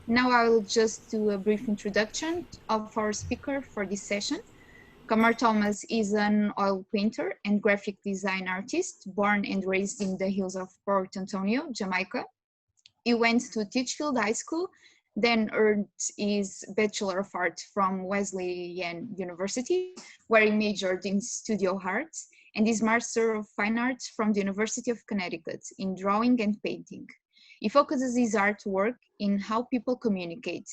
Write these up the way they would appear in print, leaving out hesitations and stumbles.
Now I will just do a brief introduction of our speaker for this session. Kamar Thomas is an oil painter and graphic design artist born and raised in the hills of Port Antonio, Jamaica. He went to Teachfield High School, then earned his Bachelor of Art from Wesleyan University, where he majored in studio arts, and his Master of Fine Arts from the University of Connecticut in drawing and painting. He focuses his artwork in how people communicate,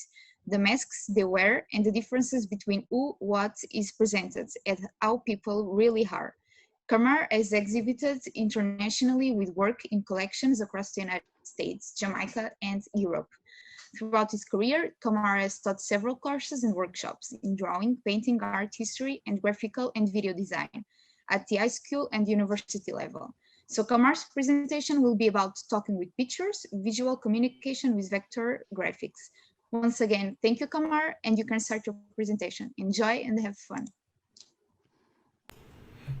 the masks they wear, and the differences between who, what is presented, and how people really are. Kamar has exhibited internationally with work in collections across the United States, Jamaica, and Europe. Throughout his career, Kamar has taught several courses and workshops in drawing, painting, art history, and graphical and video design at the high school and university level. So Kamar's presentation will be about talking with pictures, visual communication with vector graphics. Once again, thank you, Kamar, and you can start your presentation. Enjoy and have fun.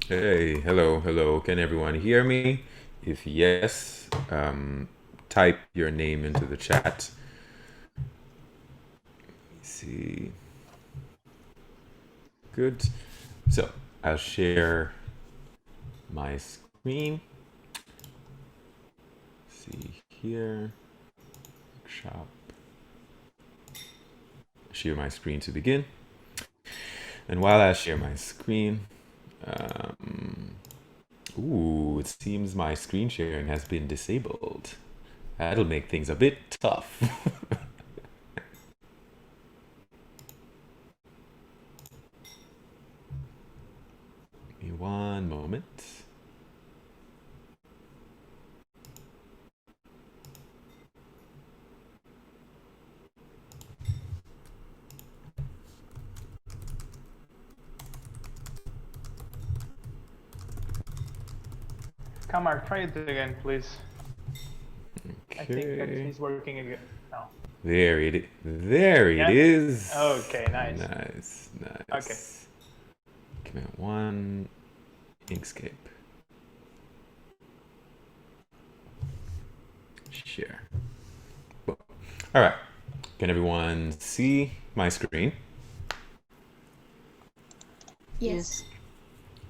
Hey, hello. Can everyone hear me? If yes, type your name into the chat. Let's see. Good. So I'll share my screen. Let's see here. Shop. Share my screen to begin. And while I share my screen, it seems my screen sharing has been disabled. That'll make things a bit tough. Give me one moment. Kamar, try it again, please. Okay. I think that he's working again now. There it is. Okay, nice. Nice. Okay. Give me one Inkscape. Share. All right. Can everyone see my screen? Yes.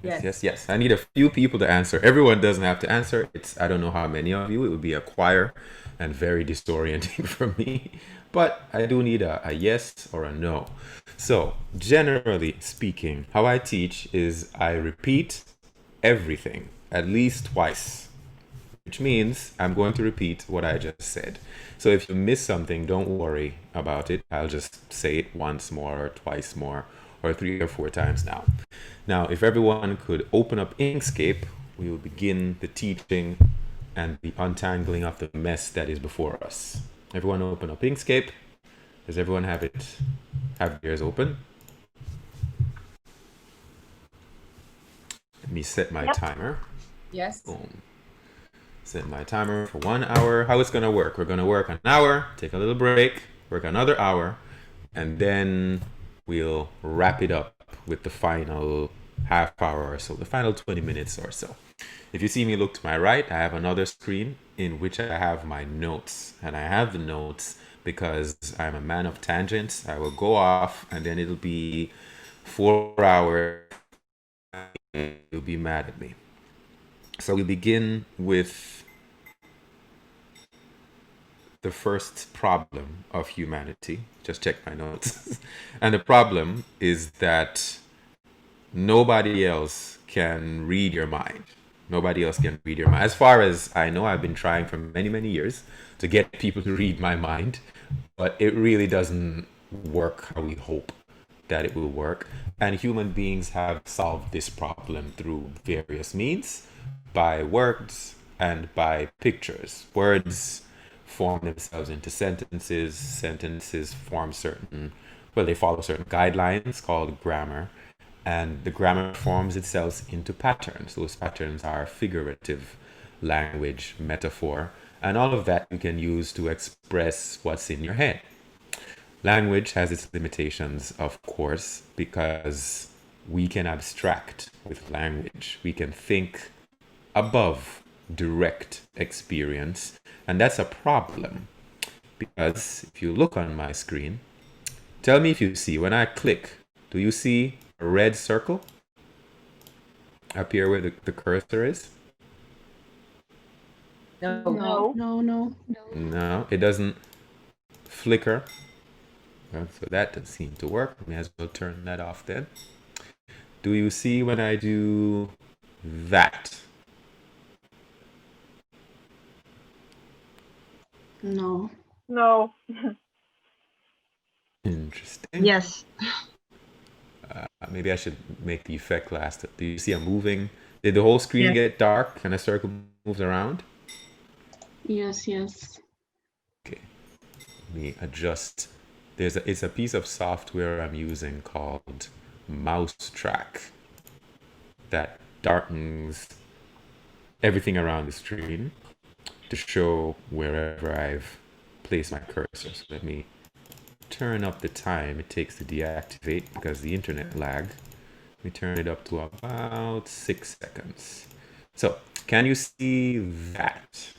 Yes. I need a few people to answer. Everyone doesn't have to answer. I don't know how many of you. It would be a choir and very disorienting for me. But I do need a yes or a no. So generally speaking, how I teach is I repeat everything at least twice, which means I'm going to repeat what I just said. So if you miss something, don't worry about it. I'll just say it once more or twice more or 3 or 4 times now. Now, if everyone could open up Inkscape, we will begin the teaching and the untangling of the mess that is before us. Everyone open up Inkscape. Does everyone have theirs open? Let me set my timer. Yes. Boom. Set my timer for 1 hour. How it's gonna work? We're gonna work an hour, take a little break, work another hour, and then we'll wrap it up with the final half hour or so, the final 20 minutes or so. If you see me look to my right, I have another screen in which I have my notes. And I have the notes because I'm a man of tangents. I will go off and then it'll be 4 hours. You'll be mad at me. So we begin with the first problem of humanity. Just check my notes. And the problem is that nobody else can read your mind. Nobody else can read your mind. As far as I know, I've been trying for many, many years to get people to read my mind, but it really doesn't work how we hope that it will work. And human beings have solved this problem through various means, by words and by pictures. Words form themselves into sentences. Sentences form they follow certain guidelines called grammar. And the grammar forms itself into patterns. Those patterns are figurative language, metaphor, and all of that you can use to express what's in your head. Language has its limitations, of course, because we can abstract with language. We can think above direct experience, and that's a problem because if you look on my screen, tell me if you see, when I click, do you see a red circle up here where the cursor is? No. No, it doesn't flicker. Well, so that doesn't seem to work. May as well turn that off then. Do you see when I do that? No. No. Interesting. Yes. Maybe I should make the effect last. Do you see I'm moving? Did the whole screen Yeah. get dark and a circle moves around? Yes. Okay. Let me adjust. It's a piece of software I'm using called Mouse Track that darkens everything around the screen to show wherever I've placed my cursor. So let me turn up the time it takes to deactivate because the internet lag. Let me turn it up to about 6 seconds. So, can you see that?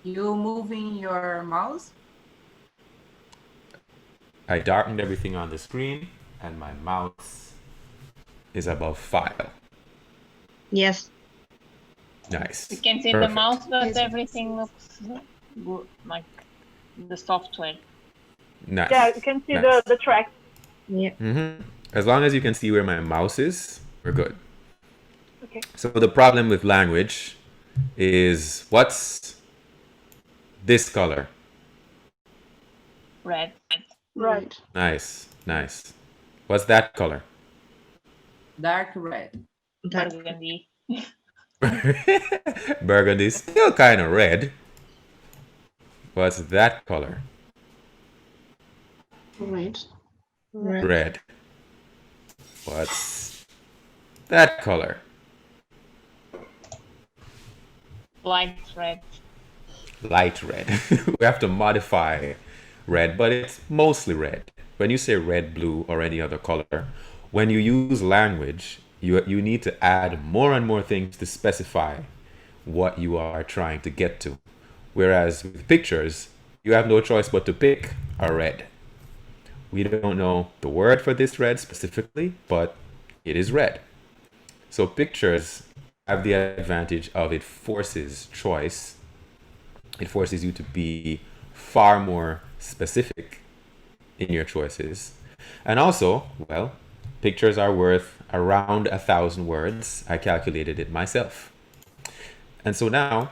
You moving your mouse? I darkened everything on the screen and my mouse is above file. Yes. Nice. You can see Perfect. the mouse, but Yes. everything looks good, like the software. Nice. Yeah, you can see Nice. the track. Yeah. As long as you can see where my mouse is, we're good. Okay. So the problem with language is what's this color? Red. Right. Nice. What's that color? Dark red. That. Burgundy. Burgundy is still kind of red. What's that color? Right. Red. What's that color? Light red. Light red. We have to modify red, but it's mostly red. When you say red, blue, or any other color, when you use language, you need to add more and more things to specify what you are trying to get to. Whereas with pictures, you have no choice but to pick a red. We don't know the word for this red specifically, but it is red. So pictures have the advantage of it forces choice. It forces you to be far more specific in your choices. And also, well, pictures are worth around 1,000 words. I calculated it myself. And so now,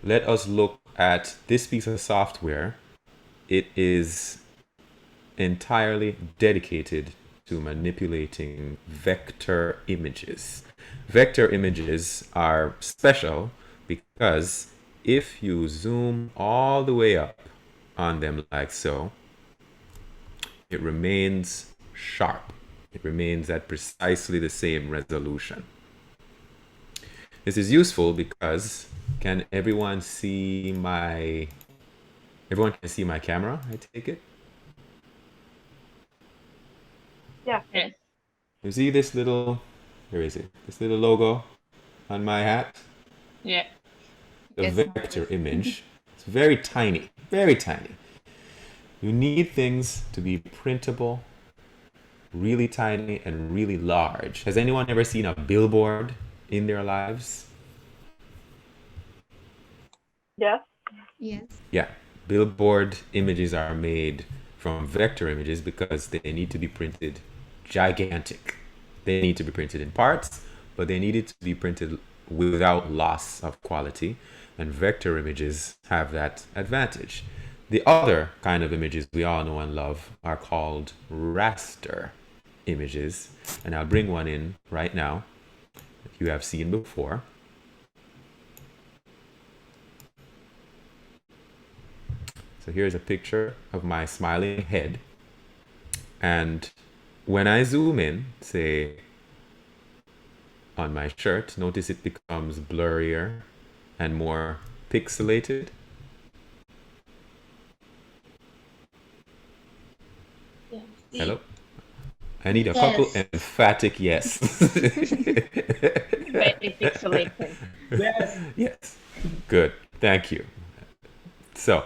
let us look at this piece of software. It is entirely dedicated to manipulating vector images. Vector images are special because if you zoom all the way up on them like so, it remains sharp. It remains at precisely the same resolution. This is useful because can everyone see my camera, I take it? Yeah. Yes. You see this little, where is it? This little logo on my hat? Yeah. The Yes. vector image. It's very tiny, very tiny. You need things to be printable, really tiny, and really large. Has anyone ever seen a billboard in their lives? Yes. Yes. Yeah, billboard images are made from vector images because they need to be printed gigantic. They need to be printed in parts, but they need it to be printed without loss of quality. And vector images have that advantage. The other kind of images we all know and love are called raster images. And I'll bring one in right now that you have seen before. So here's a picture of my smiling head. And when I zoom in, say on my shirt, notice it becomes blurrier and more pixelated. Yeah. Hello? I need a couple emphatic yes. Very pixelated. Yes. Good. Thank you. So,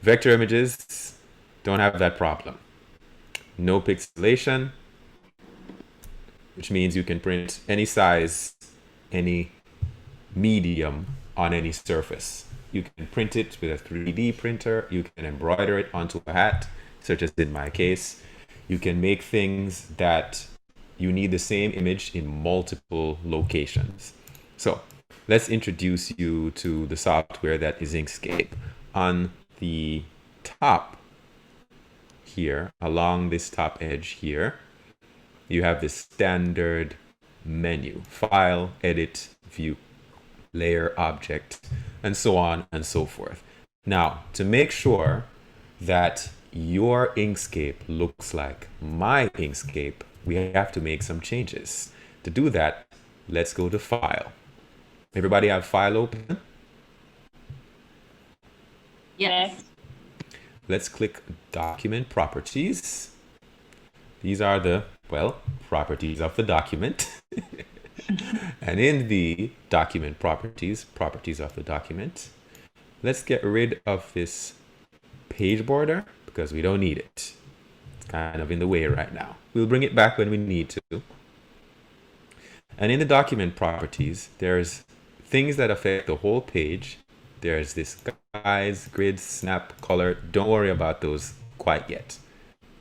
vector images don't have that problem. No pixelation, which means you can print any size, any medium on any surface. You can print it with a 3D printer. You can embroider it onto a hat, such as in my case. You can make things that you need the same image in multiple locations. So let's introduce you to the software that is Inkscape. On the top here, along this top edge here, you have this standard menu: File, Edit, View, Layer, Object, and so on and so forth. Now, to make sure that your Inkscape looks like my Inkscape, we have to make some changes. To do that, let's go to File. Everybody have File open? Yes. Let's click Document Properties. These are the, well, properties of the document. And in the document properties of the document, let's get rid of this page border because we don't need it. It's kind of in the way right now. We'll bring it back when we need to. And in the document properties, there's things that affect the whole page. There's this guise, grid, snap, color. Don't worry about those quite yet.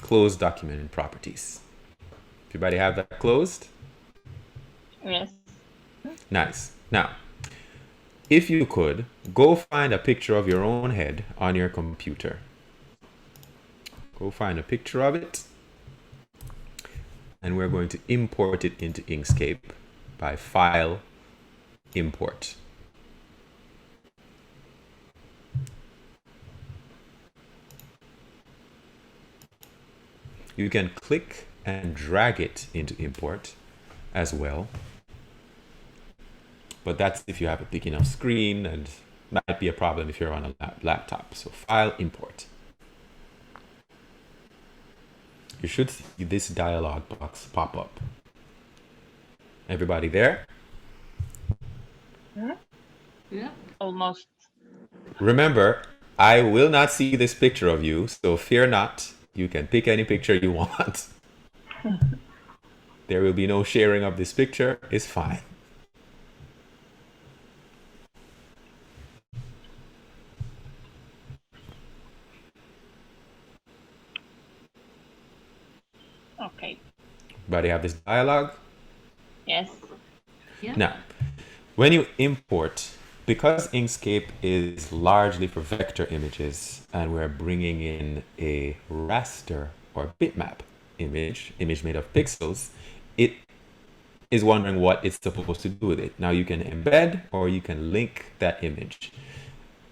Close document properties. Everybody have that closed? Yes. Nice. Now, if you could, go find a picture of your own head on your computer. Go find a picture of it. And we're going to import it into Inkscape by File, Import. You can click and drag it into import as well. But that's if you have a big enough screen, and might be a problem if you're on a laptop. So File, Import. You should see this dialog box pop up. Everybody there? Yeah. Almost. Remember, I will not see this picture of you, so fear not. You can pick any picture you want. There will be no sharing of this picture. It's fine. Okay. Everybody have this dialogue? Yes. Yeah. Now, when you import, because Inkscape is largely for vector images and we're bringing in a raster or bitmap image made of pixels, it is wondering what it's supposed to do with it. Now you can embed or you can link that image.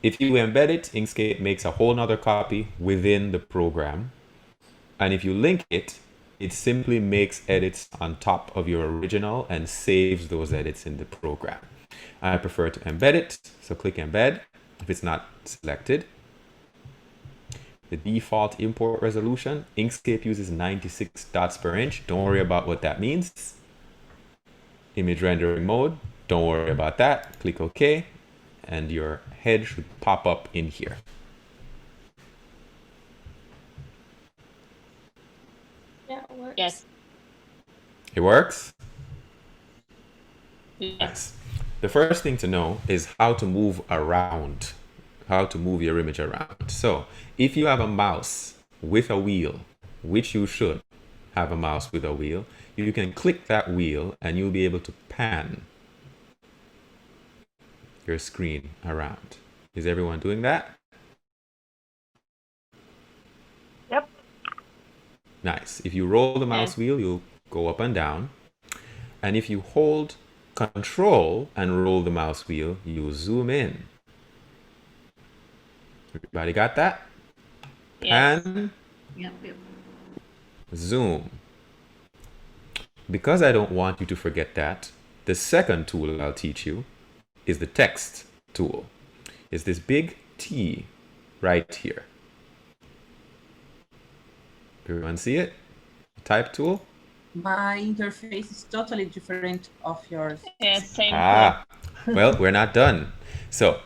If you embed it, Inkscape makes a whole nother copy within the program. And if you link it, it simply makes edits on top of your original and saves those edits in the program. I prefer to embed it, so click embed if it's not selected. The default import resolution, Inkscape uses 96 dots per inch. Don't worry about what that means. Image rendering mode, don't worry about that. Click OK, and your head should pop up in here. Yeah, it works. Yes. It works? Yes. The first thing to know is how to move around, how to move your image around. So if you have a mouse with a wheel, which you should have a mouse with a wheel, you can click that wheel and you'll be able to pan your screen around. Is everyone doing that? Yep. Nice. If you roll the mouse wheel, you'll go up and down. And if you hold Control and roll the mouse wheel, you zoom in. Everybody got that? Yes. Pan, Yep. Yep. zoom. Because I don't want you to forget that, the second tool I'll teach you is the text tool. It's this big T right here. Everyone see it? Type tool? My interface is totally different of yours. Yes, same. Well, we're not done. So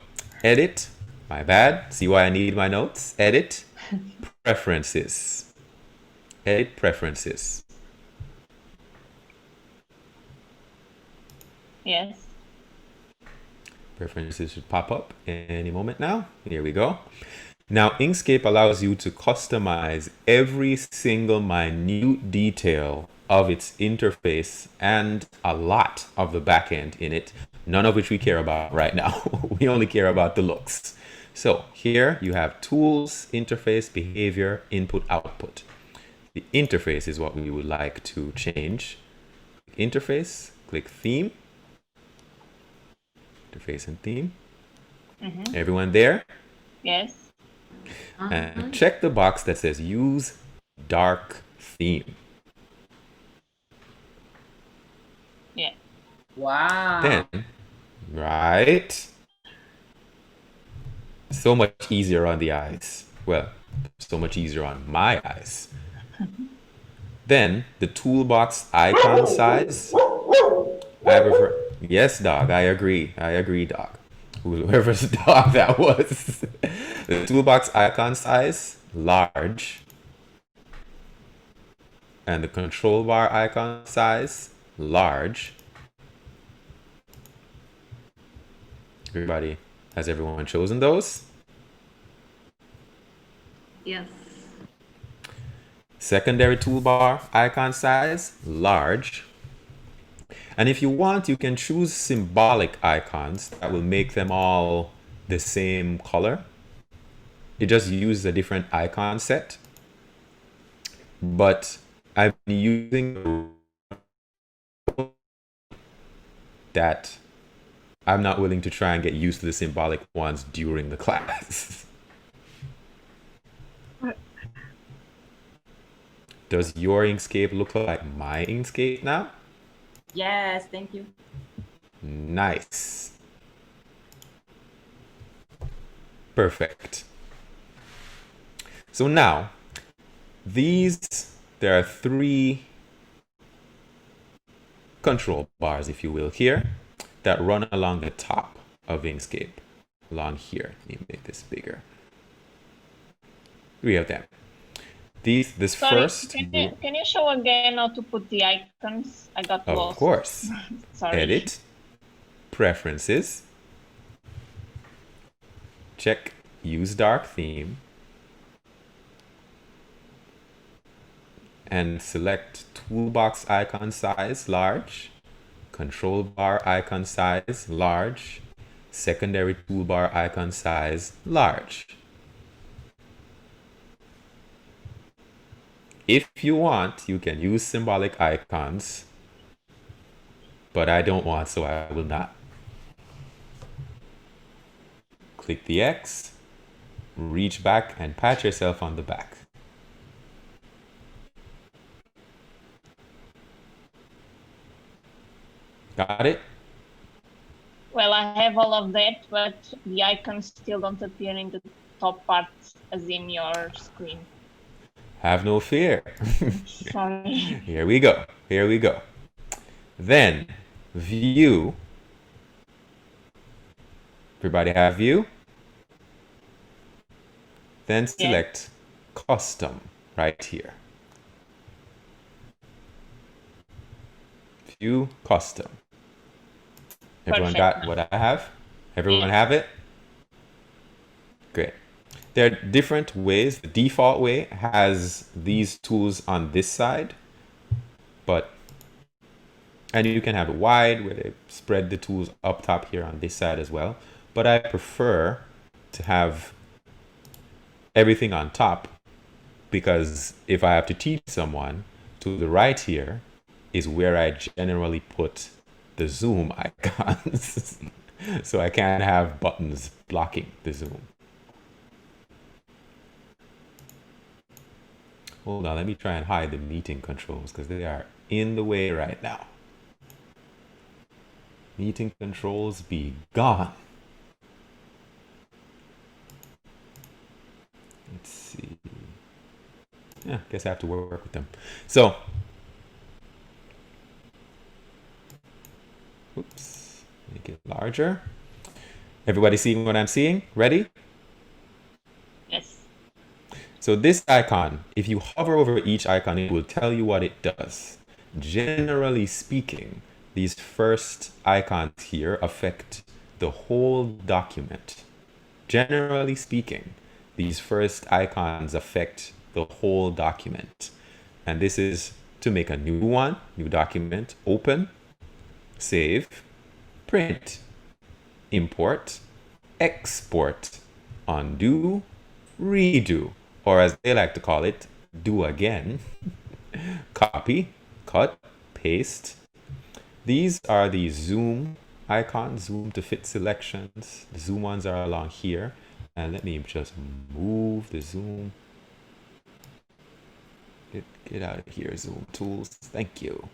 Edit. My bad. See why I need my notes? Edit. Preferences. Edit preferences. Yes. Preferences should pop up any moment now. Here we go. Now, Inkscape allows you to customize every single minute detail of its interface and a lot of the backend in it, none of which we care about right now. We only care about the looks. So here you have tools, interface, behavior, input, output. The interface is what we would like to change. Interface, click theme. Interface and theme. Everyone there? Yes. And check the box that says use dark theme. Yeah. Wow. Then, right? So much easier on the eyes. Well, so much easier on my eyes. Then the toolbox icon size. I prefer. Yes, dog. I agree. I agree, dog. Whoever's dog that was. The toolbox icon size, large. And the control bar icon size, large. Everybody, has everyone chosen those? Yes. Secondary toolbar icon size, large. And if you want, you can choose symbolic icons that will make them all the same color. It just uses a different icon set. But I've been using that I'm not willing to try and get used to the symbolic ones during the class. Does your Inkscape look like my Inkscape now? Yes, thank you. Nice. Perfect. So now, there are 3 control bars, if you will, here that run along the top of Inkscape. Along here. Let me make this bigger. 3 of them. This Sorry, first. can you show again how to put the icons? I got Of lost. course. Sorry. Edit. Preferences. Check use dark theme. And select toolbox icon size large, control bar icon size large, secondary toolbar icon size large. If you want, you can use symbolic icons, but I don't want, so I will not. Click the X, reach back and pat yourself on the back. Got it? Well, I have all of that, but the icons still don't appear in the top part as in your screen. Have no fear. Sorry. Here we go. Here we go. Then, view. Everybody have view? Then select custom right here. View custom. Everyone got what I have? Everyone have it? Great. There are different ways. The default way has these tools on this side, and you can have it wide where they spread the tools up top here on this side as well. But I prefer to have everything on top because if I have to teach someone, to the right here is where I generally put the zoom icons. So I can't have buttons blocking the zoom. Hold on, let me try and hide the meeting controls because they are in the way right now. Meeting controls be gone. Let's see. Yeah, guess I have to work with them. So, oops, make it larger. Everybody seeing what I'm seeing? Ready? Yes. So this icon, if you hover over each icon, it will tell you what it does. Generally speaking, these first icons here affect the whole document. Generally speaking, these first icons affect the whole document. And this is to make a new one, new document, open, save, print, import, export, undo, redo, or as they like to call it, do again, copy, cut, paste. These are the zoom icons, zoom to fit selections. The zoom ones are along here. And let me just move the zoom. Get out of here, zoom tools. Thank you.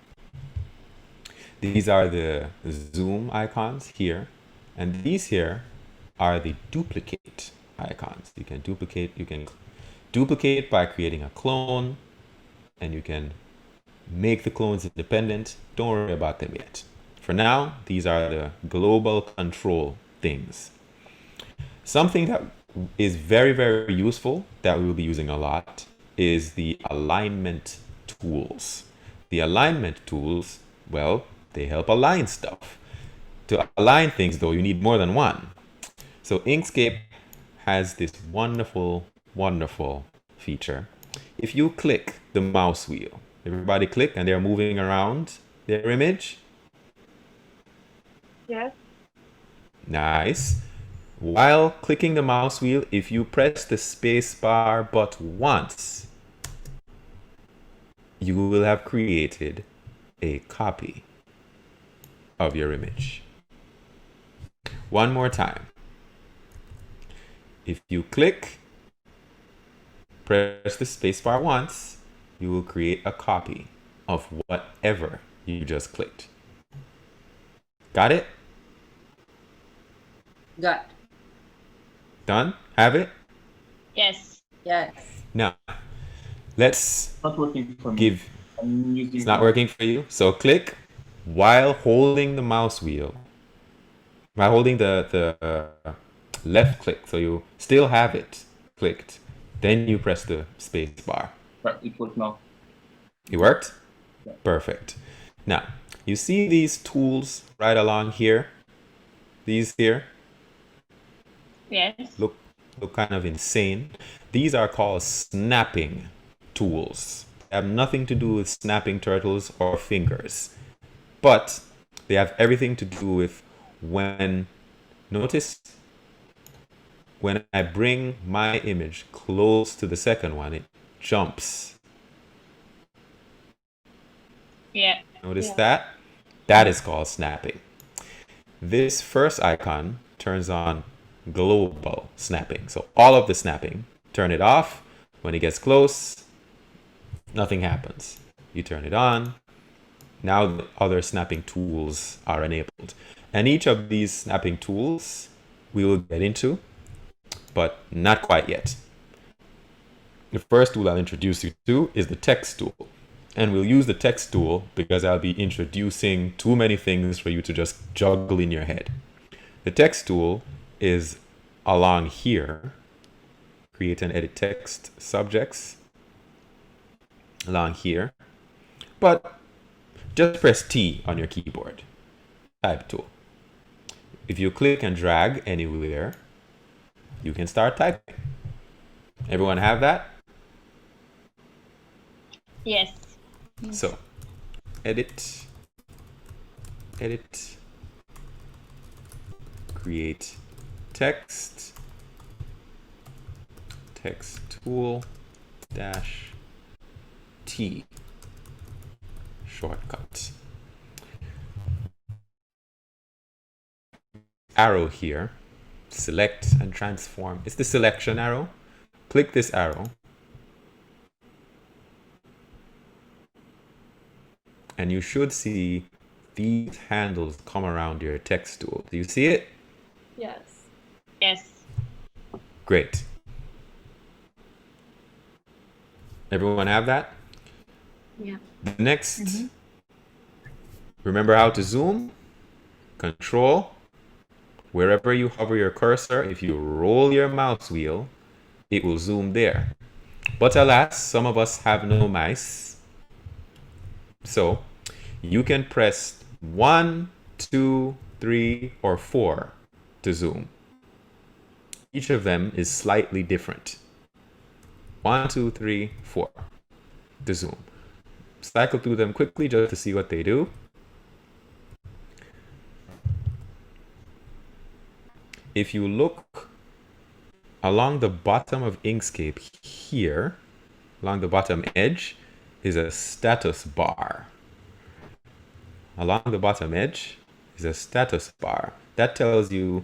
These are the zoom icons here. And these here are the duplicate icons. You can duplicate by creating a clone, and you can make the clones independent. Don't worry about them yet. For now, these are the global control things. Something that is very, very useful that we will be using a lot is the alignment tools. The alignment tools, well, they help align stuff. To align things, though, you need more than one. So Inkscape has this wonderful, wonderful feature. If you click the mouse wheel, everybody click and they're moving around their image. Yes. Nice. While clicking the mouse wheel, if you press the space bar but once, you will have created a copy of your image. One more time. If you press the space bar once, you will create a copy of whatever you just clicked. Got it? Got. Done? Have it? Yes. Yes. Now, let's Not working for me. I'm using It's not working for you. So click while holding the mouse wheel. While holding the left click. So you still have it clicked. Then you press the space bar. Right, it works now. It worked? Yeah. Perfect. Now, you see these tools right along here? These here? Yes. Look kind of insane. These are called snapping tools. They have nothing to do with snapping turtles or fingers. But they have everything to do with notice when I bring my image close to the second one, it jumps. Yeah. Notice that? That is called snapping. This first icon turns on global snapping. So all of the snapping, turn it off. When it gets close, nothing happens. You turn it on. Now the other snapping tools are enabled. And each of these snapping tools we will get into, but not quite yet. The first tool I'll introduce you to is the text tool. And we'll use the text tool because I'll be introducing too many things for you to just juggle in your head. The text tool is along here. Create and edit text subjects along here. But just press T on your keyboard. Type tool. If you click and drag anywhere, you can start typing. Everyone have that? Yes. So, edit, create text, text tool, -T, shortcut. Arrow here, select and transform. It's the selection arrow. Click this arrow. And you should see these handles come around your text tool. Do you see it? Yes. Yes. Great. Everyone have that? Yeah. Next, remember how to zoom? Control. wherever you hover your cursor, if you roll your mouse wheel, it will zoom there. But alas, some of us have no mice. So you can press 1, 2, 3, or 4 to zoom. Each of them is slightly different. 1, 2, 3, 4 to zoom. Cycle through them quickly just to see what they do. If you look along the bottom of Inkscape here, along the bottom edge, is a status bar. Along the bottom edge is a status bar. That tells you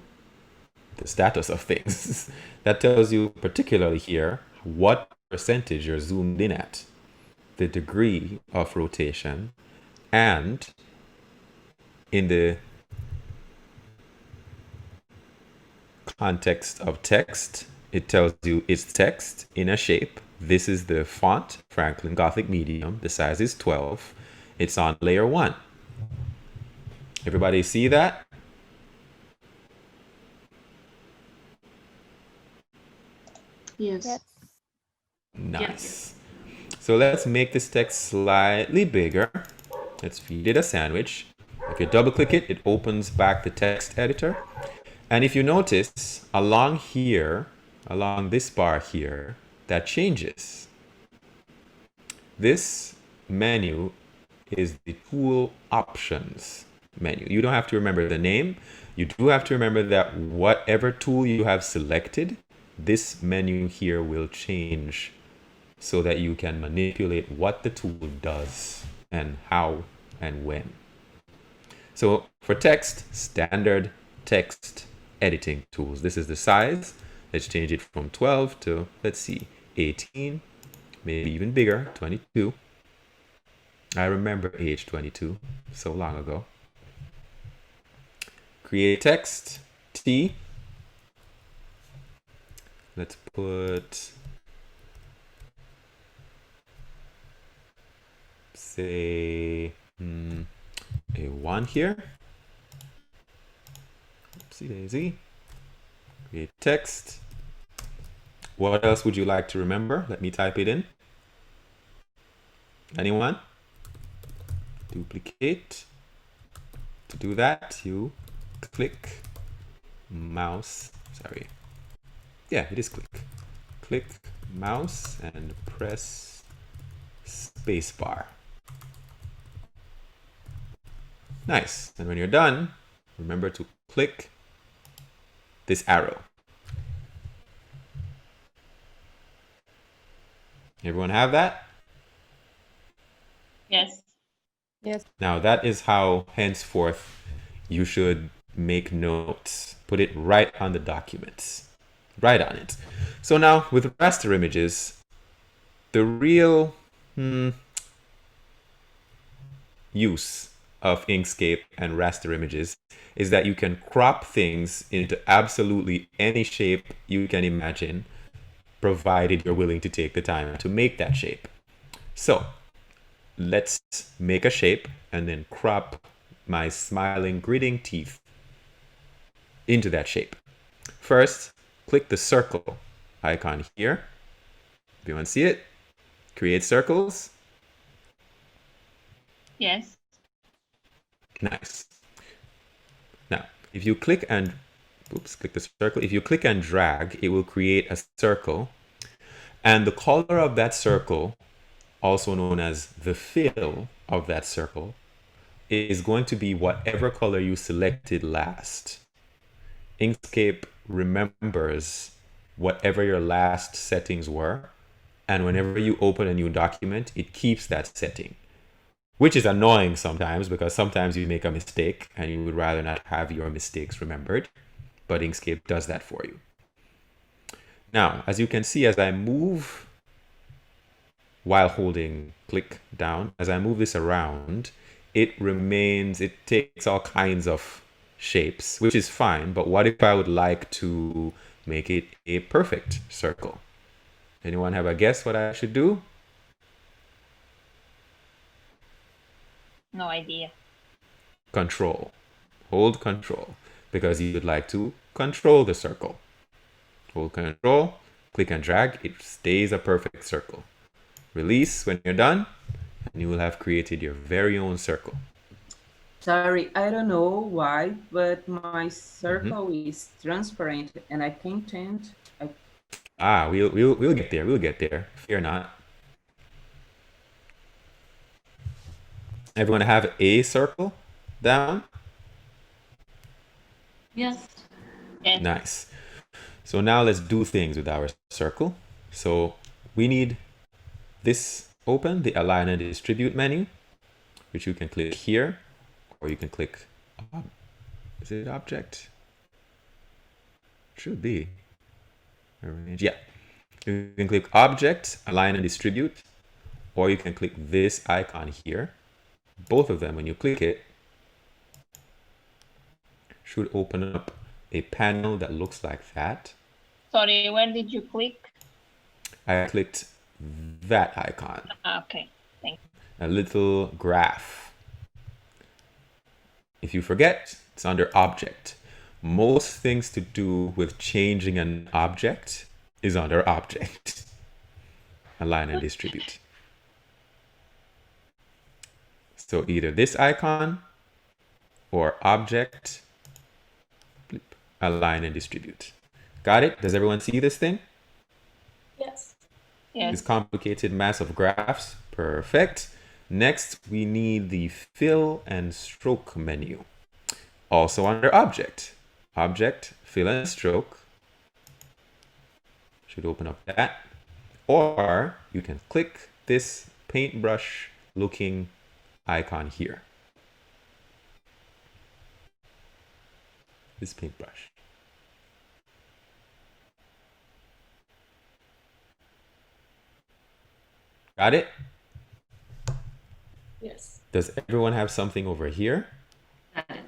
the status of things. That tells you, particularly here, what percentage you're zoomed in at, the degree of rotation, and in the context of text, it tells you it's text in a shape. This is the font, Franklin Gothic Medium. The size is 12. It's on layer 1. Everybody see that? Yes. Nice. So let's make this text slightly bigger. Let's feed it a sandwich. If you double click it, it opens back the text editor. And if you notice, along here, along this bar here, that changes. This menu is the tool options menu. You don't have to remember the name. You do have to remember that whatever tool you have selected, this menu here will change so that you can manipulate what the tool does and how and when. So for text, standard text editing tools. This is the size. Let's change it from 12 to, let's see, 18, maybe even bigger, 22. I remember age 22, so long ago. Create text, T. Let's put, say, a 1 here. Oopsie daisy. Create text. What else would you like to remember? Let me type it in. Anyone? Duplicate. To do that, you click mouse. Sorry. Yeah, it is click. Click mouse and press spacebar. Nice. And when you're done, remember to click this arrow. Everyone have that? Yes. Yes. Now that is how henceforth you should make notes. Put it right on the documents. Right on it. So now with raster images, the real use of Inkscape and raster images is that you can crop things into absolutely any shape you can imagine, provided you're willing to take the time to make that shape. So let's make a shape and then crop my smiling, gritting teeth into that shape. First, click the circle icon here. If you want to see it, create circles. Yes. Nice. Now, if you click and, click the circle. If you click and drag, it will create a circle. And the color of that circle, also known as the fill of that circle, is going to be whatever color you selected last. Inkscape remembers whatever your last settings were, and whenever you open a new document, it keeps that setting, which is annoying sometimes because sometimes you make a mistake and you would rather not have your mistakes remembered, but Inkscape does that for you. Now, as you can see, as I move while holding click down, as I move this around, it takes all kinds of shapes, which is fine, but what if I would like to make it a perfect circle? Anyone have a guess what I should do? No idea. Control. Hold control. because you would like to control the circle. Hold Control, click and drag, it stays a perfect circle. Release when you're done, and you will have created your very own circle. Sorry, I don't know why, but my circle is transparent and I can't change. We'll get there. We'll get there. Fear not. Everyone have a circle down? Yes. Yes. Nice. So now let's do things with our circle. So we need this open, the Align and Distribute menu, which you can click here, or you can click, is it Object? Should be. Arrange. Yeah. You can click Object, Align and Distribute, or you can click this icon here. Both of them, when you click it, should open up a panel that looks like that. Sorry, where did you click? I clicked that icon. Okay, thank you. A little graph. If you forget, it's under Object. Most things to do with changing an object is under Object. Align and Distribute. So either this icon or Object, Align and Distribute. Got it? Does everyone see this thing? Yes. Yes. This complicated mass of graphs. Perfect. Next, we need the Fill and Stroke menu. Also under Object. Object, Fill and Stroke. Should open up that. Or you can click this paintbrush looking icon here. This paintbrush. Got it? Yes. Does everyone have something over here? Got it.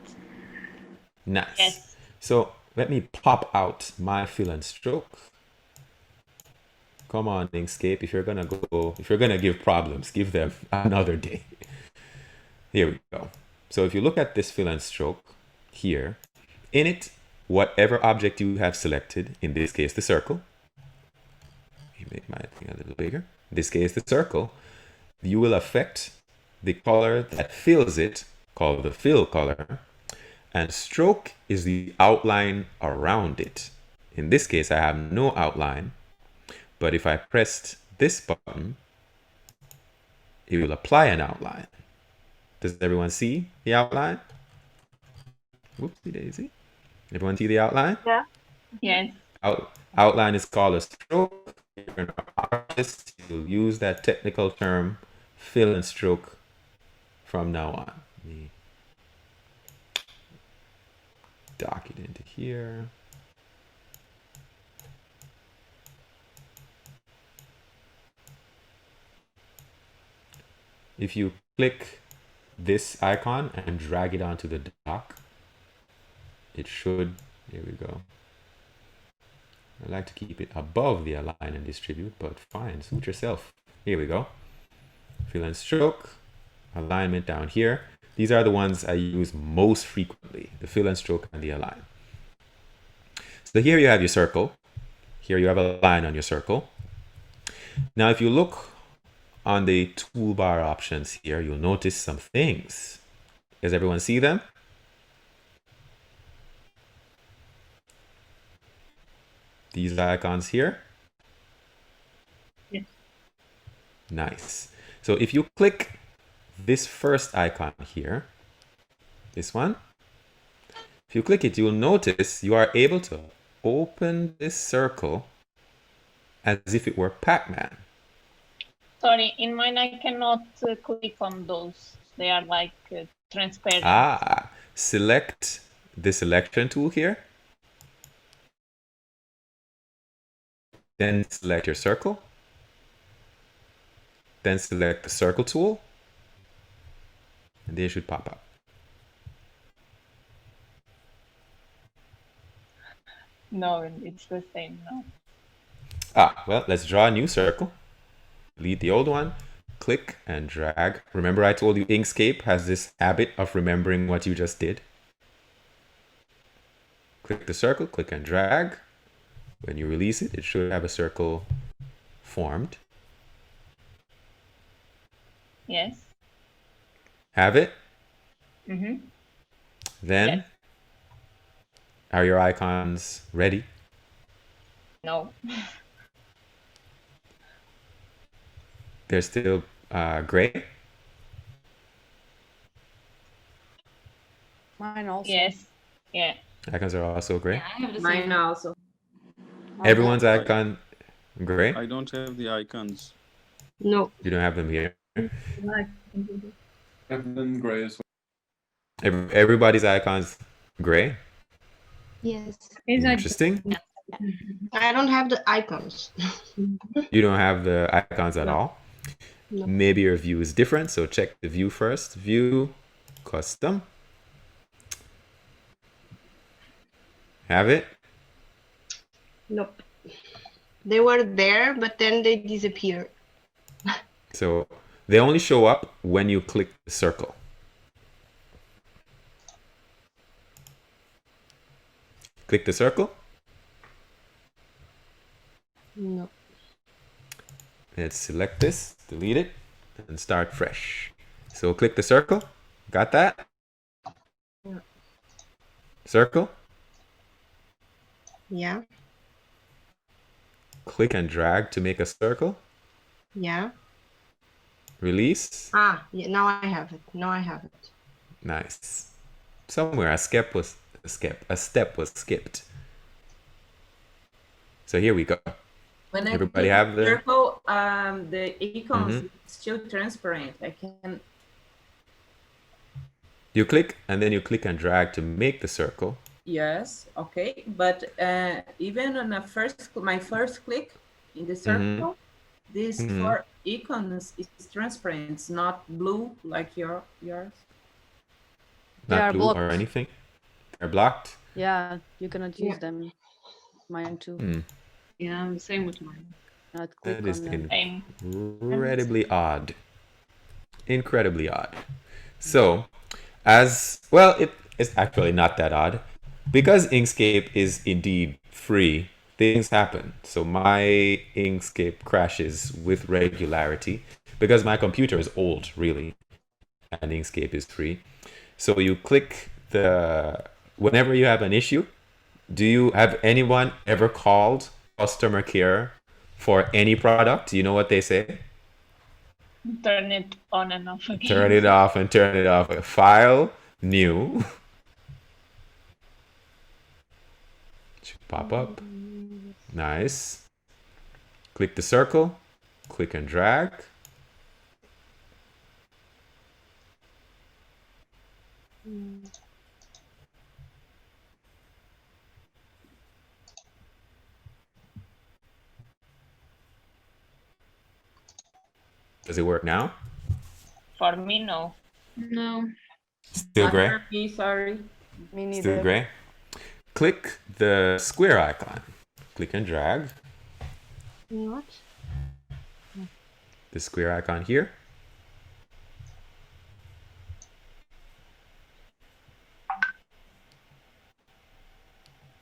Nice. Yes. So let me pop out my Fill and Stroke. Come on, Inkscape. If you're gonna give problems, give them another day. Here we go. So if you look at this Fill and Stroke here, in it, whatever object you have selected, in this case the circle, let me make my thing a little bigger. In this case the circle, you will affect the color that fills it, called the fill color, and stroke is the outline around it. In this case, I have no outline, but if I pressed this button, it will apply an outline. Does everyone see the outline? Whoopsie daisy. Everyone see the outline? Yeah. Yes. Outline is called a stroke. If you're an artist, you'll use that technical term, fill and stroke, from now on. Let me dock it into here. If you click this icon and drag it onto the dock, it should, here we go. I like to keep it above the Align and Distribute, but fine, suit yourself. Here we go. Fill and Stroke, alignment down here. These are the ones I use most frequently, the Fill and Stroke and the Align. So here you have your circle. Here you have a line on your circle. Now, if you look on the toolbar options here, you'll notice some things. Does everyone see them? These icons here? Yes. Nice. So if you click this first icon here, this one, if you click it, you'll notice you are able to open this circle as if it were Pac-Man. Sorry, in mine I cannot click on those. They are like transparent. Select the selection tool here. Then select your circle. Then select the circle tool. And they should pop up. No, it's the same now. Well, let's draw a new circle. Delete the old one. Click and drag. Remember I told you Inkscape has this habit of remembering what you just did. Click the circle, click and drag. When you release it, it should have a circle formed. Yes. Have it? Mm-hmm. Then, Yes. are your icons ready? No. They're still gray? Mine also. Yes. Yeah. Icons are also gray? Yeah, I have the Mine same. also. Everyone's icon gray? I don't have the icons. No. You don't have them here? Then gray as well. Everybody's icons gray? Yes. Interesting. I don't have the icons. You don't have the icons at No. all? No. Maybe your view is different, so check the view first. View, custom. Have it? Nope. They were there, but then they disappeared. So they only show up when you click the circle. Click the circle. No. Let's select this, delete it, and start fresh. So click the circle. Got that? Yeah. Circle. Yeah. Click and drag to make a circle. Yeah. Release. Ah, yeah, now I have it. Now I have it. Nice. Somewhere a step was skipped. So here we go. When I Everybody click have the- circle, the icons still transparent. I can. You click and then you click and drag to make the circle. Yes, okay, but even on my first click in the circle, this four icons is transparent. It's not blue like yours. They Not are blue blocked. or anything. They're blocked. Yeah, you cannot use Yeah. them. Mine too. Yeah, same with mine. Not click That is on them. Same. incredibly odd. Incredibly odd. So, as well, it's actually not that odd. Because Inkscape is indeed free, things happen. So my Inkscape crashes with regularity because my computer is old, really, and Inkscape is free. So you click whenever you have an issue, have anyone ever called customer care for any product? Do you know what they say? Turn it on and off again. Turn it off and turn it off. File, new. Should pop up. Nice. Click the circle. Click and drag. Does it work now? For me, no. No. Still gray? For me, sorry. Me neither. Still gray? Click the square icon. Click and drag What? the square icon here.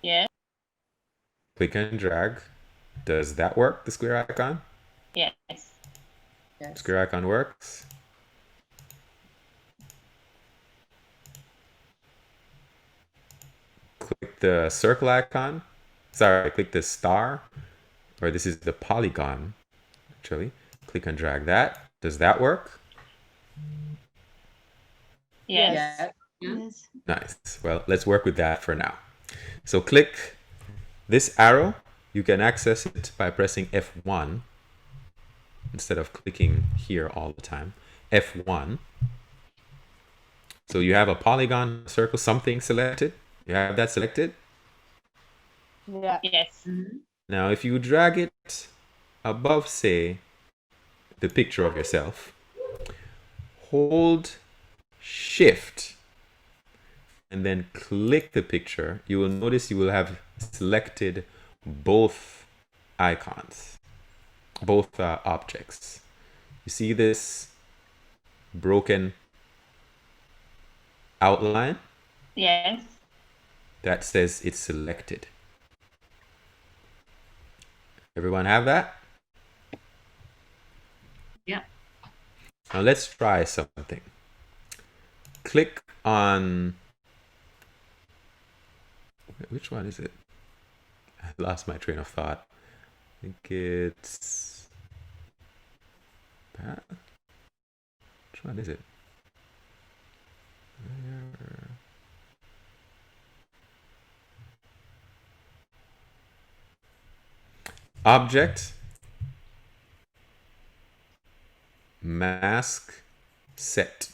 Yes. Click and drag. Does that work, the square icon? Yes. Yes. Square icon works. Click the circle icon. Sorry, click the star, or this is the polygon, actually. Click and drag that. Does that work? Yes. Yes. Yes. Nice. Well, let's work with that for now. So click this arrow. You can access it by pressing F1 instead of clicking here all the time. F1. So you have a polygon, circle, something selected. You have that selected. Yeah. Yes. Now, if you drag it above, say, the picture of yourself, hold Shift and then click the picture, you will notice you will have selected both icons, both objects. You see this broken outline? Yes. that says it's selected. Everyone have that? Yeah. Now let's try something. Click on, which one is it? I lost my train of thought. I think it's that. Which one is it? Object, mask, set.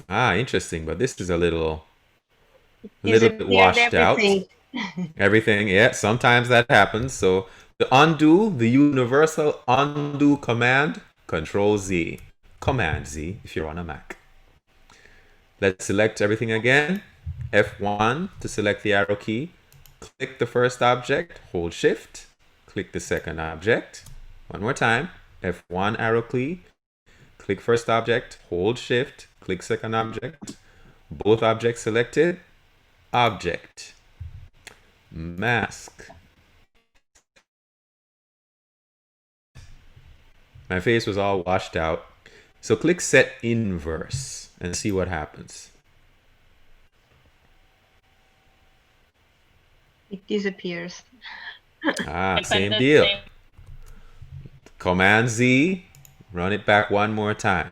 Ah, interesting, but this is a little bit washed out. Everything, yeah, sometimes that happens. So the undo, the universal undo command, Control Z, Command Z if you're on a Mac. Let's select everything again. F1 to select the arrow key. Click the first object, hold Shift. Click the second object. One more time. F1 arrow key. Click first object, hold Shift. Click second object. Both objects selected. Object. Mask. My face was all washed out. So click Set Inverse and see what happens. It disappears. Ah, same deal. Command Z, run it back one more time.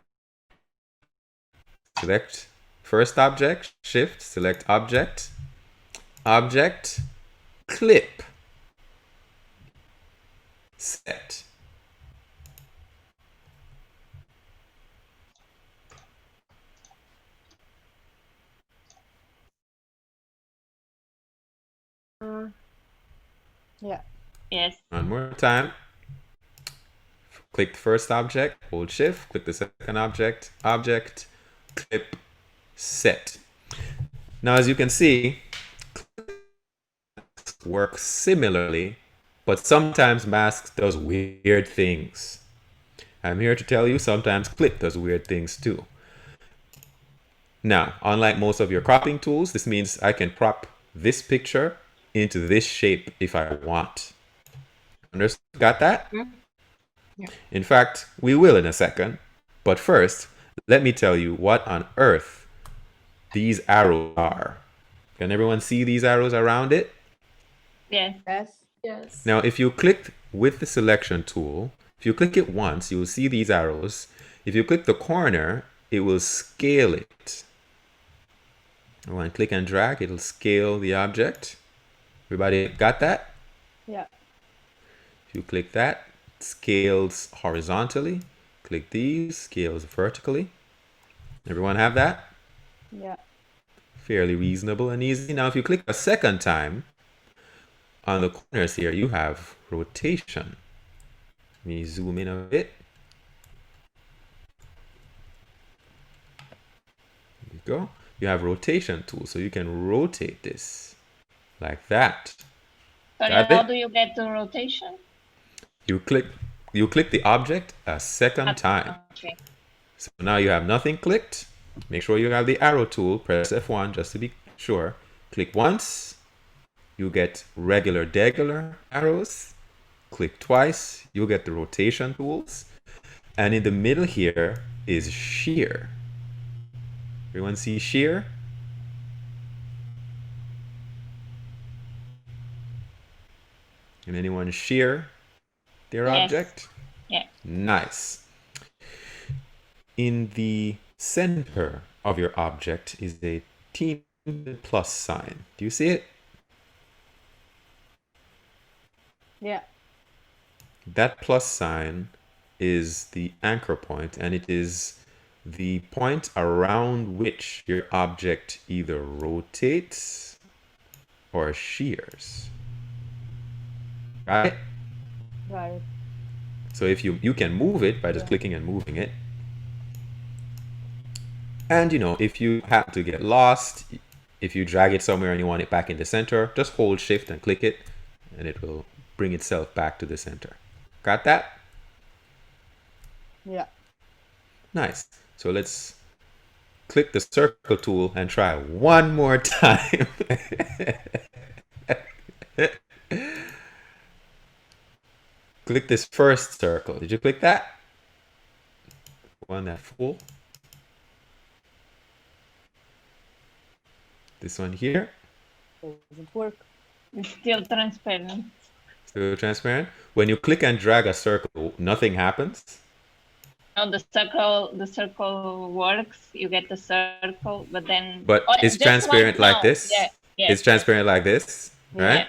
Select first object, Shift, select object, object, clip, set. Yeah. Yes. One more time. Click the first object, hold Shift, click the second object, object, clip, set. Now, as you can see, work similarly, but sometimes mask does weird things. I'm here to tell you sometimes clip does weird things too. Now, unlike most of your cropping tools, this means I can crop this picture into this shape if I want. Got that? Yeah. In fact, we will in a second. But first, let me tell you what on earth these arrows are. Can everyone see these arrows around it? Yes. Yes. Yes. Now, if you click with the selection tool, if you click it once, you will see these arrows. If you click the corner, it will scale it. When click and drag, it'll scale the object. Everybody got that? Yeah. If you click that, it scales horizontally. Click these, scales vertically. Everyone have that? Yeah. Fairly reasonable and easy. Now, if you click a second time, on the corners here, you have rotation. Let me zoom in a bit. There you go. You have rotation tool, so you can rotate this like that. Sorry, Got how it? do you get the rotation? You click the object a second time. Okay. So now you have nothing clicked. Make sure you have the arrow tool. Press F1 just to be sure. Click once. You get regular arrows. Click twice. You'll get the rotation tools. And in the middle here is shear. Everyone see shear? Can anyone shear their Yes. object? Yeah. Nice. In the center of your object is a teeny plus sign. Do you see it? Yeah. That plus sign is the anchor point, and it is the point around which your object either rotates or shears. Right? Got it. So if you can move it by just clicking and moving it. And if you happen to get lost, if you drag it somewhere and you want it back in the center, just hold Shift and click it, and it will bring itself back to the center. Got that? Yeah. Nice. So let's click the circle tool and try one more time. Click this first circle. Did you click that? One that full. This one here. Doesn't work. It's still transparent. Still transparent. When you click and drag a circle, nothing happens. No, the circle works. You get the circle, but then. But it's transparent like this. Yeah. Yes, it's transparent like this, right?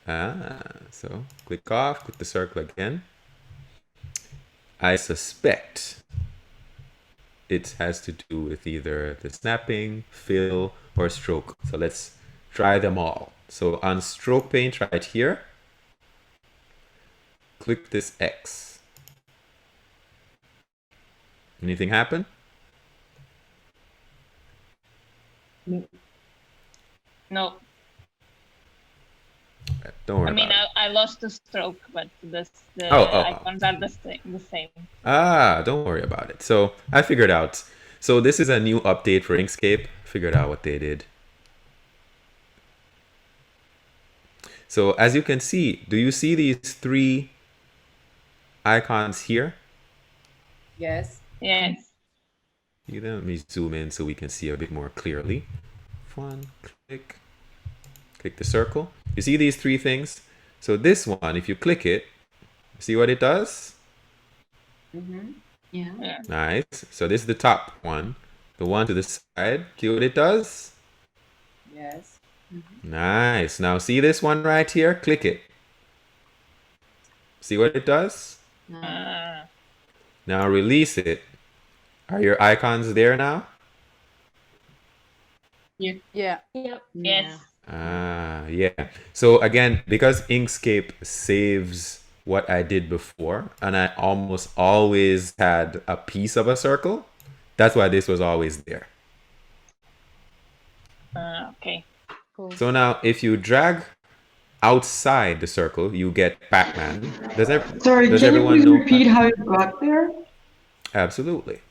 Yeah. So click off, click the circle again. I suspect it has to do with either the snapping, fill, or stroke. So let's try them all. So on stroke paint right here, click this X. Anything happen? No. Don't worry I mean, about it. I lost the stroke, but the Oh. icons are the same. Don't worry about it. So I figured out. So this is a new update for Inkscape. Figured out what they did. So as you can see, do you see these three icons here? Yes. Yes. Let me zoom in so we can see a bit more clearly. One, click the circle. You see these three things? So this one, if you click it, see what it does? Yeah. Nice. So this is the top one. The one to the side, see what it does? Yes. Nice. Now see this one right here? Click it. See what it does? Now release it. Are your icons there now? Yeah. Yep. Yes. Yeah. So again, because Inkscape saves what I did before, and I almost always had a piece of a circle, that's why this was always there. Okay. Cool. So now if you drag outside the circle, you get Pac-Man. Sorry, does can you everyone please know repeat how you got there? Absolutely.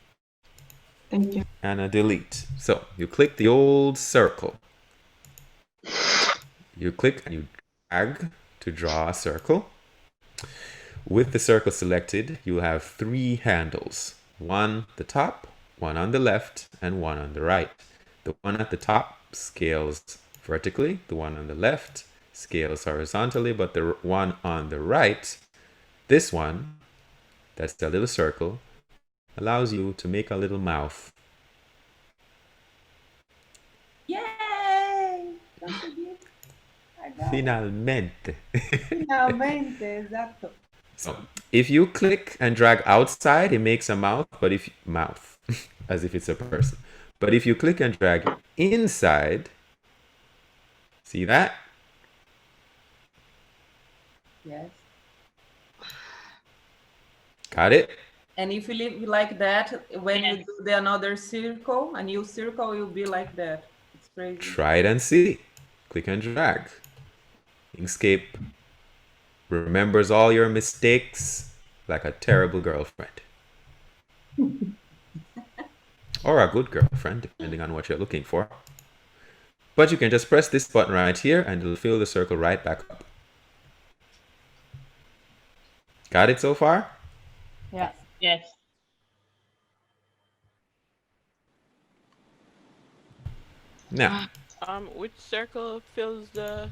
Thank you. And a delete. So you click the old circle. You click and you drag to draw a circle. With the circle selected, you have three handles. One at the top, one on the left, and one on the right. The one at the top scales vertically. The one on the left scales horizontally, but the one on the right, this one, that's the little circle, allows you to make a little mouth. Yay! Consegui. Finalmente. Finalmente, exacto. So if you click and drag outside, it makes a mouth, but if mouth, as if it's a person. But if you click and drag inside, see that? Yes. Got it? And if you leave like that, when you do the another circle, a new circle will be like that. It's crazy. Try it and see. Click and drag. Inkscape remembers all your mistakes like a terrible girlfriend. Or a good girlfriend, depending on what you're looking for. But you can just press this button right here and it'll fill the circle right back up. Got it so far? Yeah. Yes. Now, which circle fills the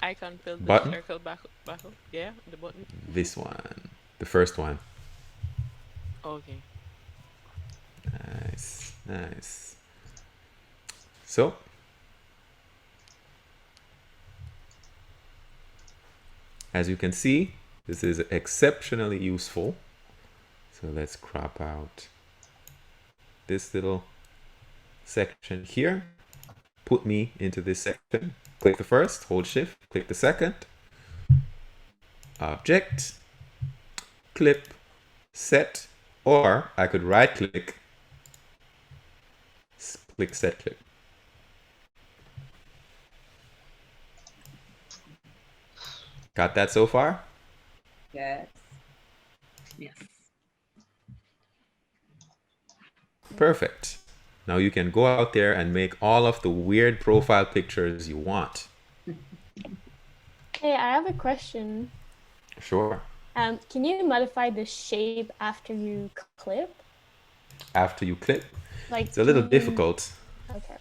icon fills Button? the circle back up? Yeah, the button. this one, the first one. Okay. Nice, nice. So, as you can see, this is exceptionally useful. So let's crop out this little section here. Put me into this section. Click the first, hold shift, click the second. Object, clip, set, or I could right click, click set clip. Got that so far? Yes. Yes. Perfect. Now you can go out there and make all of the weird profile pictures you want. Hey, I have a question. Sure. Can you modify the shape after you clip? After you clip, Like, it's a little difficult. Okay.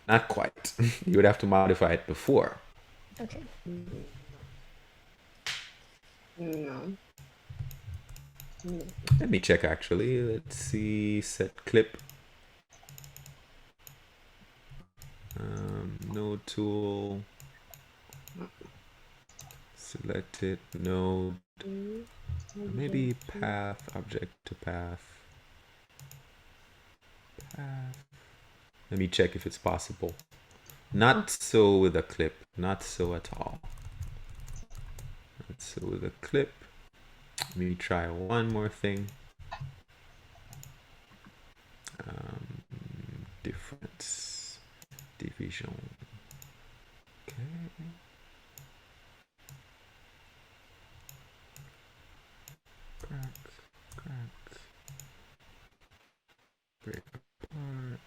Not quite. You would have to modify it before. Okay. No. Let me check actually. Let's see. Set clip. Node tool. Select it. Node. Maybe path. Object to path. Path. Let me check if it's possible. Not so with a clip. Not so at all. Not so with a clip. Let me try one more thing. Difference. Division. Okay. Crack. Break apart.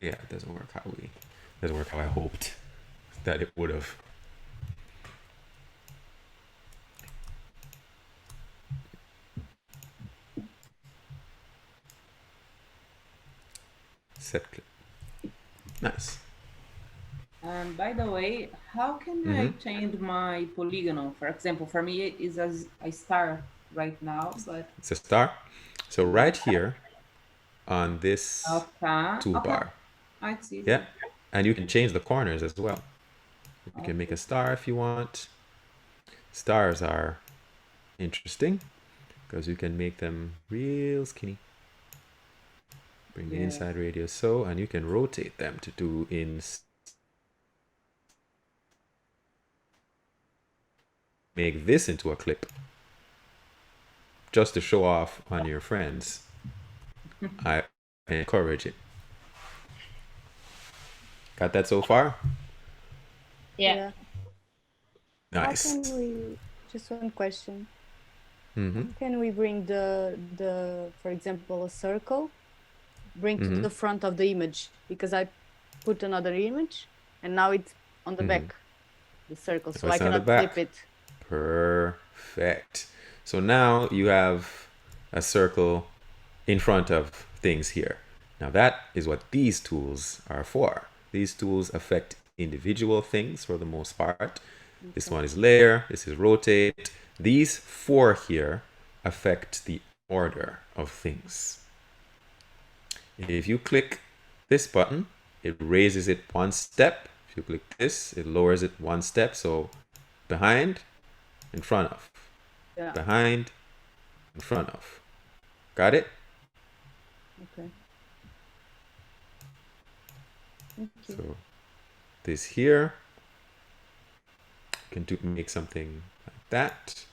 Yeah, it doesn't work how I hoped that it would have. Set clip. Nice. And by the way, how can I change my polygonal? For example, for me it is a star right now, but it's a star. So right here on this toolbar. I see. Yeah, and you can change the corners as well. You can make a star if you want. Stars are interesting because you can make them real skinny. Bring the inside radius so, and you can rotate them to do make this into a clip just to show off on your friends. I encourage it. Got that so far? Yeah. Nice. How can we, just one question. Mm-hmm. Can we bring the for example, a circle, bring to the front of the image? Because I put another image and now it's on the back, the circle, so I cannot flip it. Perfect. So now you have a circle in front of things here. Now that is what these tools are for. These tools affect individual things for the most part. Okay. This one is layer, this is rotate. These four here affect the order of things. If you click this button, it raises it one step. If you click this, it lowers it one step. So behind, in front of, behind, in front of. Got it? Okay. So this here, you can make something like that.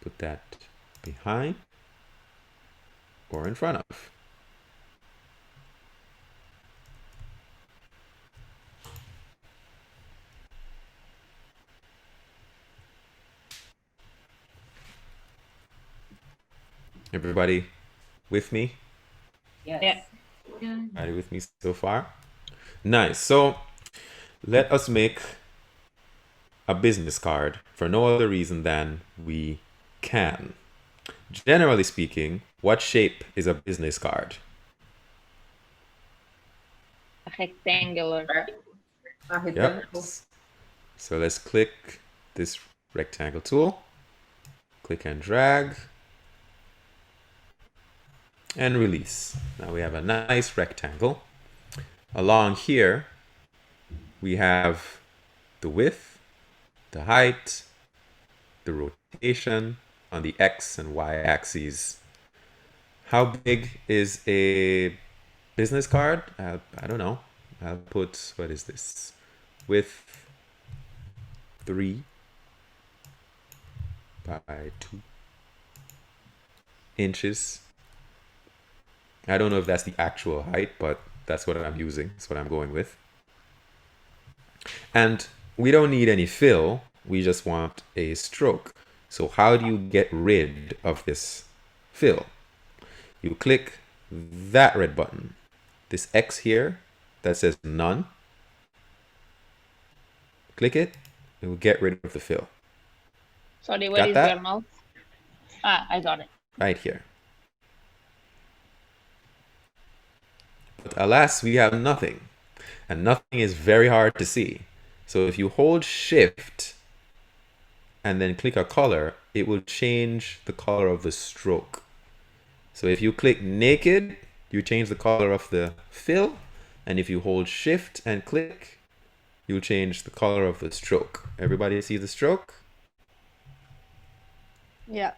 Put that behind or in front of. Everybody with me? Yes. Yeah. Everybody with me so far? Nice. So let us make a business card for no other reason than we can. Generally speaking, what shape is a business card? Rectangular. Yep. So let's click this rectangle tool, click and drag, and release. Now we have a nice rectangle. Along here, we have the width, the height, the rotation on the X and Y axes. How big is a business card? I don't know. I'll put, what is this? Width 3 by 2 inches. I don't know if that's the actual height, but that's what I'm using. That's what I'm going with. And we don't need any fill. We just want a stroke. So how do you get rid of this fill? You click that red button, this X here that says none. Click it, it will get rid of the fill. Sorry, where Got is that? your mouse? Ah, I got it. Right here. But alas, we have nothing. And nothing is very hard to see. So if you hold Shift and then click a color, it will change the color of the stroke. So if you click naked, you change the color of the fill. And if you hold Shift and click, you'll change the color of the stroke. Everybody see the stroke? Yeah.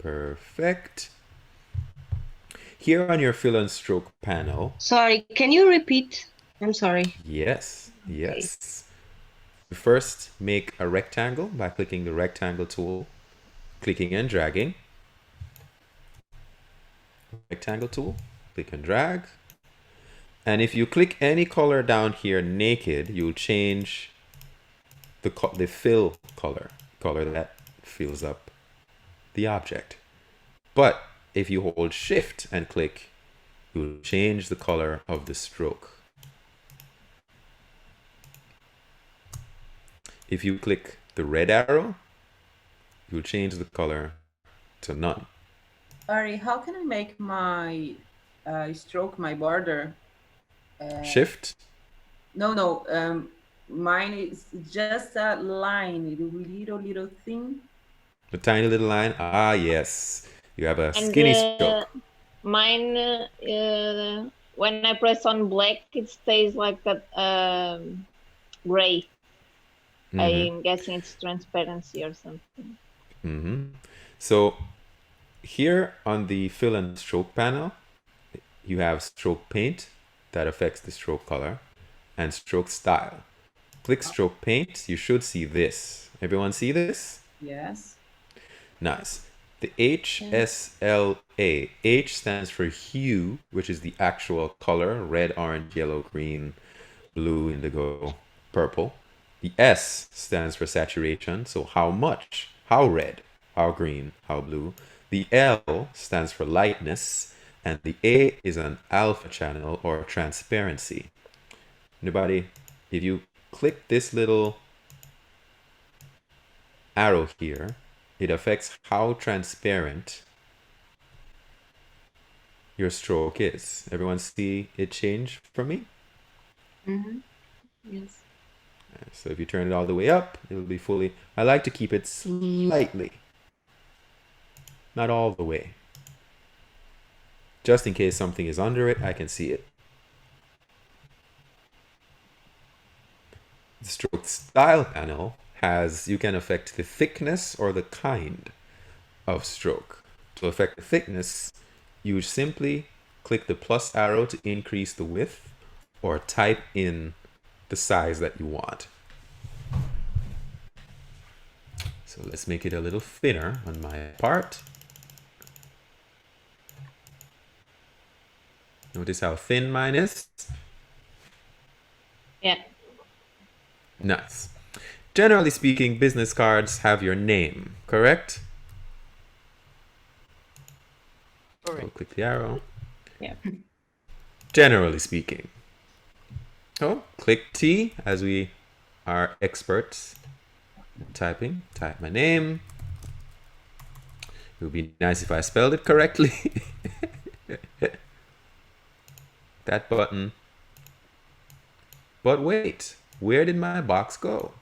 Perfect. Here on your fill and stroke panel. Sorry, can you repeat? I'm sorry. Yes, yes. First, make a rectangle by clicking the rectangle tool, clicking and dragging. Rectangle tool, click and drag. And if you click any color down here naked, you'll change the fill color that fills up the object. But if you hold Shift and click, you'll change the color of the stroke. If you click the red arrow, you'll change the color to none. Ari, how can I make my stroke, my border? Shift? No, mine is just a line, little thing. The tiny little line? Ah, yes. You have a skinny stroke. Mine, when I press on black, it stays like that gray. I'm guessing it's transparency or something. So here on the fill and stroke panel, you have stroke paint that affects the stroke color and stroke style. Click stroke paint, you should see this. Everyone see this? Yes. Nice. The HSLA. H stands for hue, which is the actual color, red, orange, yellow, green, blue, indigo, purple. The S stands for saturation, so how much, how red, how green, how blue. The L stands for lightness, and the A is an alpha channel or transparency. Anybody, if you click this little arrow here, it affects how transparent your stroke is. Everyone see it change for me? Yes. So if you turn it all the way up, it'll be fully. I like to keep it slightly, not all the way. Just in case something is under it, I can see it. The stroke style panel has, you can affect the thickness or the kind of stroke. To affect the thickness, you simply click the plus arrow to increase the width or type in the size that you want. So let's make it a little thinner on my part. Notice how thin mine is? Yeah. Nice. Generally speaking, business cards have your name, correct? Correct. So click the arrow. Yeah. Generally speaking. Oh, click T as we are experts in typing. Type my name. It would be nice if I spelled it correctly. That button. But wait, where did my box go?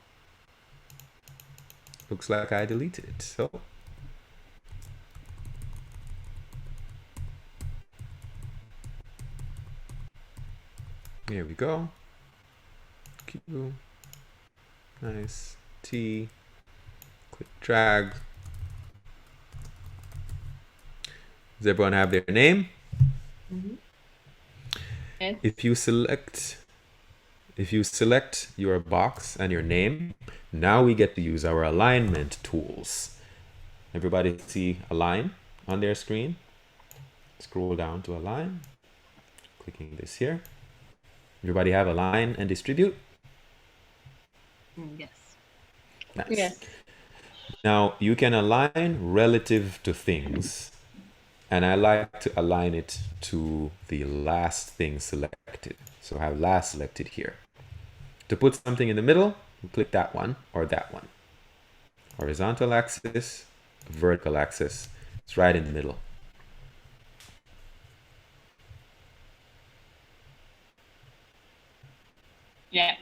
Looks like I deleted it, so. Here we go. Q. Nice. T. Click drag. Does everyone have their name? Yes. If you select your box and your name, now we get to use our alignment tools. Everybody see align on their screen? Scroll down to align. Clicking this here. Everybody have align and distribute? Yes. Nice. Yes. Now you can align relative to things, and I like to align it to the last thing selected. So I have last selected here. To put something in the middle, you click that one or that one. Horizontal axis, vertical axis. It's right in the middle. Yeah.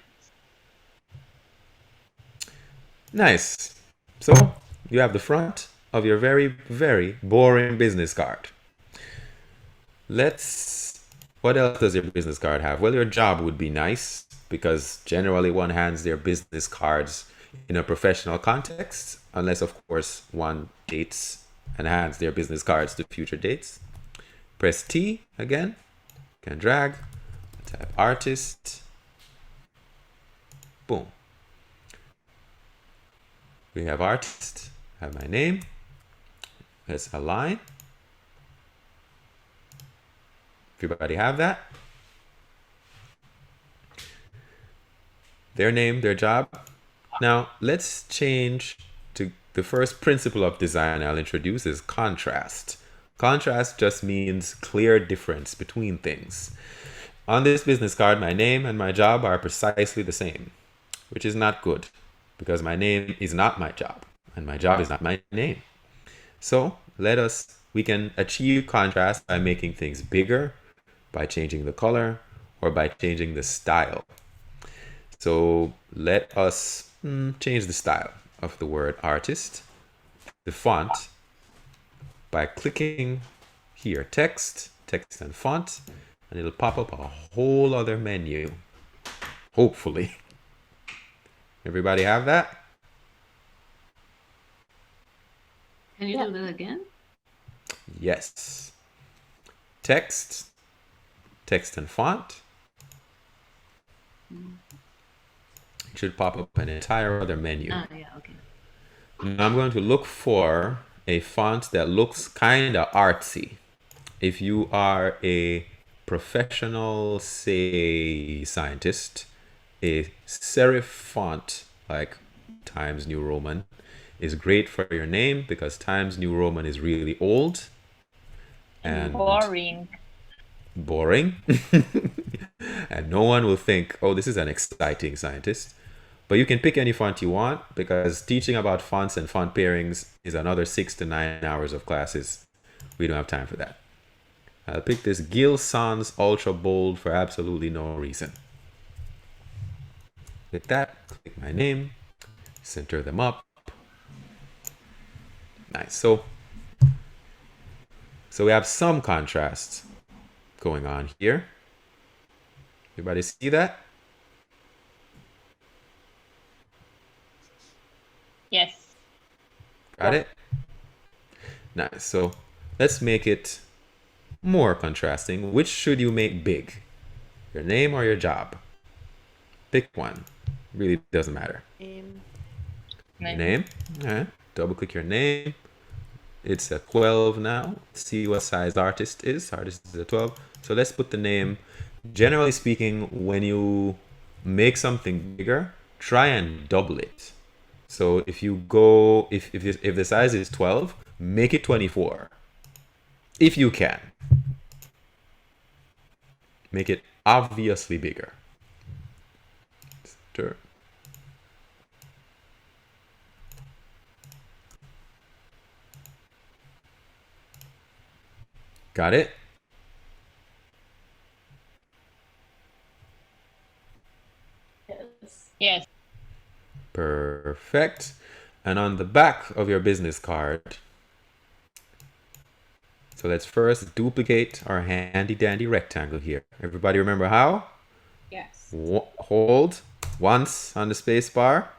Nice. So you have the front of your very, very boring business card. What else does your business card have? Well, your job would be nice because generally one hands their business cards in a professional context, unless of course one dates and hands their business cards to future dates. Press T again, can drag, type artist, boom. We have artist, have my name, let's align. Everybody have that? Their name, their job. Now let's change to the first principle of design I'll introduce is contrast. Contrast just means clear difference between things. On this business card, my name and my job are precisely the same, which is not good because my name is not my job and my job is not my name. So we can achieve contrast by making things bigger, by changing the color, or by changing the style. So let us change the style of the word artist, the font, by clicking here, text and font, and it'll pop up a whole other menu, hopefully. Everybody have that? Can you do that again? Yes. Text and font. It should pop up an entire other menu. Yeah, okay. Now I'm going to look for a font that looks kind of artsy. If you are a professional, say, scientist, a serif font like Times New Roman is great for your name because Times New Roman is really old and boring. And no one will think, oh, this is an exciting scientist. But you can pick any font you want because teaching about fonts and font pairings is another 6 to 9 hours of classes. We don't have time for that. I'll pick this Gil Sans Ultra Bold for absolutely no reason. With that, click my name, center them up. Nice. So we have some contrast going on here. Everybody see that? Yes. Got it? Nice. So let's make it more contrasting. Which should you make big? Your name or your job? Pick one. Really doesn't matter. Name. All right. Double click your name. It's a 12 now. See what size artist is. Artist is a 12. So let's put the name. Generally speaking, when you make something bigger, try and double it. So if you go, if the size is 12, make it 24. If you can. Make it obviously bigger. Center. Got it? Yes. Perfect. And on the back of your business card, so let's first duplicate our handy dandy rectangle here. Everybody remember how? Yes. Hold once on the space bar.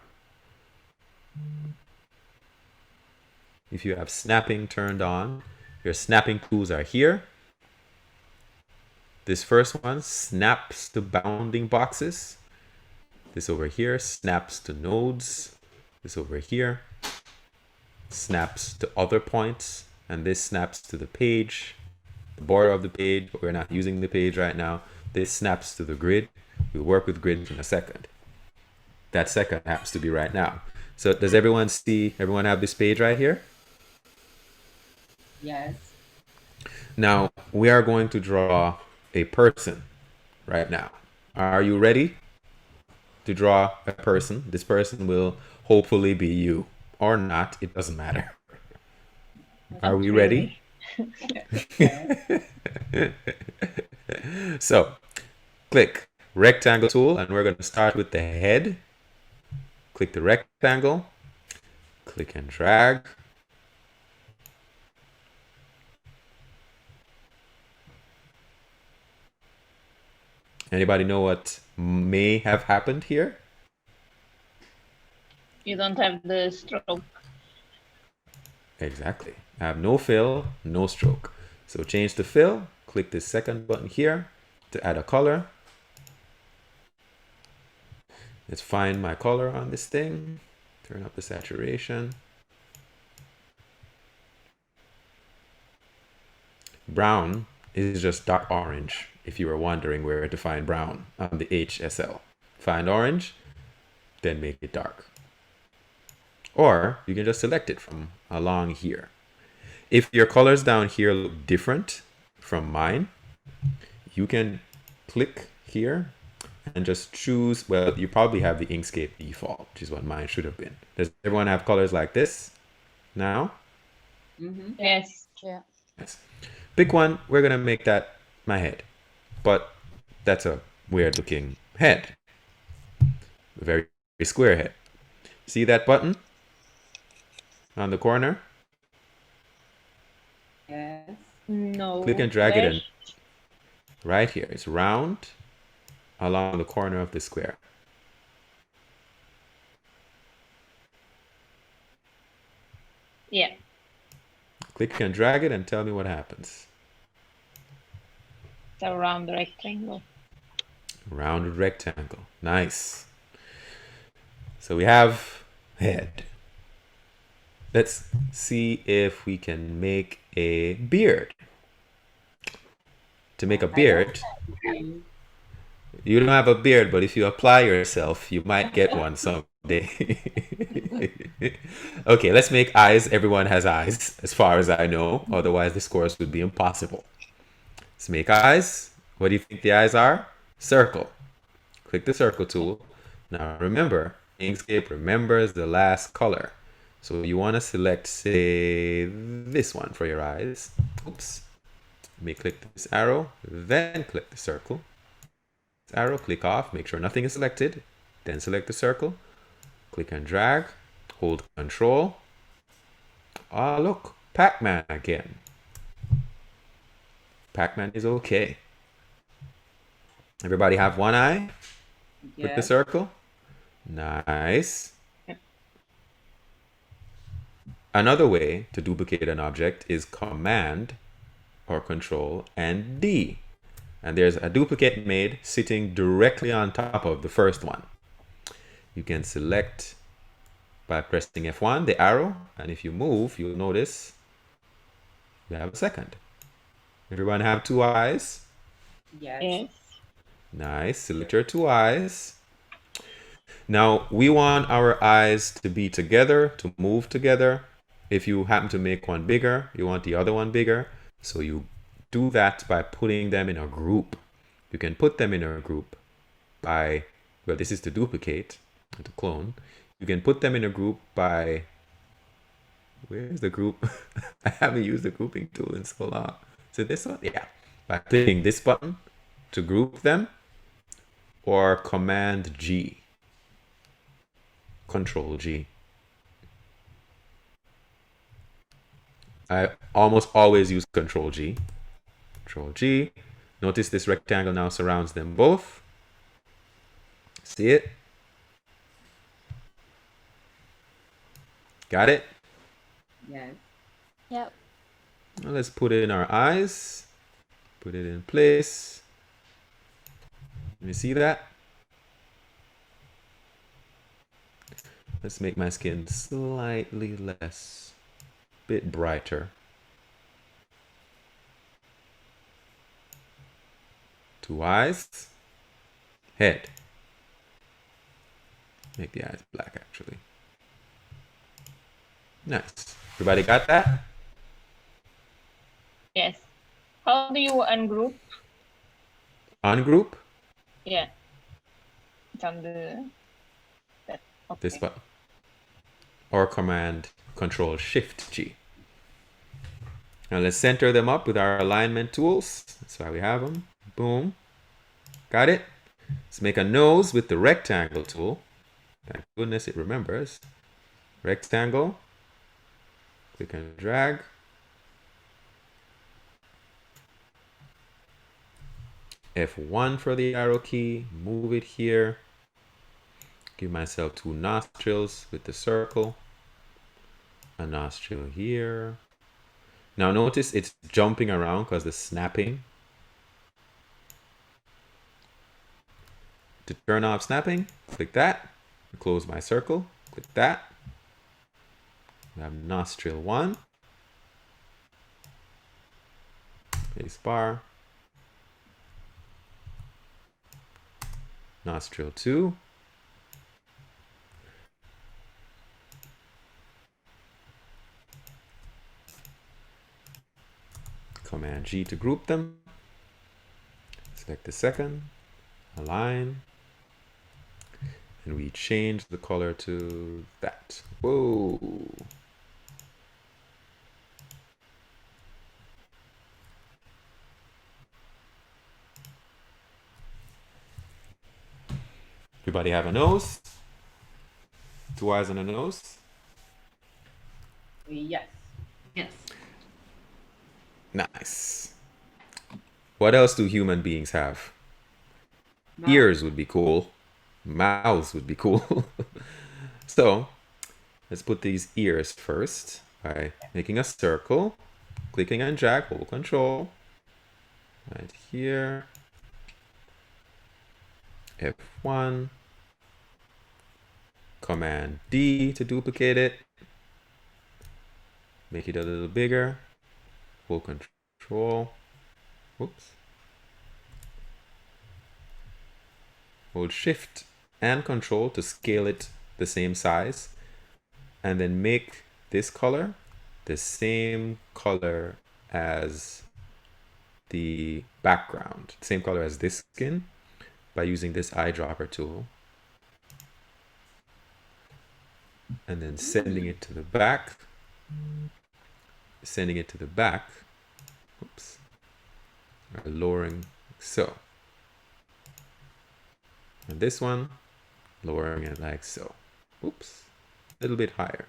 If you have snapping turned on, your snapping tools are here. This first one snaps to bounding boxes. This over here snaps to nodes. This over here snaps to other points. And this snaps to the page, the border of the page, but we're not using the page right now. This snaps to the grid. We'll work with grids in a second. That second happens to be right now. So does everyone see, everyone have this page right here? Yes. Now we are going to draw a person right now. Are you ready to draw a person? This person will hopefully be you or not. It doesn't matter. Are we ready? So click rectangle tool, and we're going to start with the head. Click the rectangle, click and drag. Anybody know what may have happened here? You don't have the stroke. Exactly. I have no fill, no stroke. So change the fill, click the second button here to add a color. Let's find my color on this thing. Turn up the saturation. Brown is just dark orange, if you were wondering where to find brown on the HSL. Find orange, then make it dark. Or you can just select it from along here. If your colors down here look different from mine, you can click here and just choose, well, you probably have the Inkscape default, which is what mine should have been. Does everyone have colors like this now? Mm-hmm. Yes. Yeah. Yes. Pick one. We're going to make that my head. But that's a weird looking head. A very square head. See that button on the corner? Yes. No. Click and drag it in. Right here. It's round along the corner of the square. Yeah. Click and drag it and tell me what happens. It's a round rectangle. Rounded rectangle. Nice. So we have head. Let's see if we can make a beard. To make a beard, you don't have a beard, but if you apply yourself, you might get one someday. Okay, let's make eyes. Everyone has eyes, as far as I know. Otherwise, this course would be impossible. Let's make eyes. What do you think the eyes are? Circle. Click the circle tool. Now remember, Inkscape remembers the last color. So you want to select, say, this one for your eyes. Oops. Let me click this arrow, then click the circle. This arrow, click off, make sure nothing is selected. Then select the circle. Click and drag. Hold Control. Ah, look, Pac-Man again. Pac-Man is okay. Everybody have one eye? With the circle? Nice. Another way to duplicate an object is Command or Control and D. And there's a duplicate made sitting directly on top of the first one. You can select by pressing F1, the arrow, and if you move, you'll notice you have a second. Everyone have two eyes? Yes. Nice. Select your two eyes. Now, we want our eyes to be together, to move together. If you happen to make one bigger, you want the other one bigger. So you do that by putting them in a group. You can put them in a group by, well, this is to duplicate, to clone. You can put them in a group by, where's the group? I haven't used the grouping tool in so long. So this one, yeah. By clicking this button to group them, or Command G. Control G. I almost always use Control G. Control G. Notice this rectangle now surrounds them both. See it? Got it? Yes. Yep. Now let's put in our eyes. Put it in place. Let me see that. Let's make my skin slightly less, bit brighter. Two eyes. Head. Make the eyes black, actually. Nice. Everybody got that? Yes. How do you ungroup? Ungroup? Yeah. It's on the that. Okay. This button. Or Command Control Shift G. Now let's center them up with our alignment tools. That's why we have them. Boom. Got it? Let's make a nose with the rectangle tool. Thank goodness it remembers. Rectangle. Click and drag. F1 for the arrow key. Move it here. Give myself 2 nostrils with the circle. A nostril here. Now notice it's jumping around because the snapping. To turn off snapping, click that. Close my circle. Click that. I have nostril 1. Space bar. Nostril 2. Command G to group them. Select the second. Align. And we change the color to that. Whoa. Everybody have a nose? 2 eyes on a nose? Yes. Yes. Nice. What else do human beings have? Mouth. Ears would be cool. Mouths would be cool. So let's put these ears first by making a circle, clicking and drag, hold control. Right here. F1. Command D to duplicate it. Make it a little bigger. Hold control. Whoops. Hold shift and control to scale it the same size. And then make this color the same color as the background. Same color as this skin by using this eyedropper tool. And then sending it to the back. Sending it to the back. Oops. Or lowering so. And this one, lowering it like so. Oops. A little bit higher.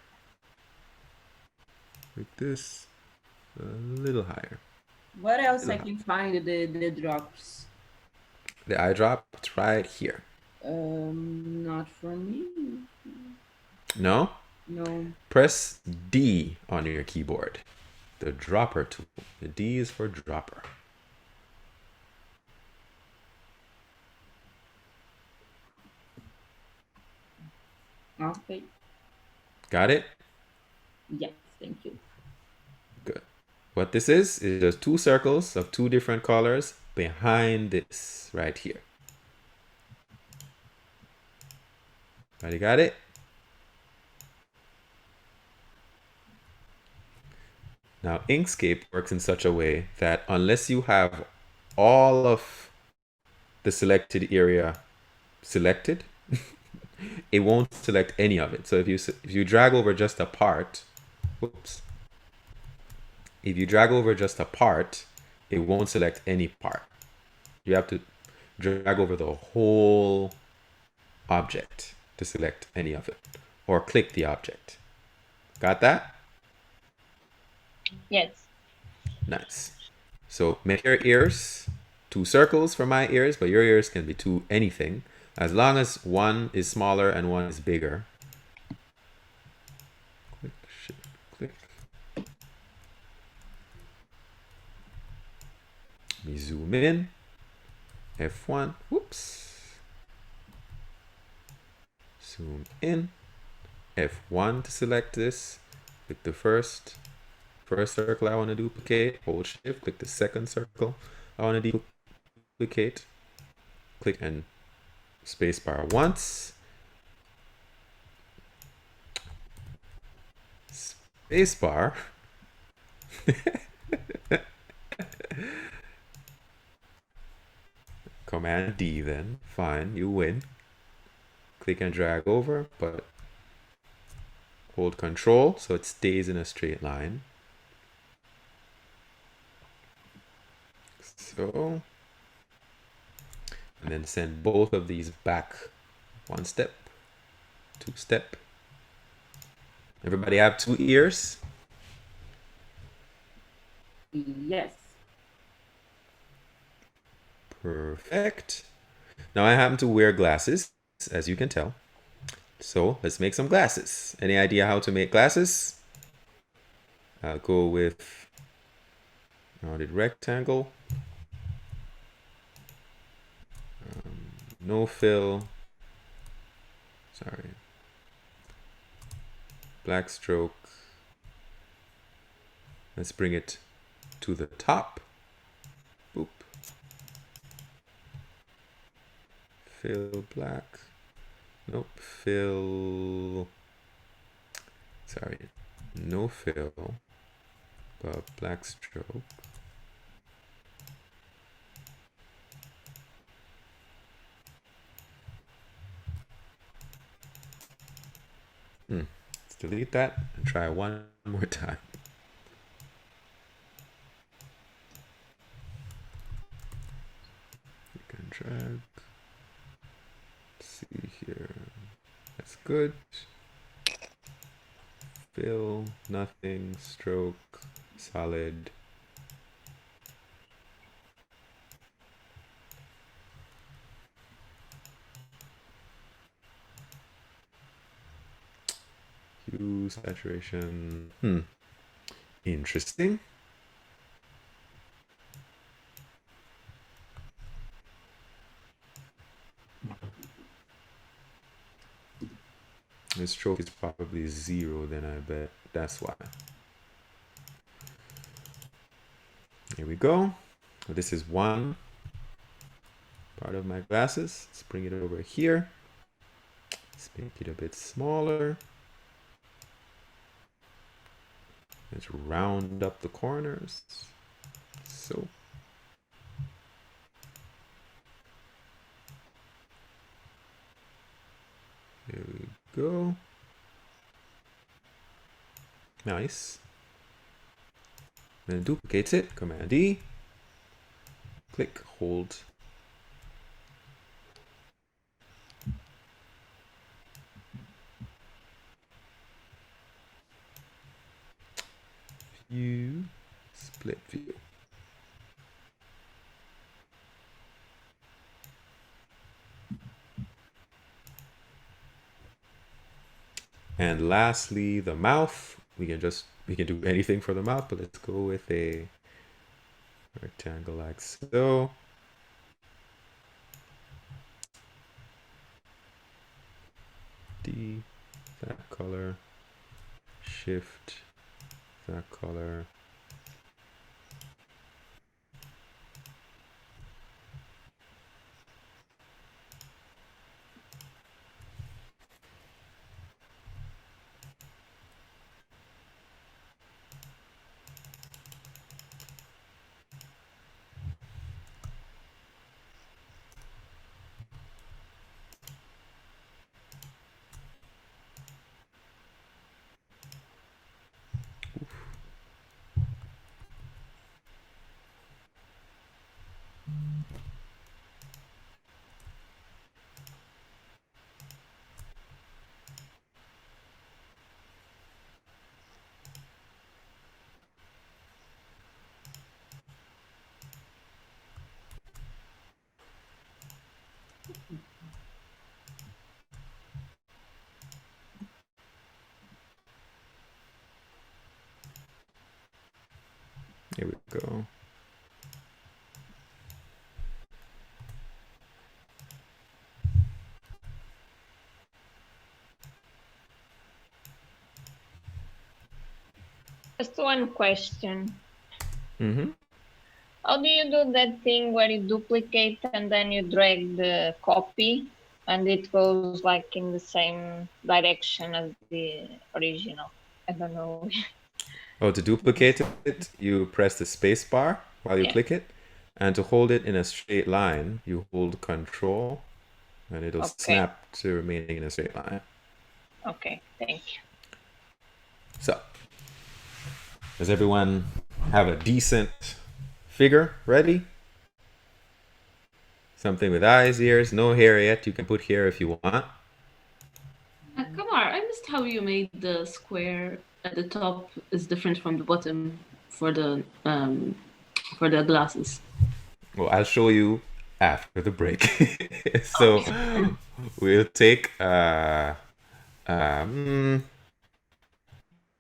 Like this. A little higher. What else I can find the drops? The eye drop, it's right here. Not for me. No? No. Press D on your keyboard. The dropper tool. The D is for dropper. Okay. Got it? Yes, thank you. Good. What this is just 2 circles of 2 different colors behind this right here. Everybody got it? Now, Inkscape works in such a way that unless you have all of the selected area selected, it won't select any of it. So if you drag over just a part, whoops. If you drag over just a part, it won't select any part. You have to drag over the whole object to select any of it, or click the object. Got that? Yes. Nice. So make your ears 2 circles for my ears, but your ears can be 2 anything, as long as one is smaller and one is bigger. Click, shift, click. Let me zoom in. F1. Whoops. Zoom in. F1 to select this. Click the first circle I want to duplicate. Hold shift. Click the second circle I want to duplicate. Click and spacebar once. Spacebar. Command D then. Fine, you win. Click and drag over, but hold Control so it stays in a straight line. So, and then send both of these back 1 step, 2 step. Everybody have 2 ears? Yes. Perfect. Now I happen to wear glasses, as you can tell. So let's make some glasses. Any idea how to make glasses? I'll go with rounded rectangle. No fill. Sorry. Black stroke. Let's bring it to the top. Boop. Fill black. Nope. Fill. Sorry. No fill. But black stroke. Let's delete that and try one more time. You can drag. Let's see here. That's good. Fill, nothing, stroke, solid. Hue, saturation. Interesting. This stroke is probably 0, then I bet that's why. Here we go. This is one part of my glasses. Let's bring it over here. Let's make it a bit smaller. Let's round up the corners. So. There we go. Nice. Then duplicate it. Command D. Click, hold. View, split view. And lastly, the mouth. We can do anything for the mouth, but let's go with a rectangle like so. D, that color, shift, that color. Here we go. Just one question. Mm-hmm. How do you do that thing where you duplicate and then you drag the copy and it goes like in the same direction as the original? I don't know. Oh, to duplicate it, you press the space bar while you Yeah. click it. And to hold it in a straight line, you hold Control, and it'll Okay. snap to remaining in a straight line. Okay, thank you. So, does everyone have a decent figure ready? Something with eyes, ears, no hair yet. You can put hair if you want. Kamar, I missed how you made the square at the top is different from the bottom for the glasses. Well, I'll show you after the break. So we'll take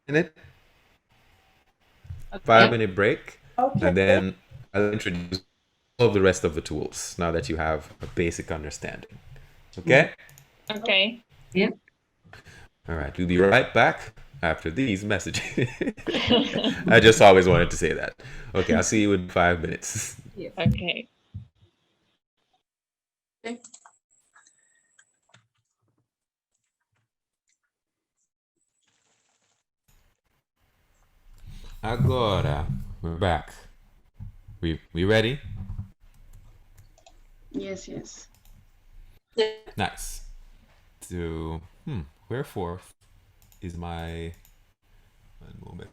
minute, 5-minute break, and then I'll introduce all of the rest of the tools now that you have a basic understanding. Okay? Okay. Yeah. All right, we'll be right back after these messages. I just always wanted to say that. Okay, I'll see you in 5 minutes. Yeah. Okay. Agora, we're back. We ready? Yes, yes. Nice. So, wherefore is my... One moment.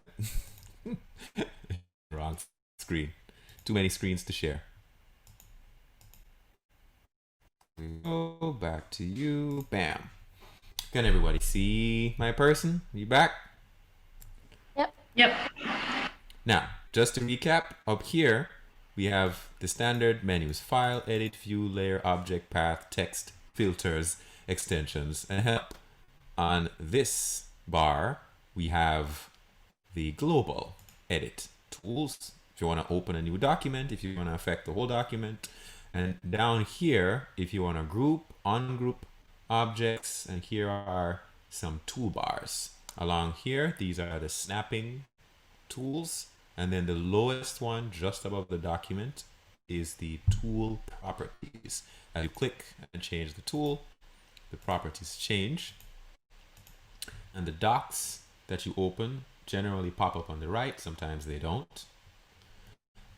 Wrong screen. Too many screens to share. We go back to you. Bam. Can everybody see my person? You back? Yep. Now, just to recap, up here we have the standard menus: file, edit, view, layer, object, path, text, filters, extensions, and help. On this bar, we have the global edit tools. If you want to open a new document, if you want to affect the whole document. And down here, if you want to group, ungroup objects, and here are some toolbars. Along here, these are the snapping tools, and then the lowest one just above the document is the tool properties. As you click and change the tool, the properties change, and the docs that you open generally pop up on the right. Sometimes they don't.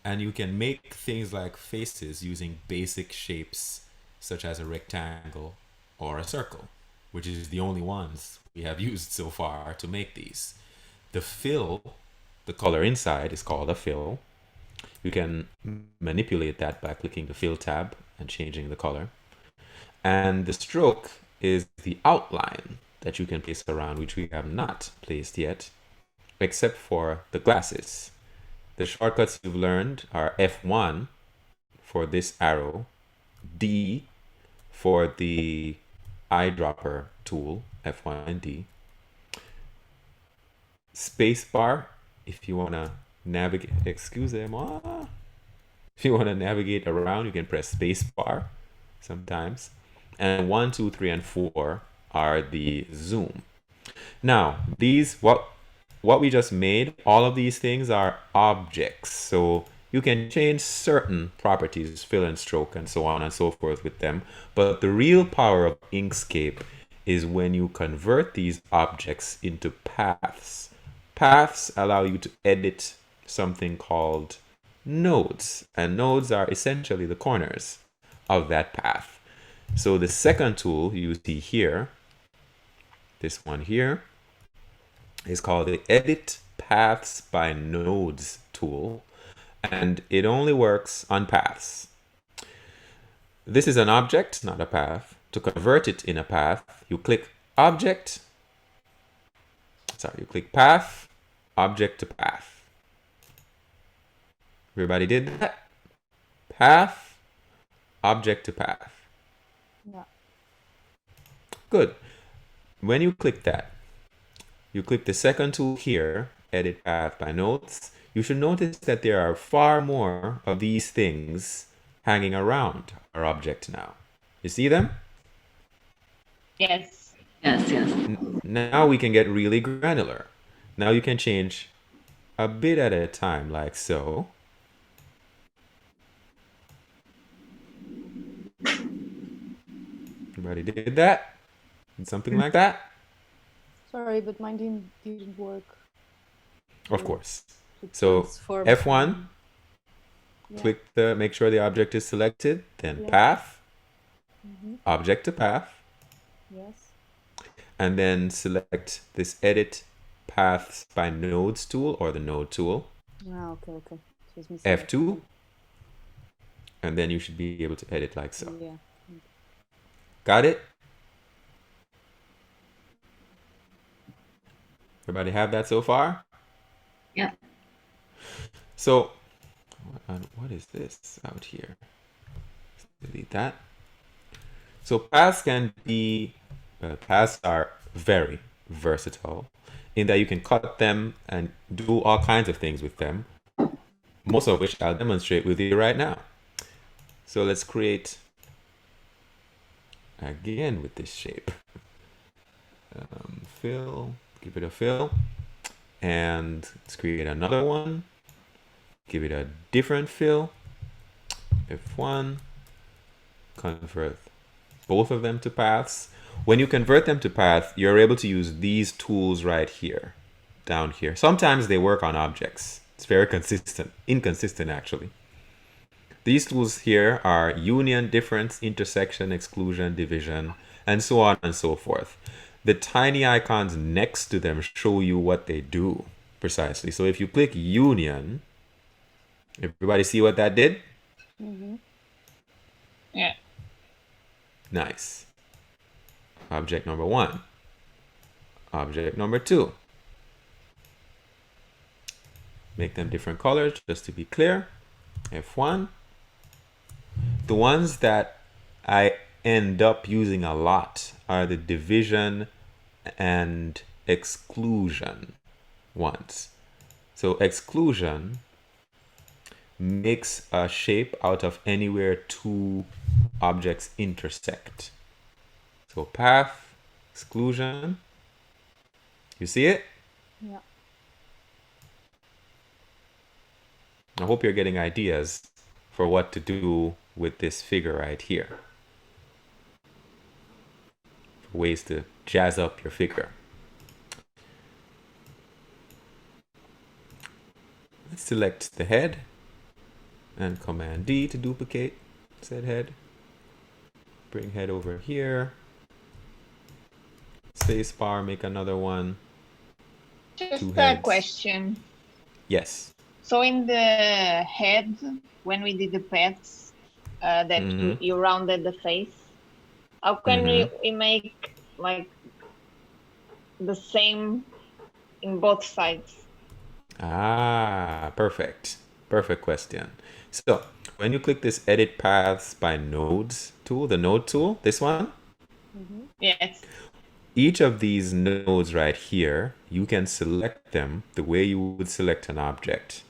And you can make things like faces using basic shapes such as a rectangle or a circle, which is the only ones we have used so far to make these. The fill, the color inside, is called a fill. You can manipulate that by clicking the fill tab and changing the color. And the stroke is the outline that you can place around, which we have not placed yet, except for the glasses. The shortcuts you've learned are F1 for this arrow, D for the eyedropper tool, F1 and D, spacebar if you want to navigate, excusez-moi, if you want to navigate around, you can press spacebar sometimes, and 1, 2, 3, and 4 are the zoom. Now, these, what we just made, all of these things are objects, so you can change certain properties, fill and stroke and so on and so forth with them, but the real power of Inkscape is when you convert these objects into paths. Paths allow you to edit something called nodes, and nodes are essentially the corners of that path. So the second tool you see here, this one here, is called the Edit Paths by Nodes tool, and it only works on paths. This is an object, not a path. To convert it in a path, you click Object, you click Path, Object to Path. Everybody did that? Path, Object to Path. Yeah. Good. When you click that, you click the second tool here, Edit Path by Nodes. You should notice that there are far more of these things hanging around our object now. You see them? Yes. Yes, yes. Now we can get really granular. Now you can change a bit at a time, like so. Everybody did that? Something like that? Sorry, but mine didn't work. Of course. To So transform F1, from- click make sure the object is selected, then Yeah. path, Mhm. object to path, Yes. and then select this edit paths by nodes tool or the node tool. Ah, okay, okay. So it's missing F2, and then you should be able to edit like so. Yeah. Got it? Everybody have that so far? Yeah. So, what is this out here? Delete that. So paths can be, paths are very versatile in that you can cut them and do all kinds of things with them, most of which I'll demonstrate with you right now. So let's create, again with this shape, fill, give it a fill, and let's create another one, give it a different fill, F1, convert both of them to paths. When you convert them to path, you're able to use these tools right here, down here. Sometimes they work on objects. It's very inconsistent actually. These tools here are union, difference, intersection, exclusion, division, and so on and so forth. The tiny icons next to them show you what they do precisely. So if you click union, everybody see what that did? Mm-hmm. Yeah. Nice. Object number 1. Object number 2. Make them different colors just to be clear. F1. The ones that I end up using a lot are the division and exclusion ones. So exclusion makes a shape out of anywhere two objects intersect. So path, exclusion, you see it? Yeah. I hope you're getting ideas for what to do with this figure right here. Ways to jazz up your figure. Let's select the head and Command D to duplicate said head. Bring head over here. Space bar, make another one. Just Two a heads. question. Yes. So in the head, when we did the pets, that you rounded the face, how can we make like the same in both sides? Ah, perfect. Perfect question. So when you click this edit paths by nodes tool, the node tool, this one, Yes. each of these nodes right here, you can select them the way you would select an object.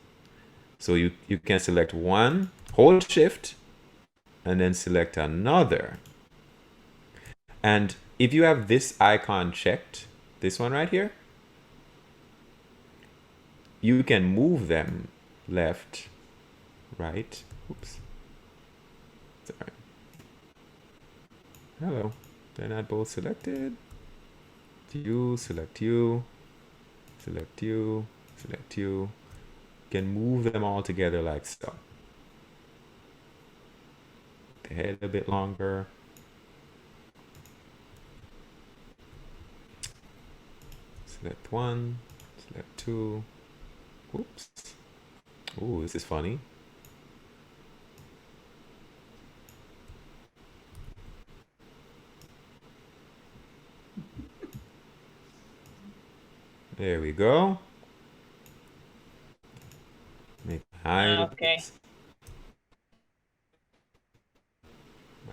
So you can select one, hold shift, and then select another. And if you have this icon checked, this one right here, you can move them left, right. Oops. Sorry. Hello. They're not both selected. You, select you, select you, select you. You can move them all together like so. The head a bit longer. Select one, select two. Oops. Ooh, this is funny. There we go. Make eyes Okay.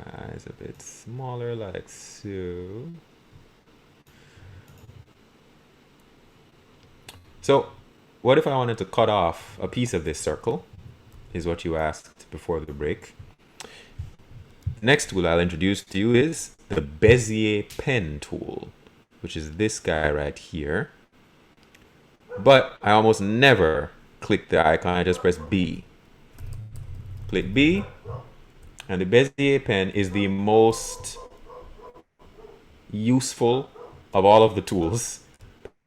eyes a bit smaller, like so. So, what if I wanted to cut off a piece of this circle? Is what you asked before the break. The next tool I'll introduce to you is the Bezier pen tool, which is this guy right here. But I almost never click the icon, I just press B. Click B, and the Bezier pen is the most useful of all of the tools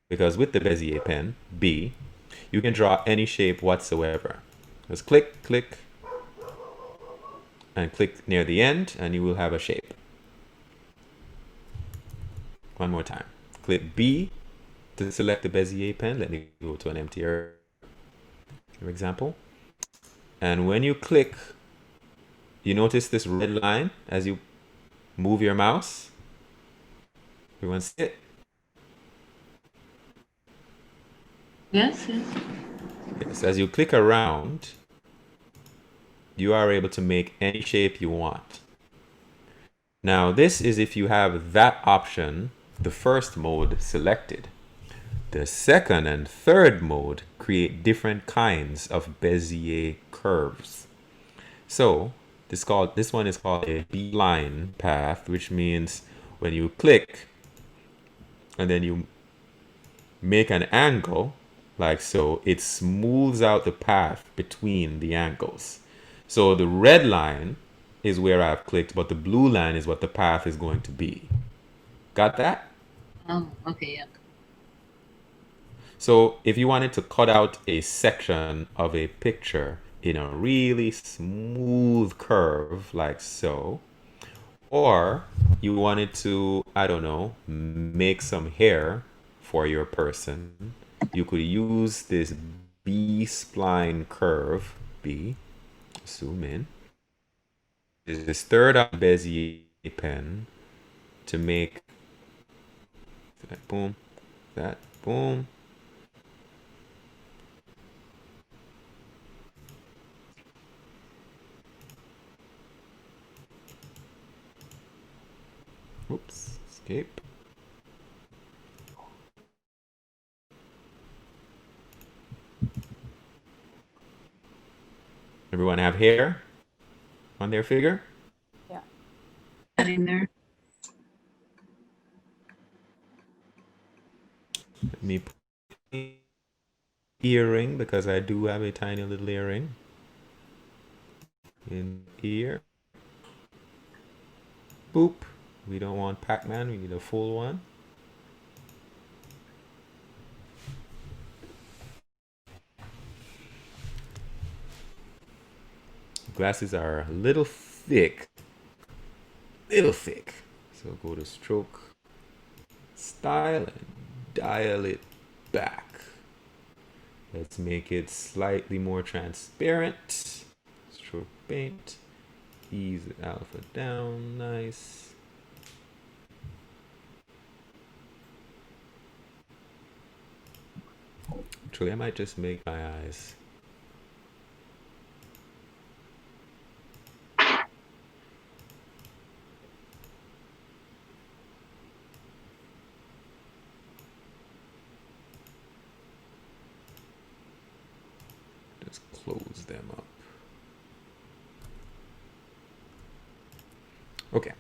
because with the Bezier pen, B, you can draw any shape whatsoever. Just click, click, and click near the end, and you will have a shape. One more time. Click B to select the Bezier pen. Let me go to an empty area, for example. And when you click, you notice this red line as you move your mouse. Everyone see it? Yes, yes. Yes, as you click around, you are able to make any shape you want. Now, this is if you have that option, the first mode, selected. The second and third mode create different kinds of Bezier curves. So, this one is called a B-line path, which means when you click and then you make an angle, like so, it smooths out the path between the angles. So the red line is where I've clicked, but the blue line is what the path is going to be. Got that? Oh, okay, yeah. So if you wanted to cut out a section of a picture in a really smooth curve, like so, or you wanted to, I don't know, make some hair for your person, you could use this B-spline curve, B, zoom in, this third Bezier pen to make that, boom, that, boom. Oops, escape. Everyone have hair on their figure? Yeah. In there. Let me put earring, because I do have a tiny little earring in here. Boop. We don't want Pac-Man, we need a full one. Glasses are a little thick. So go to stroke, style, and dial it back. Let's make it slightly more transparent. Stroke paint, ease the alpha down, nice. Actually, I might just make my eyes. Just close them up. Okay.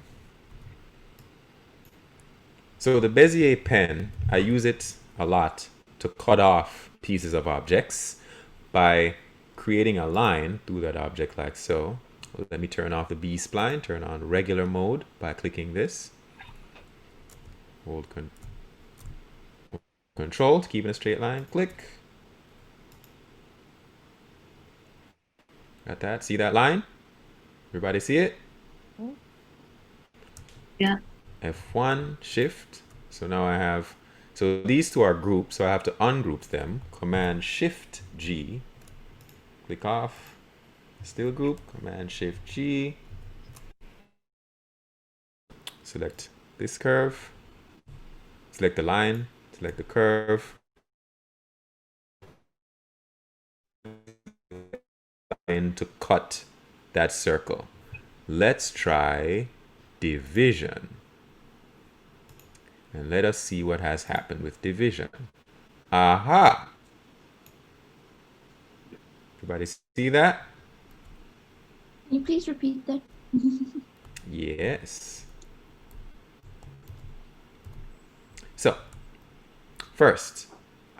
So the Bezier pen, I use it a lot to cut off pieces of objects by creating a line through that object like so. Let me turn off the B-spline, turn on regular mode by clicking this. Hold Control to keep in a straight line, click. Got that? See that line? Everybody see it? Yeah. F1, shift. So now I have, so these two are grouped, so I have to ungroup them. Command Shift G. Click off. Still group. Command Shift G. Select this curve. Select the line. Select the curve. And to cut that circle. Let's try division. And let us see what has happened with division. Aha! Everybody see that? Can you please repeat that? Yes. So, first,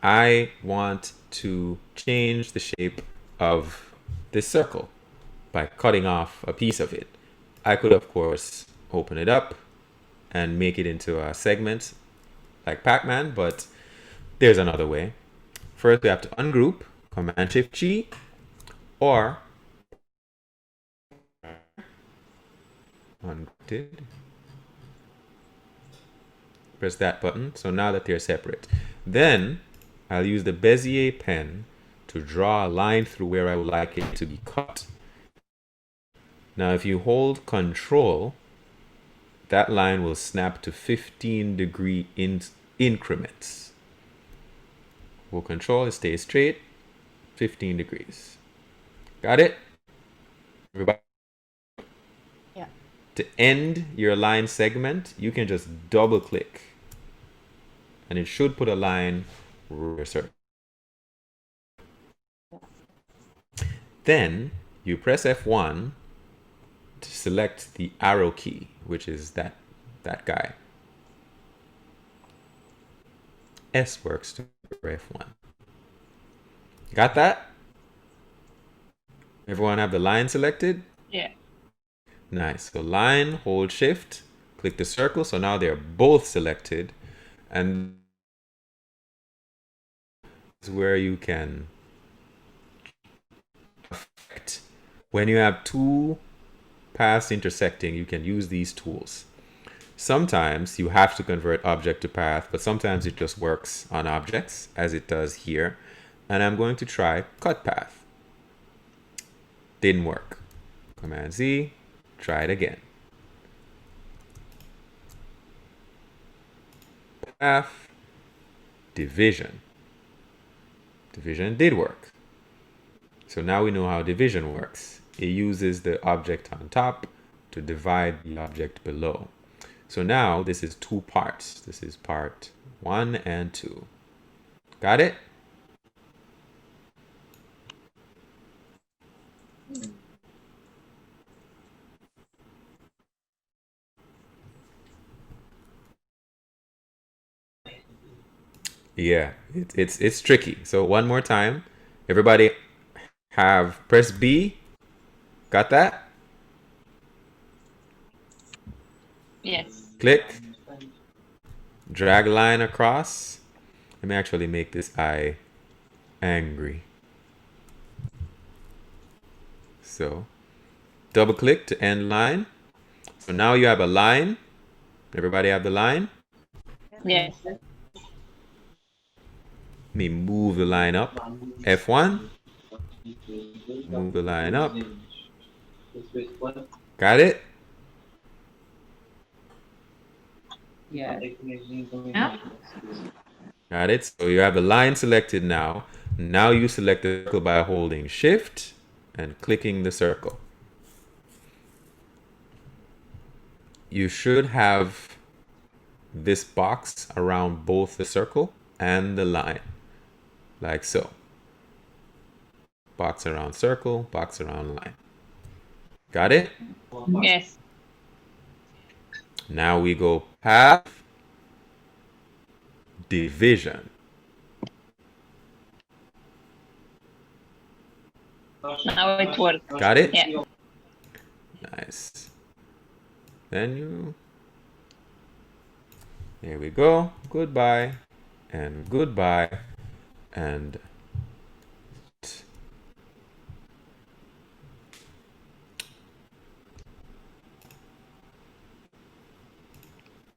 I want to change the shape of this circle by cutting off a piece of it. I could, of course, open it up and make it into a segment like Pac-Man, but There's another way. First, we have to ungroup, Command Shift G, or ungrouped. Press that button. So now that they're separate, then I'll use the Bezier pen to draw a line through where I would like it to be cut. Now, if you hold Control, that line will snap to 15-degree increments. Hold Control, it stays straight, 15 degrees. Got it? Everybody? Yeah. To end your line segment, you can just double click and it should put a line through your circle. Then you press F1 to select the arrow key, which is that guy. S works to F1. Got that? Everyone have the line selected? Yeah. Nice. So line, hold shift, click the circle. So now they're both selected. And this is where you can affect. When you have two paths intersecting, you can use these tools. Sometimes you have to convert object to path, but sometimes it just works on objects, as it does here. And I'm going to try cut path. Didn't work. Command Z, try it again. Path, division. Division did work. So now we know how division works. It uses the object on top to divide the object below. So now this is two parts. This is part 1 and 2. Got it? Yeah, it's tricky. So one more time. Everybody have press B. Got that? Yes. Click. Drag line across. Let me actually make this eye angry. So double click to end line. So now you have a line. Everybody have the line? Yes. Let me move the line up. F1. Move the line up. Got it? Yeah. Yeah. Got it? So you have the line selected now. Now you select the circle by holding Shift and clicking the circle. You should have this box around both the circle and the line, like so. Box around circle, box around line. Got it? Yes. Now we go path, division. Now it works. Got it? Yeah. Nice. Then you... There we go. Goodbye. And goodbye. And...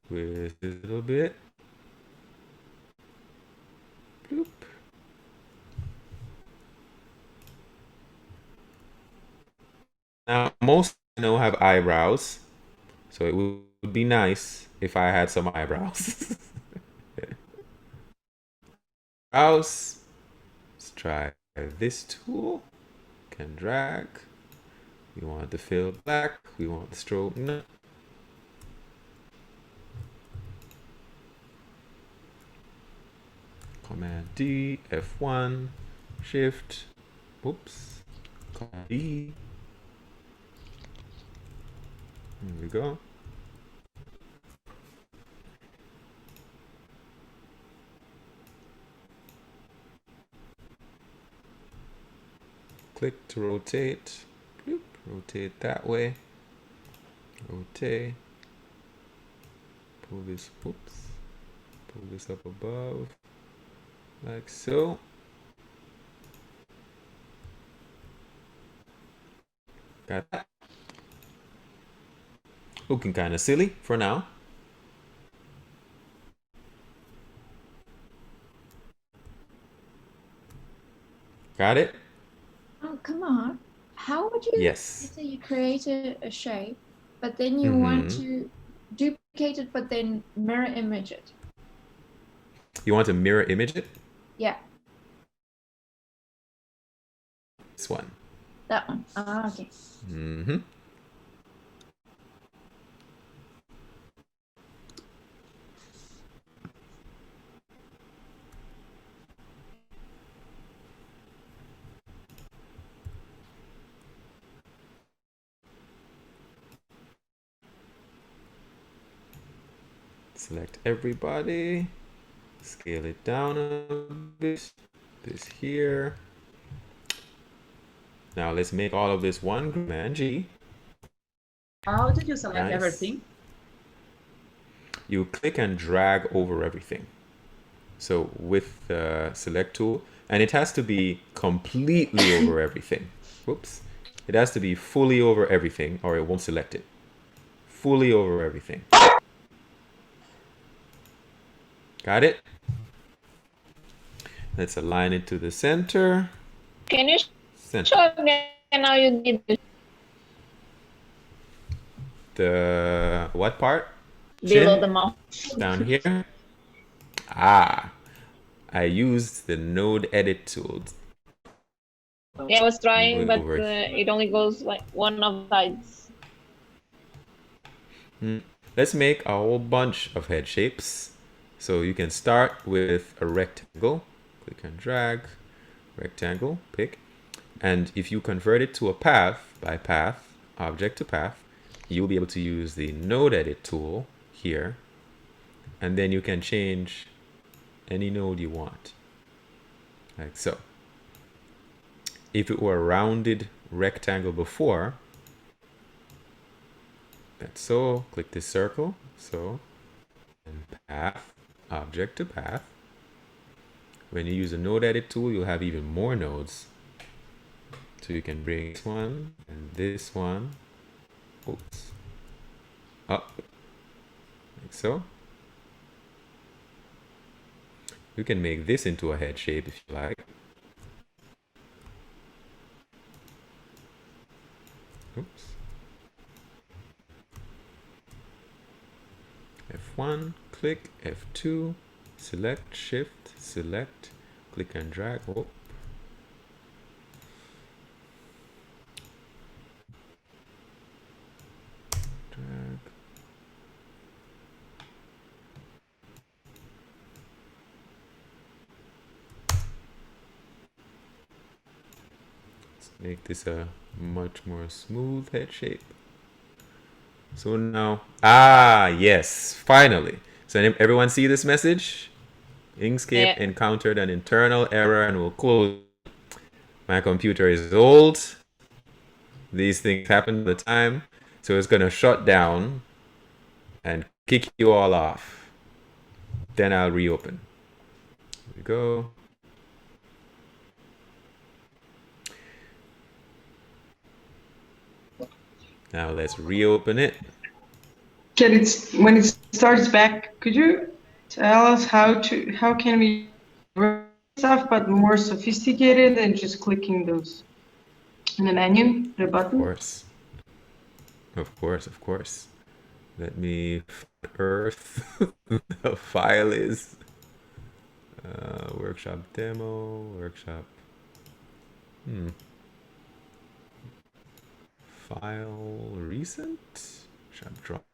Twist a little bit. Bloop. Now, most I know have eyebrows, so it would be nice if I had some eyebrows. Let's try this tool. Can drag. We want the fill black. We want the stroke. No. Command D, F1, Shift. Oops. Command D. There we go. Click to rotate. Bloop. Rotate that way. Rotate. Pull this. Oops. Pull this up above. like so. Got that. Looking kind of silly for now. Got it? Oh, come on. How would you, Yes. let's say you create a shape, but then you want to duplicate it, but then mirror image it? You want to mirror image it? Yeah, This one. that one. Ah, okay. Select everybody. Scale it down a bit. This here. Now let's make all of this one Command G. How did you select Nice. everything? You click and drag over everything. So with the select tool, and it has to be completely over everything. Whoops. It has to be fully over everything or it won't select it. Fully over everything. Got it? Let's align it to the center. Can you Center. show again how you did it? The what part? Below Chin? the mouth. Down here. Ah, I used the node edit tool. Yeah, I was trying, but Over. it only goes like one of the sides. Let's make a whole bunch of head shapes. So you can start with a rectangle. Click and drag. Rectangle, pick. And if you convert it to a path by path, object to path, you'll be able to use the node edit tool here. And then you can change any node you want. Like so. If it were a rounded rectangle before, that's so, click this circle, so, and path, object to path. When you use the node edit tool, you'll have even more nodes. So you can bring this one and this one, oops, up, like so. You can make this into a head shape if you like. Oops. F1, click, F2, select, shift, select, click and drag. Oh. Drag. Let's make this a much more smooth head shape. So now, yes, finally. So everyone see this message? Inkscape encountered an internal error and will close. My computer is old. These things happen all the time. So it's going to shut down and kick you all off. Then I'll reopen. Here we go. Now let's reopen it. Okay, when it starts back, could you tell us how can we do stuff but more sophisticated than just clicking those in the menu, the button? Of course. Let me earth the file is workshop demo, workshop. File recent. Shop drop.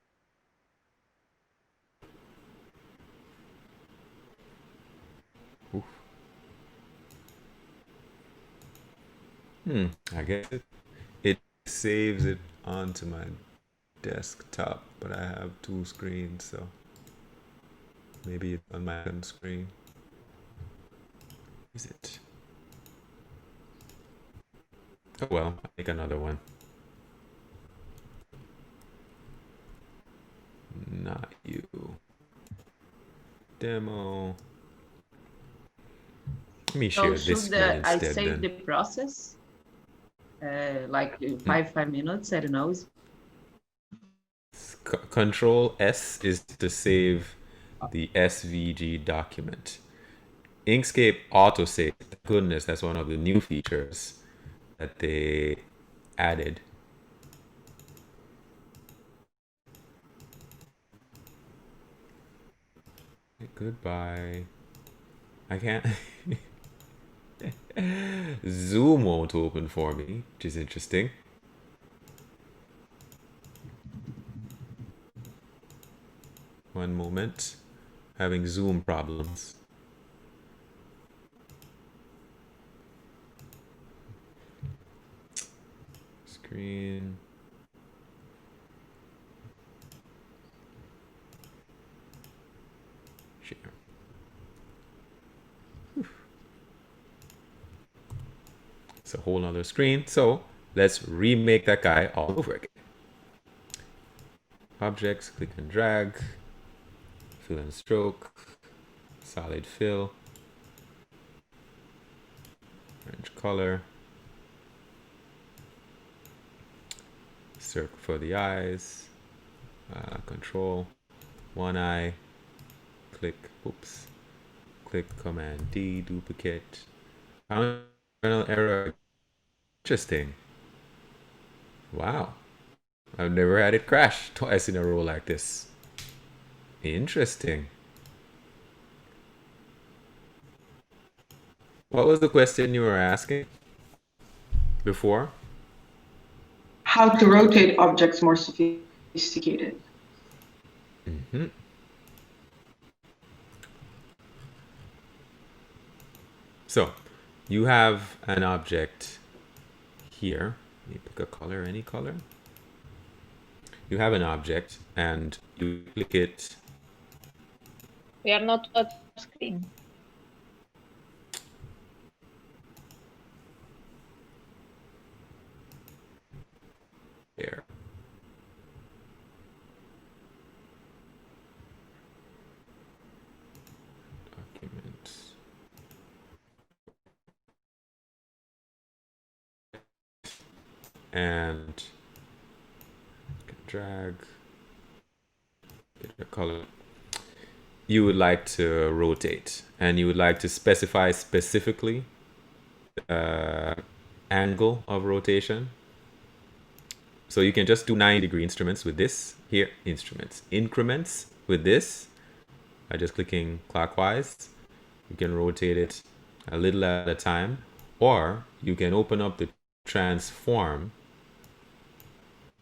Oof. I guess it saves it onto my desktop, but I have two screens, so maybe it's on my own screen. Is it? Oh well, I'll make another one. Not you. Demo. Let me So share this should screen I instead save the then. process? Like 5 minutes, I don't know. Control S is to save the SVG document. Inkscape autosave. Goodness, that's one of the new features that they added. Goodbye. I can't. Zoom won't open for me, which is interesting. One moment. Having Zoom problems. Screen. Share. It's a whole nother screen. So let's remake that guy all over again. Objects, click and drag. Fill and stroke. Solid fill. Orange color. Circle for the eyes. Control. One eye. Click. Oops. Click Command D. Duplicate. Error. Interesting. Wow. I've never had it crash twice in a row like this. Interesting. What was the question you were asking before? How to rotate objects more sophisticated. Mm-hmm. So you have an object here. Let me pick a color, any color. You have an object and you click it. We are not on screen. There. Documents. And drag, get a color. You would like to rotate, and you would like to specify specifically the angle of rotation. So you can just do 90-degree instruments with this. Here, instruments. Increments with this. By just clicking clockwise. You can rotate it a little at a time. Or you can open up the transform.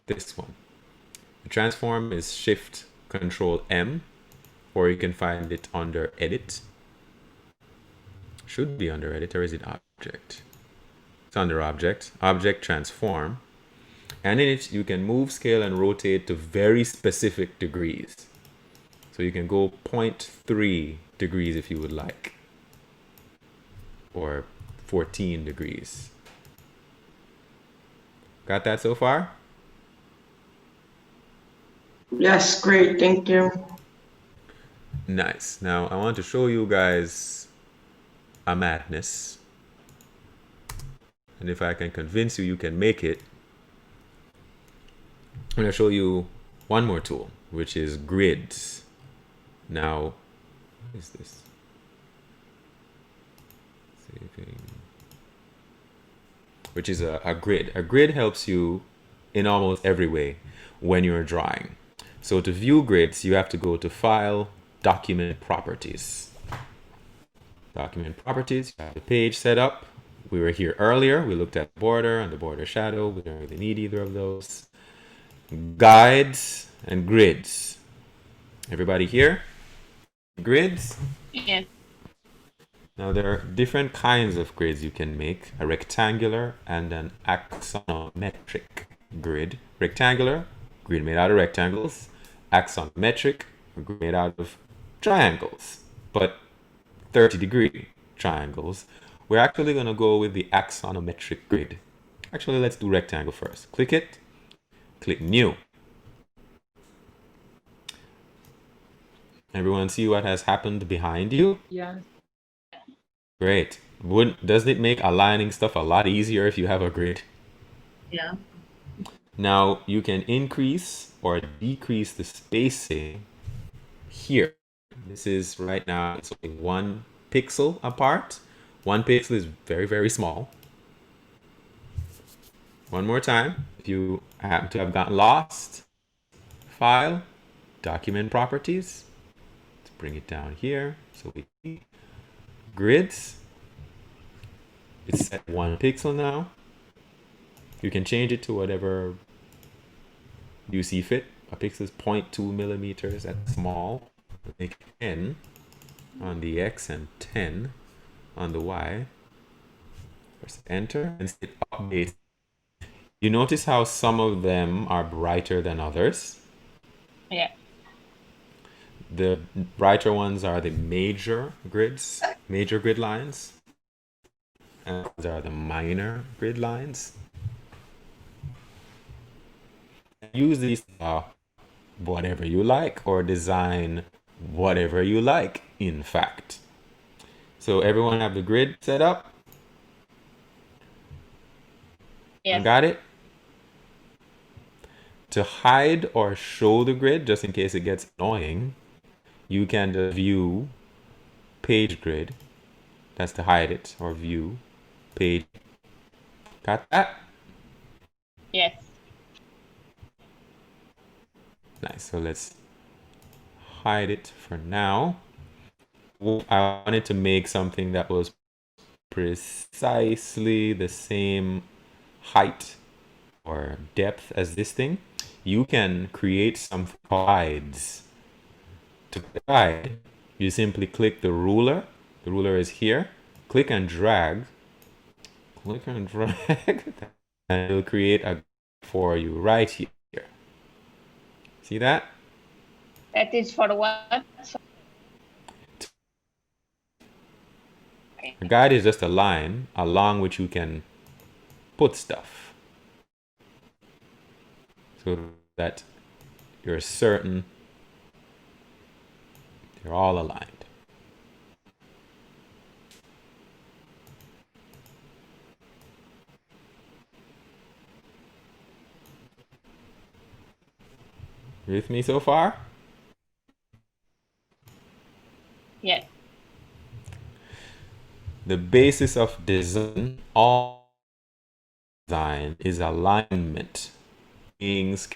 This one. The transform is Shift Control M. Or you can find it under Edit. Should be under Edit, or is it Object? It's under Object. Object Transform. And in it, you can move, scale, and rotate to very specific degrees. So you can go 0.3 degrees if you would like. Or 14 degrees. Got that so far? Yes, great, thank you. Nice. Now, I want to show you guys a madness. And if I can convince you, you can make it. I'm going to show you one more tool, which is grids. Now, what is this? Saving. Which is a grid. A grid helps you in almost every way when you're drawing. So to view grids, you have to go to File, Document Properties. Document Properties, you have the page set up. We were here earlier. We looked at border and the border shadow. We don't really need either of those. Guides and grids. Everybody here? Grids? Yes. Now there are different kinds of grids you can make. A rectangular and an axonometric grid. Rectangular, grid made out of rectangles. Axonometric, a grid made out of triangles. But 30-degree triangles. We're actually going to go with the axonometric grid. Actually, let's do rectangle first. Click it. Click New. Everyone see what has happened behind you? Yeah. Great. Doesn't it make aligning stuff a lot easier if you have a grid? Yeah. Now you can increase or decrease the spacing here. This is right now, it's only 1 pixel apart. 1 pixel is very, very small. One more time. If you happen to have gotten lost, File, Document Properties. Let's bring it down here. So we see grids. It's at 1 pixel now. You can change it to whatever you see fit. A pixel is 0.2 millimeters. That's small. Make 10 on the X and 10 on the Y. Press enter and it updates. You notice how some of them are brighter than others? Yeah. The brighter ones are the major grids, major grid lines. And those are the minor grid lines. Use these whatever you like or design whatever you like, in fact. So everyone have the grid set up? Yes. Got it? To hide or show the grid, just in case it gets annoying, you can just view page grid. That's to hide it, or view page. Got that? Yes. Nice. So let's hide it for now. I wanted to make something that was precisely the same height or depth as this thing. You can create some guides. To guide, you simply click the ruler. The ruler is here. Click and drag. Click and drag. And it'll create a guide for you right here. See that? That is for what? A guide is just a line along which you can put stuff so that you're certain you're all aligned. With me so far? Yes. The basis of design, all design is alignment. Things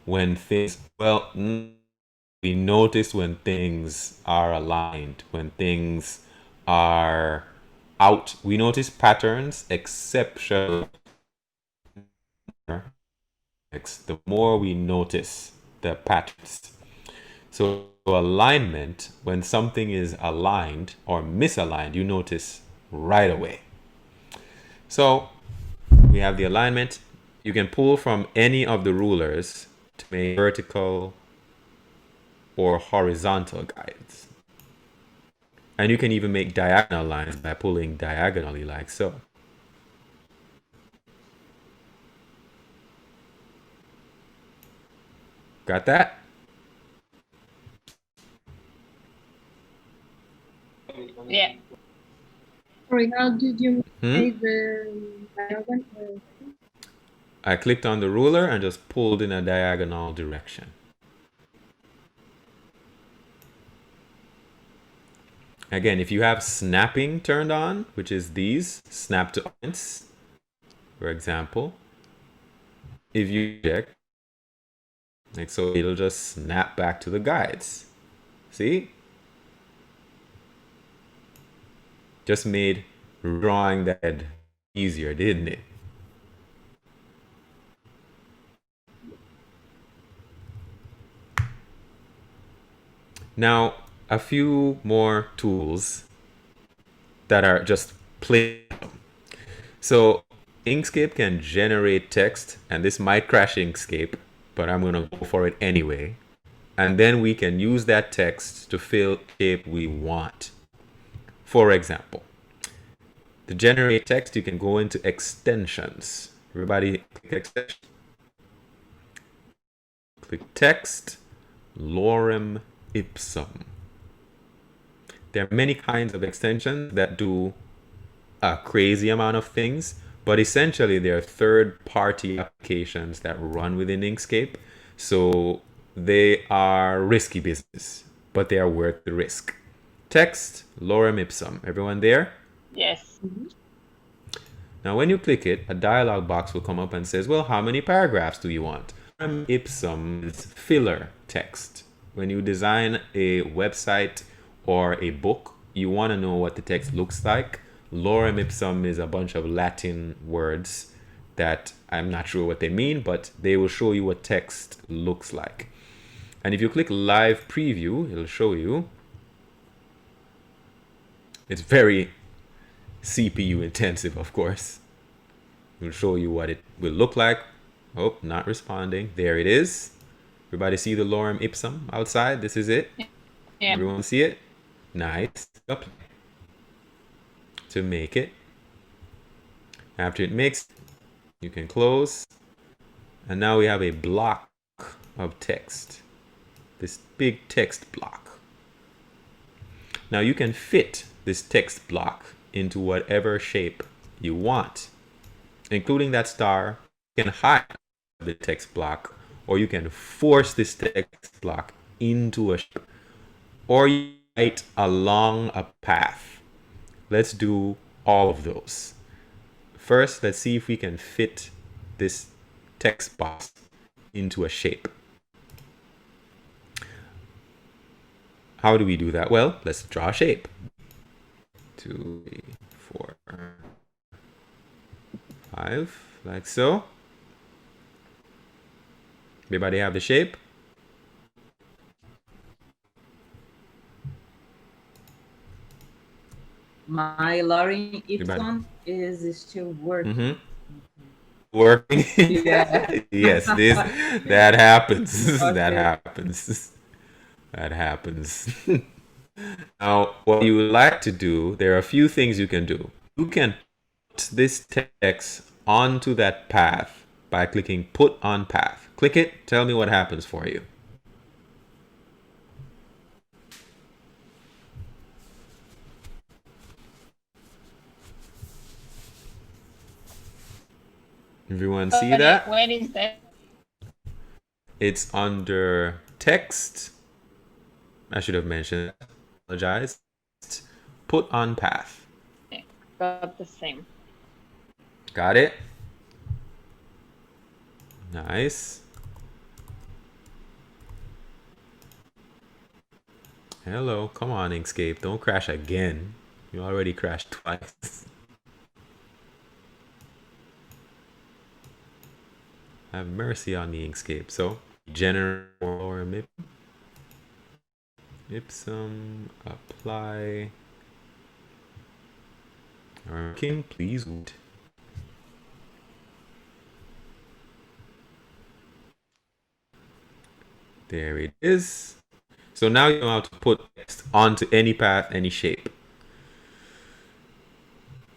when things, well, we notice when things are aligned, when things are out. We notice patterns, exception. The more we notice the patterns. So alignment, when something is aligned or misaligned, you notice right away. So we have the alignment. You can pull from any of the rulers to make vertical or horizontal guides. And you can even make diagonal lines by pulling diagonally like so. Got that? Yeah. Sorry, how did you make the diagonal? I clicked on the ruler and just pulled in a diagonal direction. Again, if you have snapping turned on, which is these, snap to points, for example, if you check, like so, it'll just snap back to the guides. See? Just made drawing the head easier, didn't it? Now, a few more tools that are just plain. So Inkscape can generate text, and this might crash Inkscape, but I'm going to go for it anyway. And then we can use that text to fill shape we want. For example, to generate text, you can go into extensions. Everybody click extension. Click text, lorem ipsum. There are many kinds of extensions that do a crazy amount of things, but essentially they're third-party applications that run within Inkscape. So they are risky business, but they are worth the risk. Text, lorem ipsum. Everyone there? Yes. Now, when you click it, a dialog box will come up and says, well, how many paragraphs do you want? Lorem ipsum is filler text. When you design a website or a book, you want to know what the text looks like. Lorem ipsum is a bunch of Latin words that I'm not sure what they mean, but they will show you what text looks like. And if you click live preview, it'll show you. It's very CPU intensive, of course. It'll show you what it will look like. Oh, not responding. There it is. Everybody see the lorem ipsum outside? This is it. Yeah. Everyone see it? Nice. Up to make it. After it makes, you can close. And now we have a block of text. This big text block. Now you can fit this text block into whatever shape you want, including that star. You can hide the text block, or you can force this text block into a shape, or you write along a path. Let's do all of those. First, let's see if we can fit this text box into a shape. How do we do that? Well, let's draw a shape. 2, 3, 4, 5, like so. Everybody have the shape? My lorem ipsum is still working. Working? Yeah. Yes, that happens. Okay. That happens. That happens. Now, what you would like to do, there are a few things you can do. You can put this text onto that path by clicking Put on Path. Click it, tell me what happens for you. Everyone see that? Where is that? It's under text. I should have mentioned that. Apologize. Put on path. Okay. Got the same. Got it? Nice. Hello, come on, Inkscape. Don't crash again. You already crashed twice. Have mercy on me, Inkscape. So, general lorem ipsum, apply. Working, please wait. There it is. So now you know how to put text onto any path, any shape.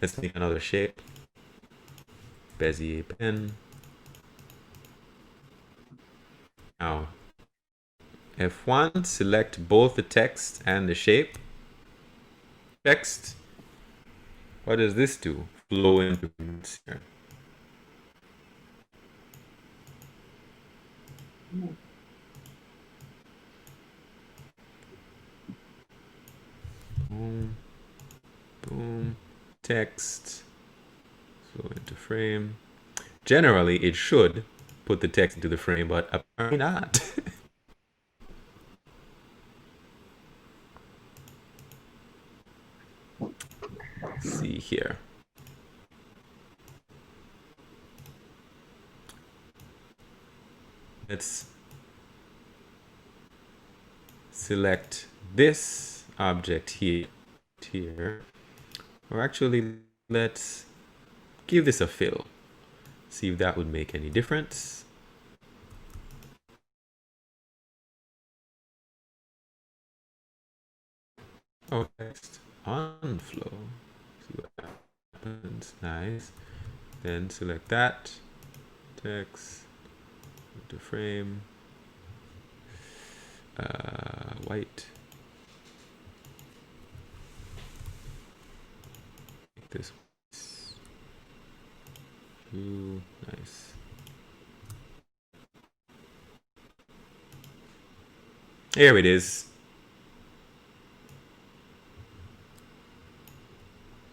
Let's make another shape. Bezier pen. Now, F1, select both the text and the shape. Text. What does this do? Flow into here. Boom. Boom. Text. Flow into frame. Generally, it should put the text into the frame, but apparently not. Let's see here. Let's select this object here, or actually let's give this a fill. See if that would make any difference. Oh, text on flow. See what happens. Nice. Then select that text into frame. White. this. Ooh, nice. Here it is.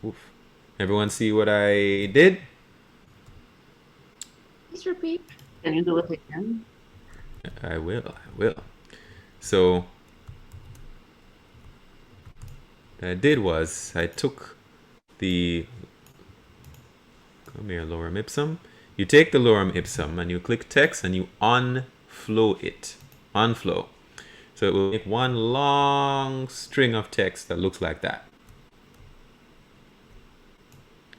Oof. Everyone see what I did? Please repeat. Can you do it again? I will. So what I did was I took the, come here, lorem ipsum. You take the lorem ipsum and you click text and you unflow it. Unflow. So it will make one long string of text that looks like that.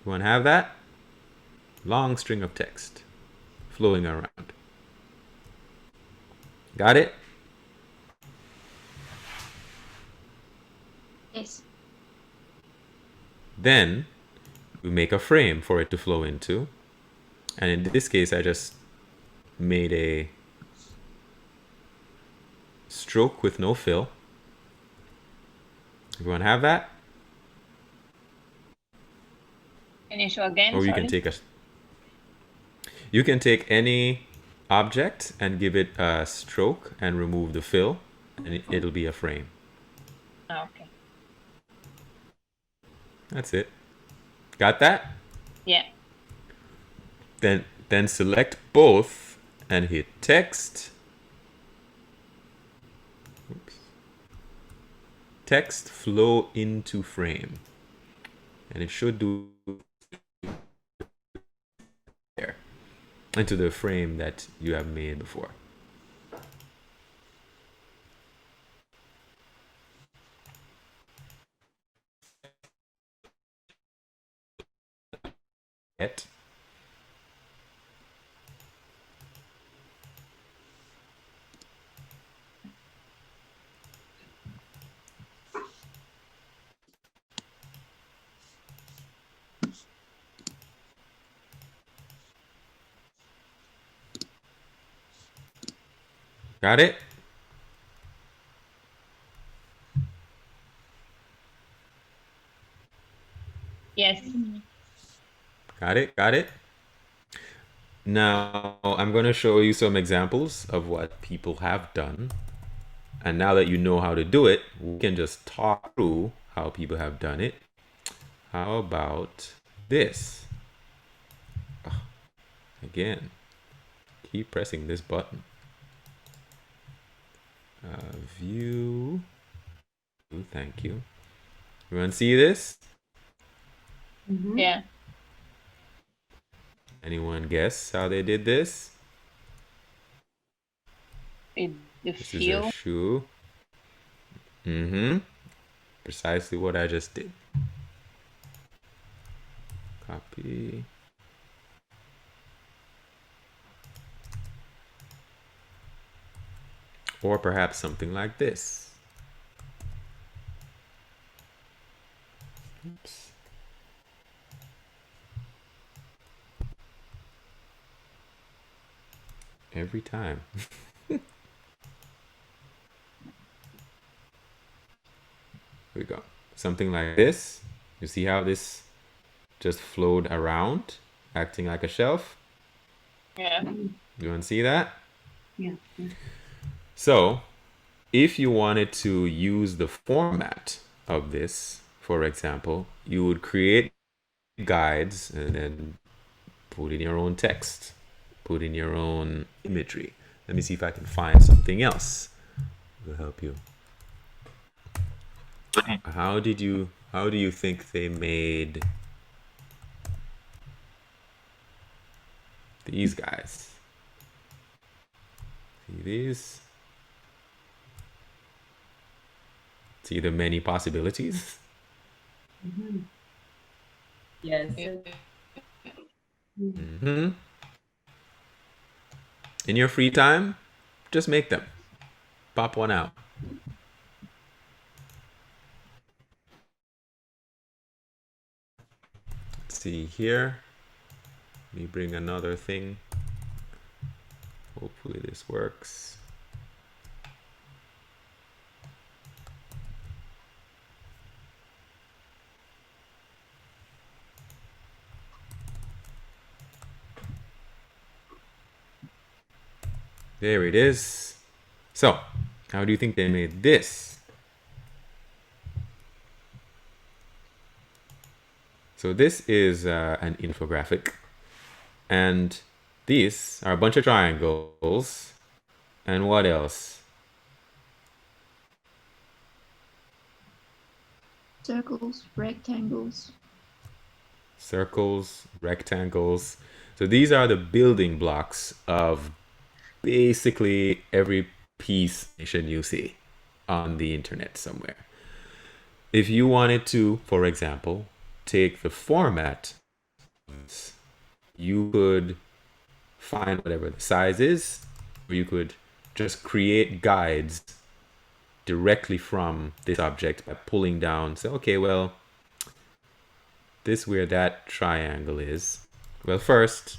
You want to have that? Long string of text flowing around. Got it? Yes. Then we make a frame for it to flow into. And in this case, I just made a stroke with no fill. Everyone have that? Can you show again? Or you Sorry. can take any object and give it a stroke and remove the fill, and it'll be a frame. Okay. That's it. Got that? Yeah. Then select both and hit text. Oops. Text flow into frame. And it should do there. Into the frame that you have made before. It. Got it? Yes. Got it? Got it? Now, I'm going to show you some examples of what people have done. And now that you know how to do it, we can just talk through how people have done it. How about this? Oh, again, keep pressing this button. View. Ooh, thank you. Everyone see this? Mm-hmm. Yeah. Anyone guess how they did this? The This is a shoe. Mm-hmm. Precisely what I just did. Copy. Or perhaps something like this. Oops. Every time. Here we go. Something like this. You see how this just flowed around, acting like a shelf? Yeah. You want to see that? Yeah. So, if you wanted to use the format of this, for example, you would create guides and then put in your own text, put in your own imagery. Let me see if I can find something else that will help you. How do you think they made these guys? See these? See the many possibilities? Mm-hmm. Yes. Mm-hmm. In your free time, just make them. Pop one out. Let's see here. Let me bring another thing. Hopefully this works. There it is. So, how do you think they made this? So this is an infographic, and these are a bunch of triangles. And what else? Circles, rectangles. Circles, rectangles. So these are the building blocks of basically every piece you see on the internet somewhere. If you wanted to, for example, take the format, you could find whatever the size is, or you could just create guides directly from this object by pulling down. So, okay, well, this where that triangle is. Well, first,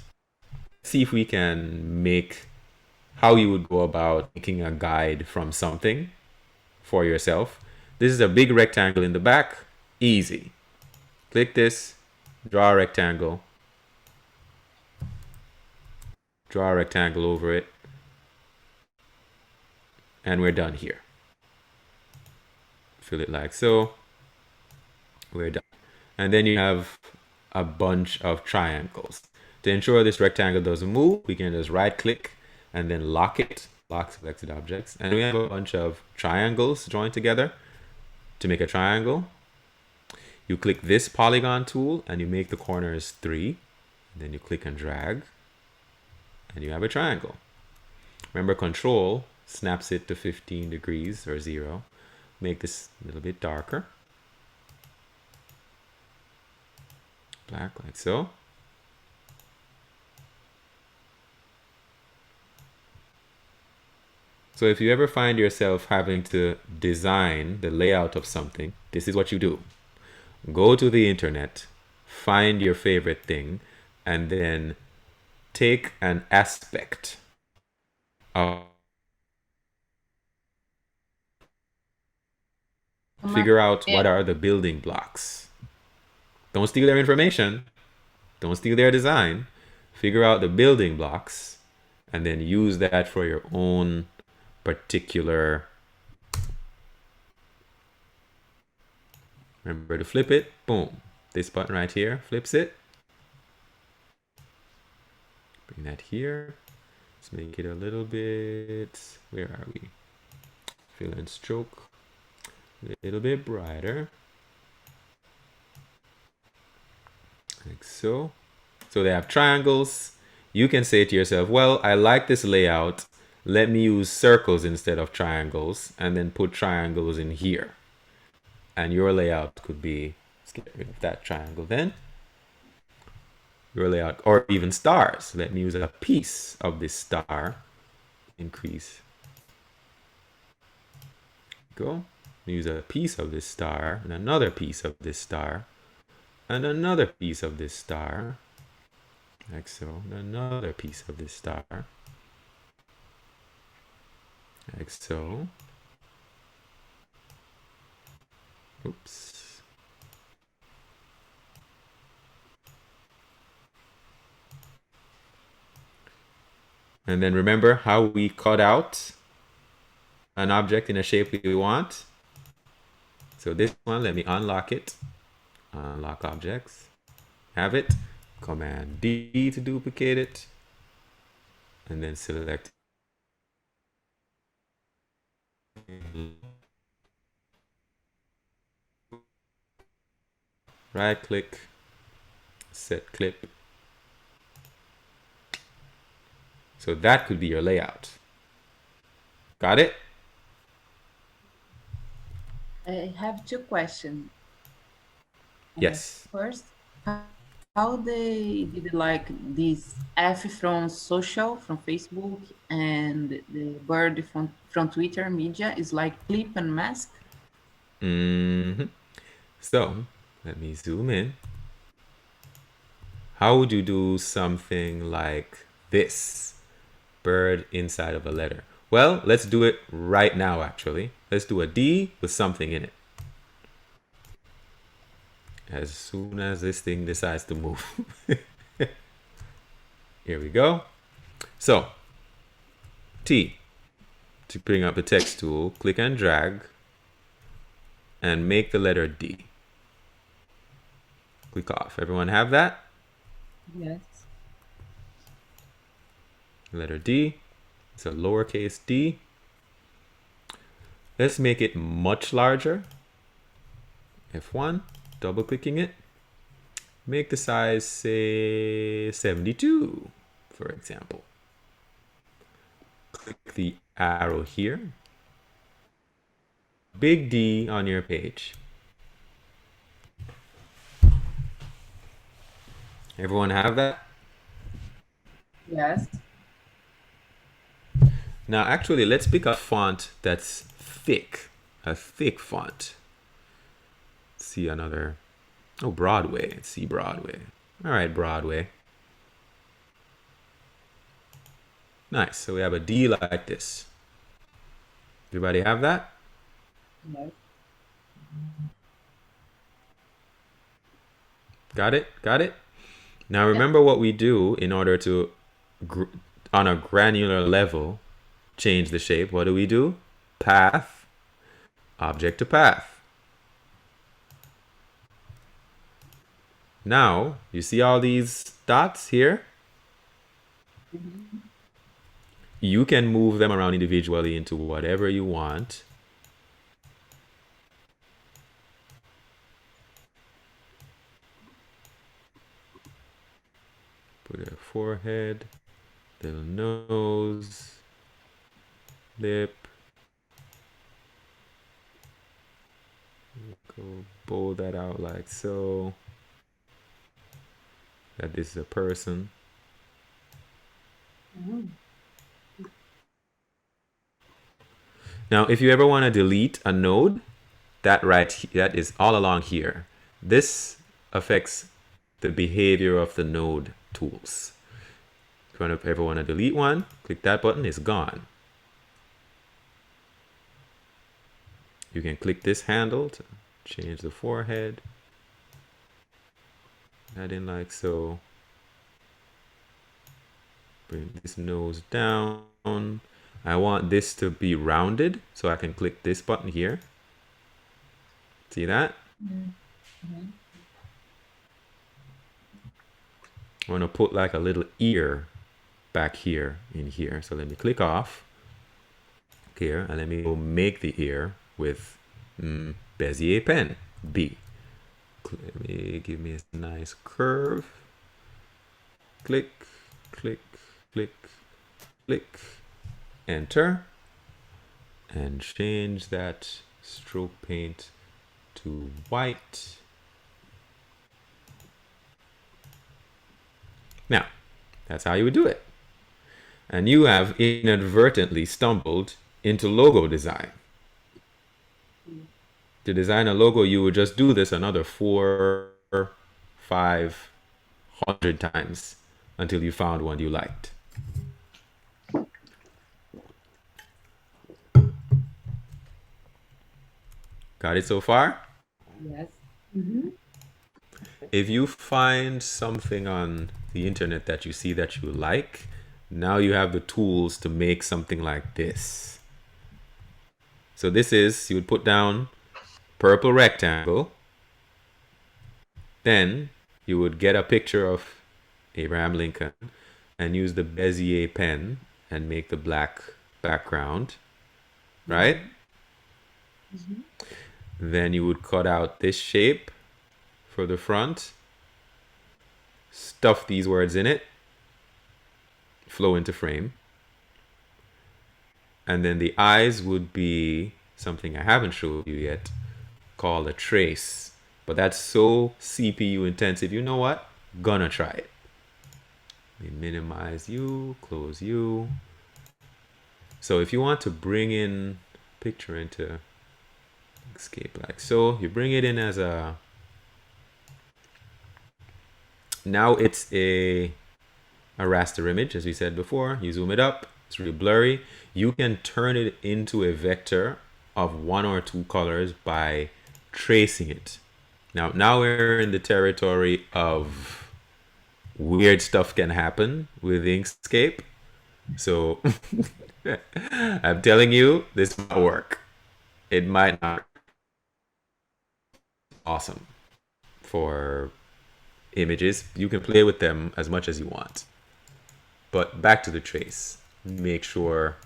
see if we can make how you would go about making a guide from something for yourself. This is a big rectangle in the back. Easy. Click this, draw a rectangle. Draw a rectangle over it. And we're done here. Fill it like so. We're done. And then you have a bunch of triangles. To ensure this rectangle doesn't move, we can just right click and then lock it. Lock selected objects. And we have a bunch of triangles joined together to make a triangle. You click this polygon tool and you make the corners 3. And then you click and drag. And you have a triangle. Remember, Control snaps it to 15 degrees or 0. Make this a little bit darker. Black, like so. So if you ever find yourself having to design the layout of something, this is what you do. Go to the internet, find your favorite thing, and then take an aspect of, figure out what are the building blocks. Don't steal their information. Don't steal their design. Figure out the building blocks and then use that for your own particular. Remember to flip it. Boom. This button right here flips it. Bring that here. Let's make it a little bit. Where are we? Fill and stroke. A little bit brighter. Like so. So they have triangles. You can say to yourself, well, I like this layout. Let me use circles instead of triangles, and then put triangles in here. And your layout could be, let's get rid of that triangle then. Your layout, or even stars. Let me use a piece of this star. Increase. Go. Use a piece of this star, and another piece of this star, and another piece of this star, like so, and another piece of this star, like so. Oops. And then remember how we cut out an object in a shape we want. So this one, let me unlock it. Unlock objects. Have it. Command D to duplicate it. And then select. Right click. Set clip. So that could be your layout. Got it? I have two questions. Yes. First, how they did like this F from social, from Facebook, and the bird from Twitter media is like clip and mask? So let me zoom in. How would you do something like this? Bird inside of a letter. Well, let's do it right now, actually. Let's do a D with something in it. As soon as this thing decides to move. Here we go. So, T. To bring up the text tool, click and drag and make the letter D. Click off. Everyone have that? Yes. Letter D. It's a lowercase d. Let's make it much larger. F1, double clicking it. Make the size, say, 72, for example. Click the arrow here. Big D on your page. Everyone have that? Yes. Now, actually, let's pick a font that's thick, a thick font. Let's see another. Oh, Broadway. Let's see Broadway. All right, Broadway. Nice. So we have a D like this. Everybody have that? Yes. Got it? Got it? Now remember what we do in order to, on a granular level, change the shape. What do? Path, object to path. Now, you see all these dots here? You can move them around individually into whatever you want. Put a forehead, little nose, lip. Go bowl that out like so. That this is a person. Now, if you ever want to delete a node, that is all along here. This affects the behavior of the node tools. If you ever want to delete one, click that button, it's gone. You can click this handle to change the forehead. That in like so. Bring this nose down. I want this to be rounded, so I can click this button here. See that? I want to put like a little ear back here in here. So let me click off here and let me go make the ear with Bezier pen, B. Let me give me a nice curve. Click, click, click, click, enter, and change that stroke paint to white. Now, that's how you would do it. And you have inadvertently stumbled into logo design. To design a logo, you would just do this another 400, 500 times until you found one you liked. Got it so far? Yes. If you find something on the internet that you see that you like, now you have the tools to make something like this. So this is, you would put down purple rectangle. Then you would get a picture of Abraham Lincoln and use the Bezier pen and make the black background, right? Then you would cut out this shape for the front, stuff these words in it, flow into frame. And then the eyes would be something I haven't showed you yet, called a trace. But that's so CPU intensive. You know what? Gonna try it. We minimize you, close you. So if you want to bring in picture into escape like so, you bring it in as a, now it's a raster image, as we said before. You zoom it up, it's really blurry. You can turn it into a vector of 1 or 2 colors by tracing it. Now we're in the territory of weird stuff can happen with Inkscape. So I'm telling you, this might work. It might not. Awesome for images. You can play with them as much as you want. But back to the trace. Make sure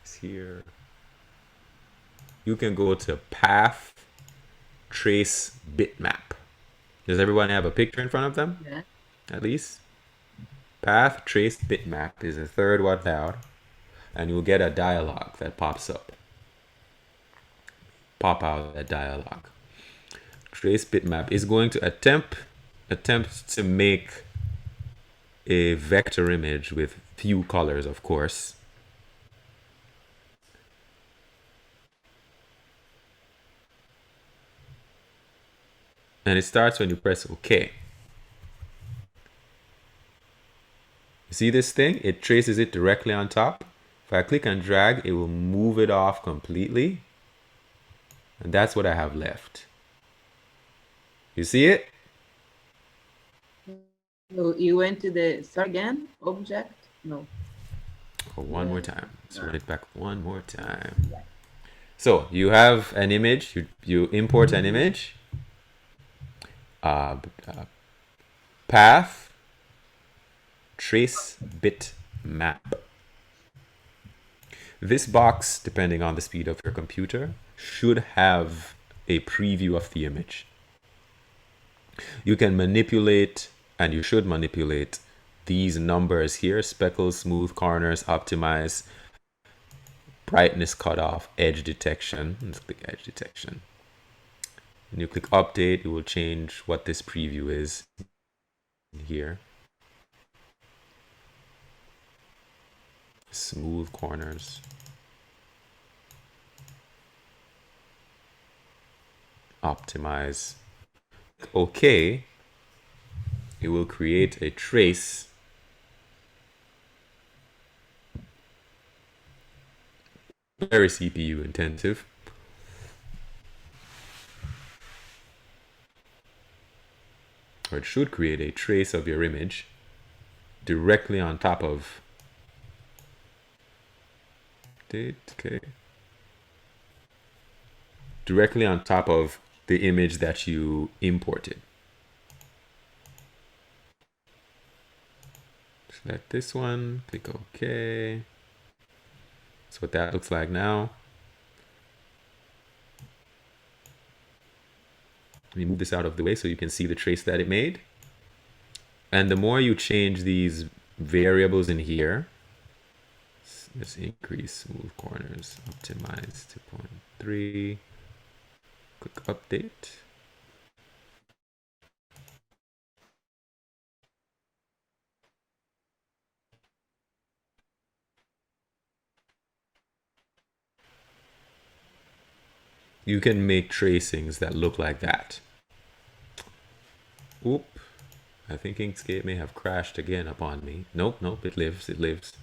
it's here. You can go to path trace bitmap. Does everyone have a picture in front of them? Yeah. At least. Path trace bitmap is the third one down, and you'll get a dialog that pops up. Pop out that dialog. Trace bitmap is going to attempt to make a vector image with few colors, of course. And it starts when you press OK. You see this thing? It traces it directly on top. If I click and drag, it will move it off completely. And that's what I have left. You see it? So you went to the, start again, object? No. Oh, one more time. Let's run it back one more time. So you have an image, you import an image. Path trace bit map. This box, depending on the speed of your computer, should have a preview of the image. You can manipulate, and you should manipulate, these numbers here: speckles, smooth corners, optimize, brightness cutoff, edge detection. Let's click edge detection. When you click update, it will change what this preview is here. Smooth corners. Optimize. OK. It will create a trace. Very CPU intensive. Or it should create a trace of your image directly on top of directly on top of the image that you imported. Select this one, click OK. That's what that looks like now. Let me move this out of the way so you can see the trace that it made. And the more you change these variables in here, let's increase smooth corners, optimize 2.3, click update. You can make tracings that look like that. Oop, I think Inkscape may have crashed again upon me. Nope, it lives, it lives.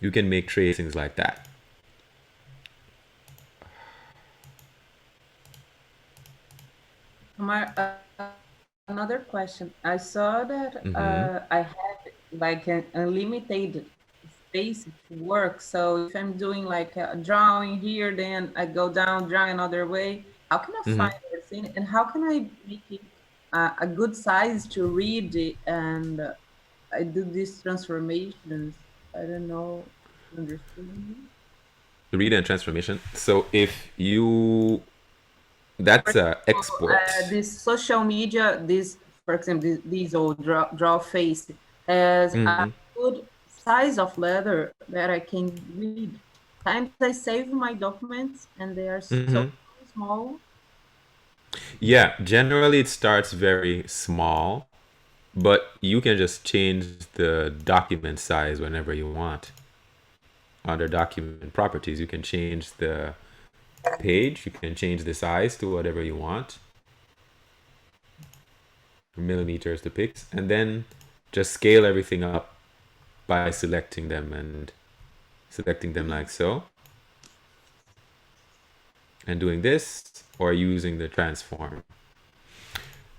You can make tracings like that. Another question. I saw that I have like an unlimited space to work. So if I'm doing like a drawing here, then I go down, draw another way. How can I find everything? And how can I make it a good size to read it? And I do these transformations. I don't know. Understand? Read and transformation. So if you, that's export. This social media, this, for example, this old draw face has a good size of letter that I can read. Sometimes I save my documents and they are so small. Yeah, generally it starts very small, but you can just change the document size whenever you want. Under document properties, you can change the page, you can change the size to whatever you want. Millimeters to pixels, and then just scale everything up by selecting them and selecting them like so. And doing this or using the transform.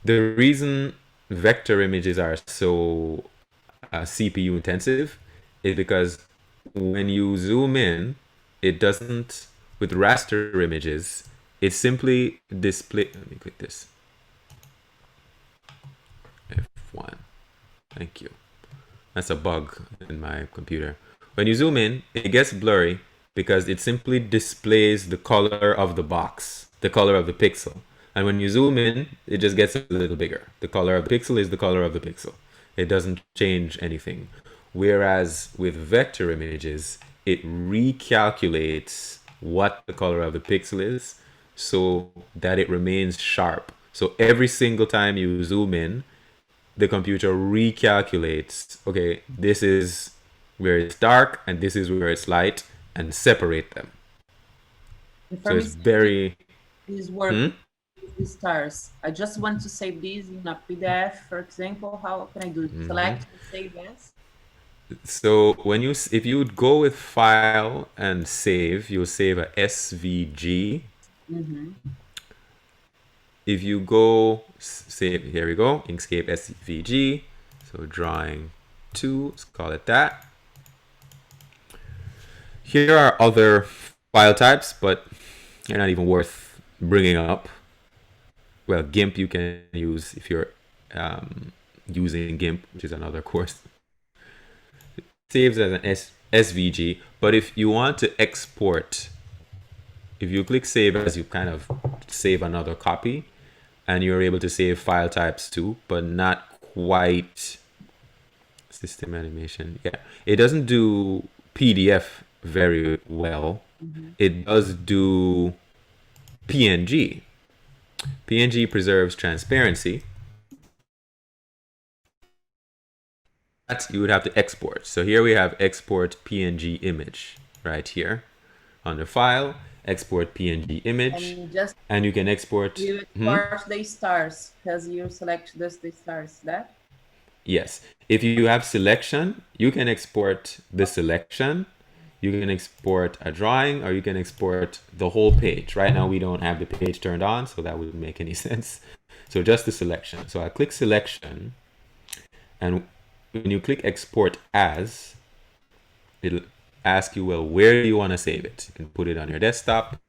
The reason vector images are so CPU intensive is because when you zoom in, it doesn't, with raster images, it simply display. Let me click this. F1. Thank you. That's a bug in my computer. When you zoom in, it gets blurry because it simply displays the color of the box, the color of the pixel. And when you zoom in, it just gets a little bigger. The color of the pixel is the color of the pixel. It doesn't change anything. Whereas with vector images, it recalculates what the color of the pixel is so that it remains sharp. So every single time you zoom in, the computer recalculates, okay, this is where it's dark and this is where it's light, and separate them. So it's very... This work with the stars. I just want to save this in a PDF, for example. How can I do it? Select and save as? So when you, if you would go with File and Save, you'll save a SVG. If you go save, here we go, Inkscape SVG. So drawing 2, let's call it that. Here are other file types, but they're not even worth bringing up. Well, GIMP you can use if you're using GIMP, which is another course. It saves as an SVG, but if you want to export, if you click Save As, you kind of save another copy, and you're able to save file types too, but not quite system animation. Yeah, it doesn't do PDF very well. It does do PNG. PNG preserves transparency. That you would have to export. So here we have export PNG image right here under File, export PNG image, and you can export. You export the stars because you select just the stars. That? Yes. If you have selection, you can export the selection. You can export a drawing, or you can export the whole page. Right now we don't have the page turned on, so that wouldn't make any sense. So just the selection. So I click selection, and when you click export as, it'll ask you, well, where do you want to save it? You can put it on your desktop,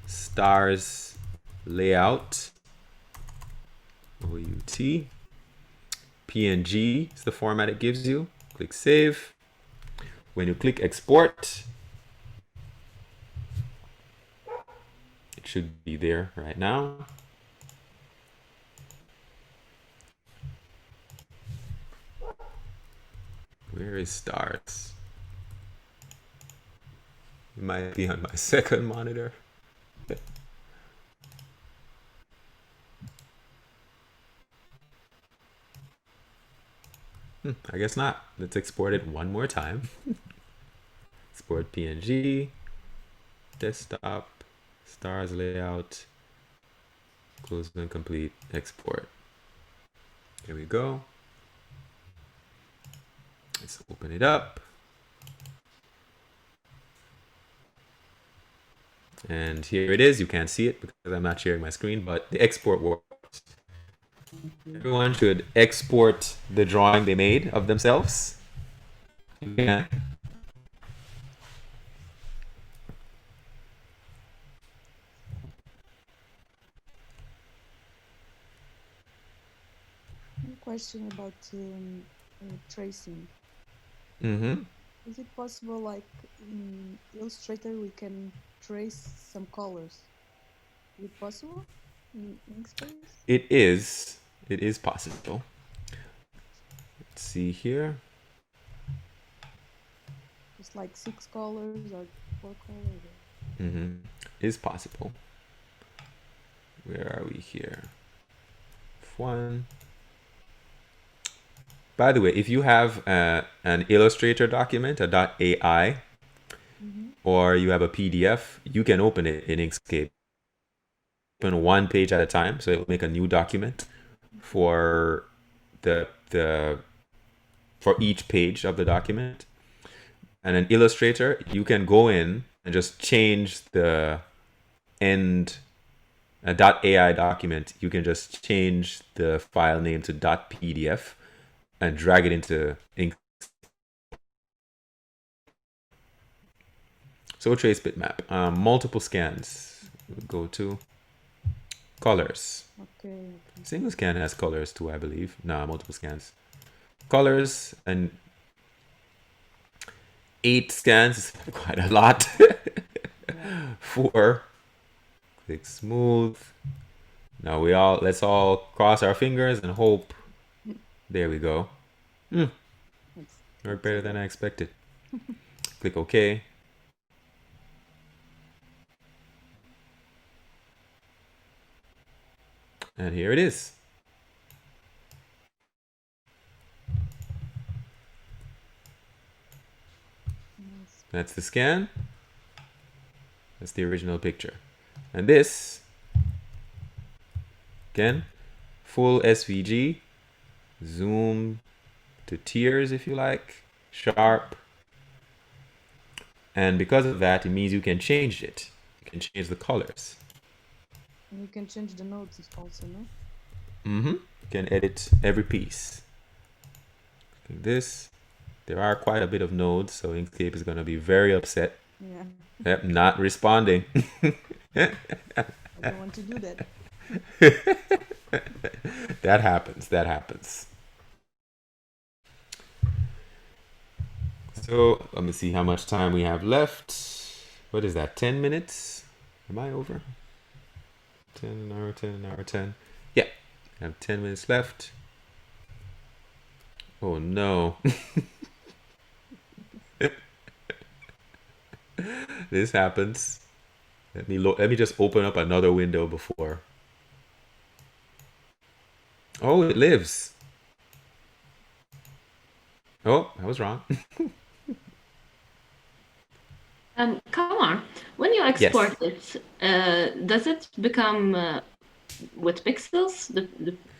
stars, layout, OUT, PNG is the format it gives you. Click save. When you click export, it should be there right now. Where is stars? It might be on my second monitor. I guess not. Let's export it one more time. Export PNG, desktop, stars layout, close and complete, export. Here we go. Let's open it up. And here it is. You can't see it because I'm not sharing my screen, but the export works. Everyone should export the drawing they made of themselves. Yeah. Question about tracing. Mm-hmm. Is it possible, like in Illustrator, we can trace some colors? Is it possible in Inkscape? It is. It is possible. Let's see here. It's like 6 colors or 4 colors. Mm-hmm. It is possible. Where are we here? F1. By the way, if you have an Illustrator document, a .ai, or you have a PDF, you can open it in Inkscape. Open one page at a time, so it will make a new document for for each page of the document. And in Illustrator, you can go in and just change the end a .ai document, you can just change the file name to .pdf and drag it into Inkscape. So trace bitmap, multiple scans. Go to colors. Okay. Single scan has colors too, I believe. Nah, multiple scans. Colors and 8 scans is quite a lot. 4. Click smooth. Now let's all cross our fingers and hope. There we go. Worked better than I expected. Click OK. And here it is. That's the scan. That's the original picture. And this, again, full SVG, zoom to tears if you like, sharp. And because of that, it means you can change it. You can change the colors. And you can change the notes also, no? You can edit every piece. Like this. There are quite a bit of nodes, so Inkscape is going to be very upset. Yeah. Yep, not responding. I don't want to do that. That happens. That happens. So let me see how much time we have left. What is that? 10 minutes? Am I over? 10 an hour, 10 an hour, 10. Yeah, I have 10 minutes left. Oh no. This happens. Let me just open up another window before. Oh, it lives. Oh, I was wrong. Kamar, when you export it, does it become with pixels, the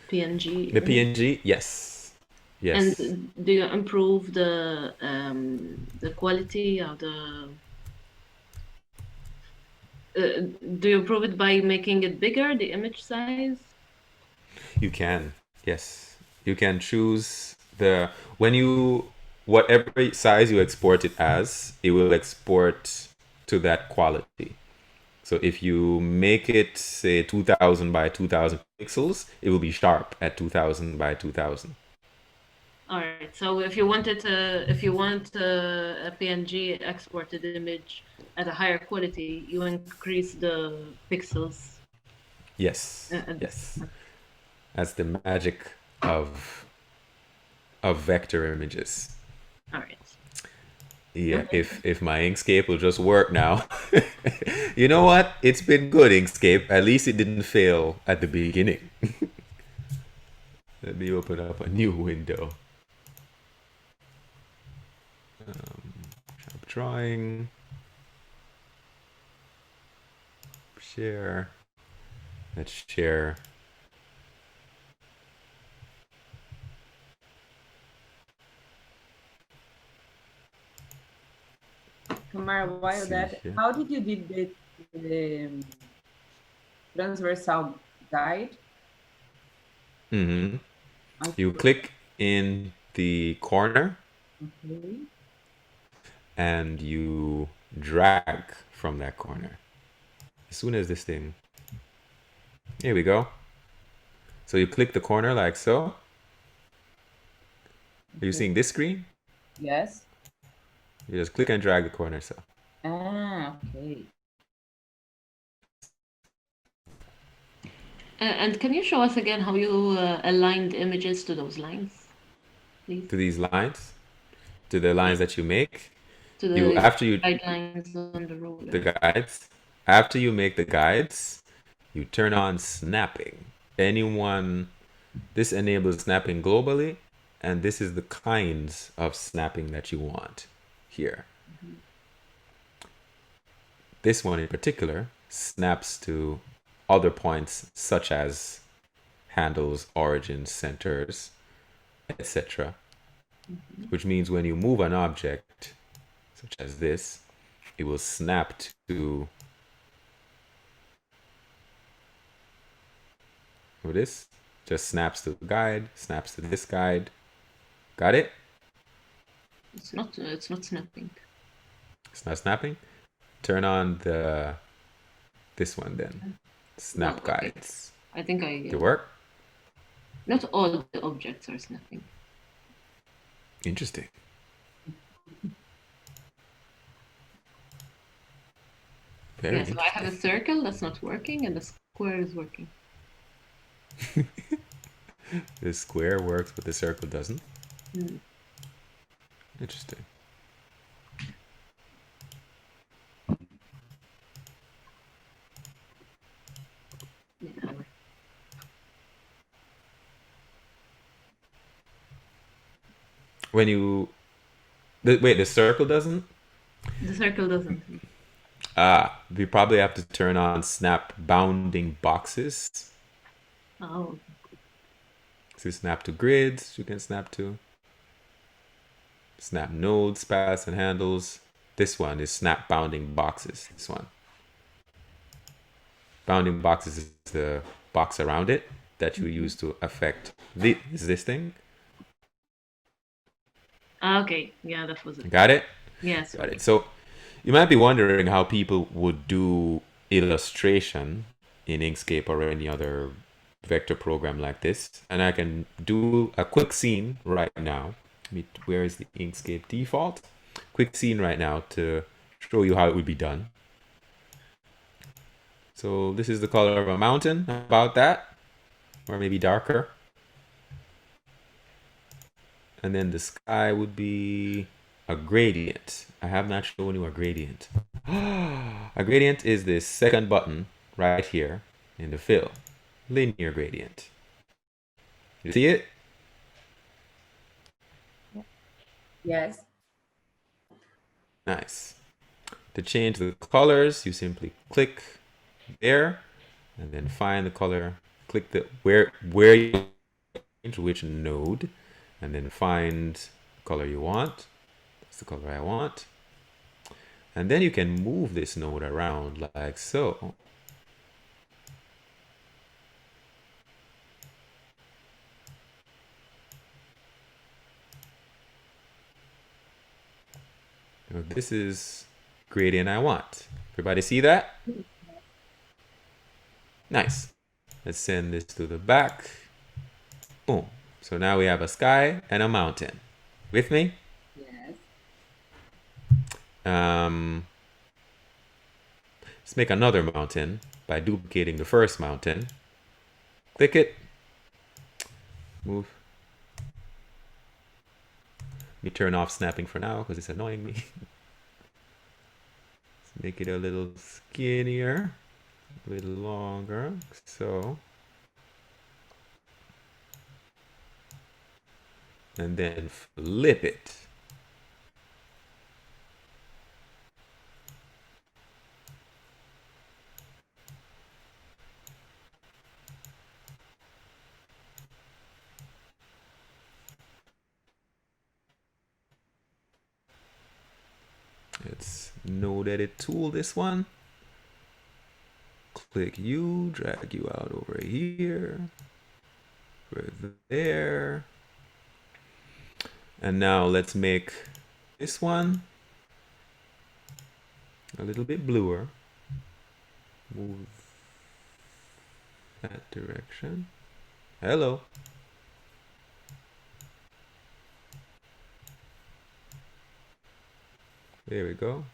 PNG? The PNG, yes. Yes. And do you improve the quality of the? Do you improve it by making it bigger, the image size? You can, yes. You can choose whatever size you export it as, it will export to that quality. So if you make it, say, 2000 by 2000 pixels, it will be sharp at 2000 by 2000. All right. So if you want a PNG exported image at a higher quality, you increase the pixels. Yes. Yes. That's the magic of vector images. All right. Yeah, if my Inkscape will just work now. You know what? It's been good, Inkscape. At least it didn't fail at the beginning. Let me open up a new window. Sharp drawing. Share. Let's share. Kamar, while that, how did you do the transversal guide? You click in the corner and you drag from that corner. As soon as this thing, here we go. So you click the corner like so. Are you seeing this screen? Yes. You just click and drag the corner so. Ah, okay. And can you show us again how you aligned images to those lines, please? To these lines? To the lines that you make? To the guidelines on the roller. The guides. After you make the guides, you turn on snapping. This enables snapping globally, and this is the kinds of snapping that you want here. This one in particular snaps to other points such as handles, origins, centers, etc. Which means when you move an object such as this, it will snap to with this. Just snaps to the guide, snaps to this guide. Got it? It's not snapping. It's not snapping. Turn on this one then. Snap No, okay. guides. I think Did it work? Not all the objects are snapping. Interesting. Very Yeah, so I have a circle that's not working and the square is working. The square works, but the circle doesn't. Mm. Interesting. Yeah. When you wait, the circle doesn't? The circle doesn't. We probably have to turn on snap bounding boxes. Oh. So snap to grids, you can snap to. Snap nodes, paths, and handles. This one is snap bounding boxes. This one. Bounding boxes is the box around it that you use to affect this thing. Okay, yeah, that was it. Got it? Yes. Got it. So you might be wondering how people would do illustration in Inkscape or any other vector program like this. And I can do a quick scene right now. Where is the Inkscape default? Quick scene right now to show you how it would be done. So this is the color of a mountain, about that, or maybe darker. And then the sky would be a gradient. I have not shown you a gradient. A gradient is this second button right here in the fill. Linear gradient. You see it? Yes. Nice. To change the colors, you simply click there and then find the color. Click the where you change which node, and then find the color you want. That's the color I want. And then you can move this node around like so. Now, this is gradient I want. Everybody see that? Nice. Let's send this to the back. Boom. So now we have a sky and a mountain. With me? Yes. Let's make another mountain by duplicating the first mountain. Click it. Move. Let me turn off snapping for now because it's annoying me. Let's make it a little skinnier, a little longer. So. And then flip it. Let's node edit tool this one. Click you, drag you out over here. Over there. And now let's make this one a little bit bluer. Move that direction. Hello. There we go.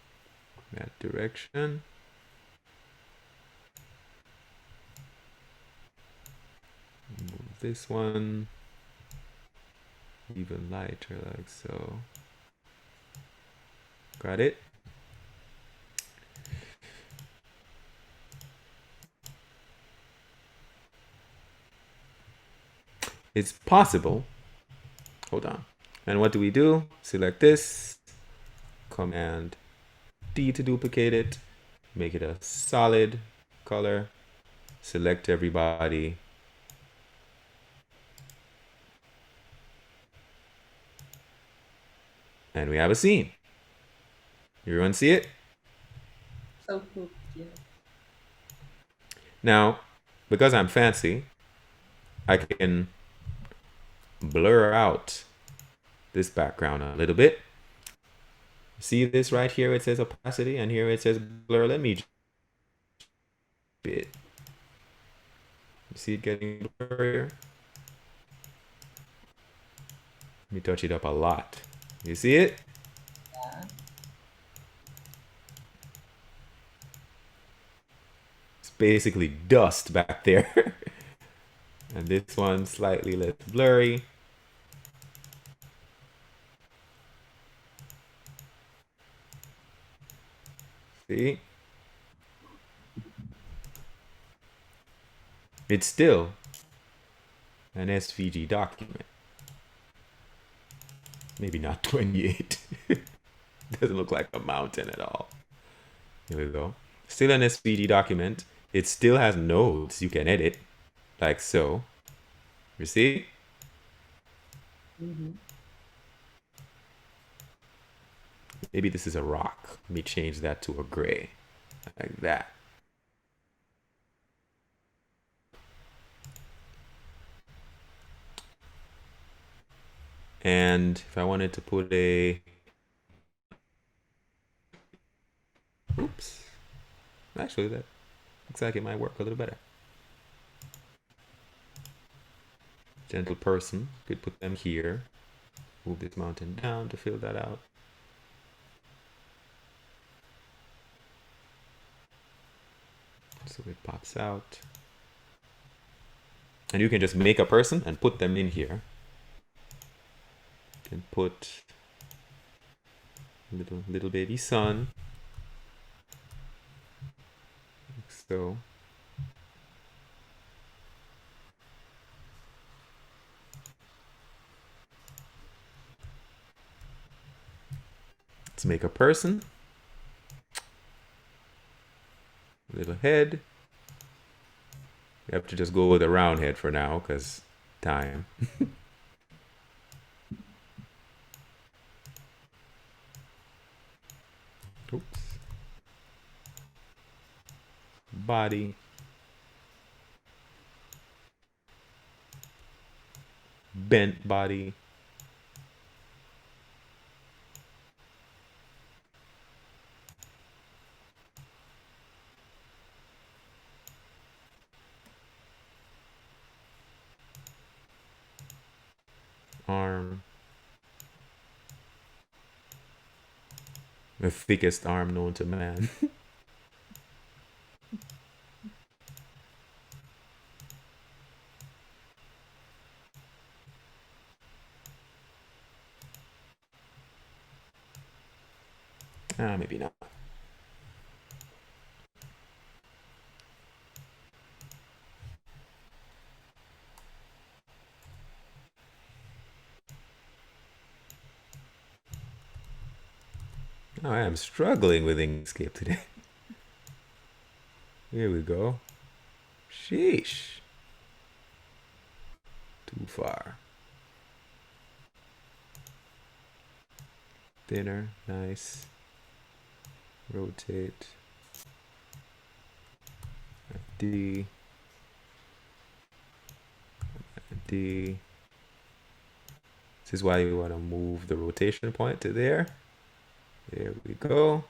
That direction. Move this one even lighter, like so. Got it? It's possible. Hold on. And what do we do? Select this. Command D to duplicate it. Make it a solid color. Select everybody. And we have a scene. Everyone see it? So cool. Yeah. Now, because I'm fancy, I can blur out this background a little bit. See this right here? It says opacity, and here it says blur. Let me bit. You see it getting blurrier? Let me touch it up a lot. You see it? Yeah. It's basically dust back there. And this one's slightly less blurry. See? It's still an SVG document. Maybe not 28. Doesn't look like a mountain at all. Here we go. Still an SVG document. It still has nodes you can edit, like so. You see? Mm-hmm. Maybe this is a rock. Let me change that to a gray, like that. And if I wanted to put a, oops, actually that looks like it might work a little better. Gentle person, could put them here. Move this mountain down to fill that out. So it pops out. And you can just make a person and put them in here. You can put little baby son. Like so. Let's make a person. Little head. We have to just go with a round head for now because time. Oops. Body. Bent body. Arm. The thickest arm known to man. Maybe not. Oh, I am struggling with Inkscape today. Here we go. Sheesh. Too far. Thinner, nice. Rotate. D. D. This is why you want to move the rotation point to there. There we go.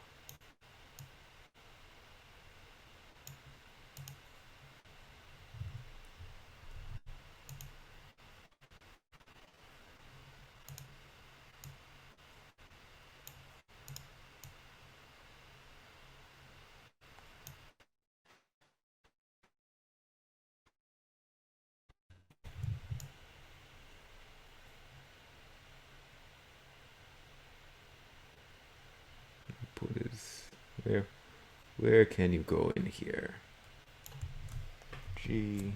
Put his, where can you go in here? G.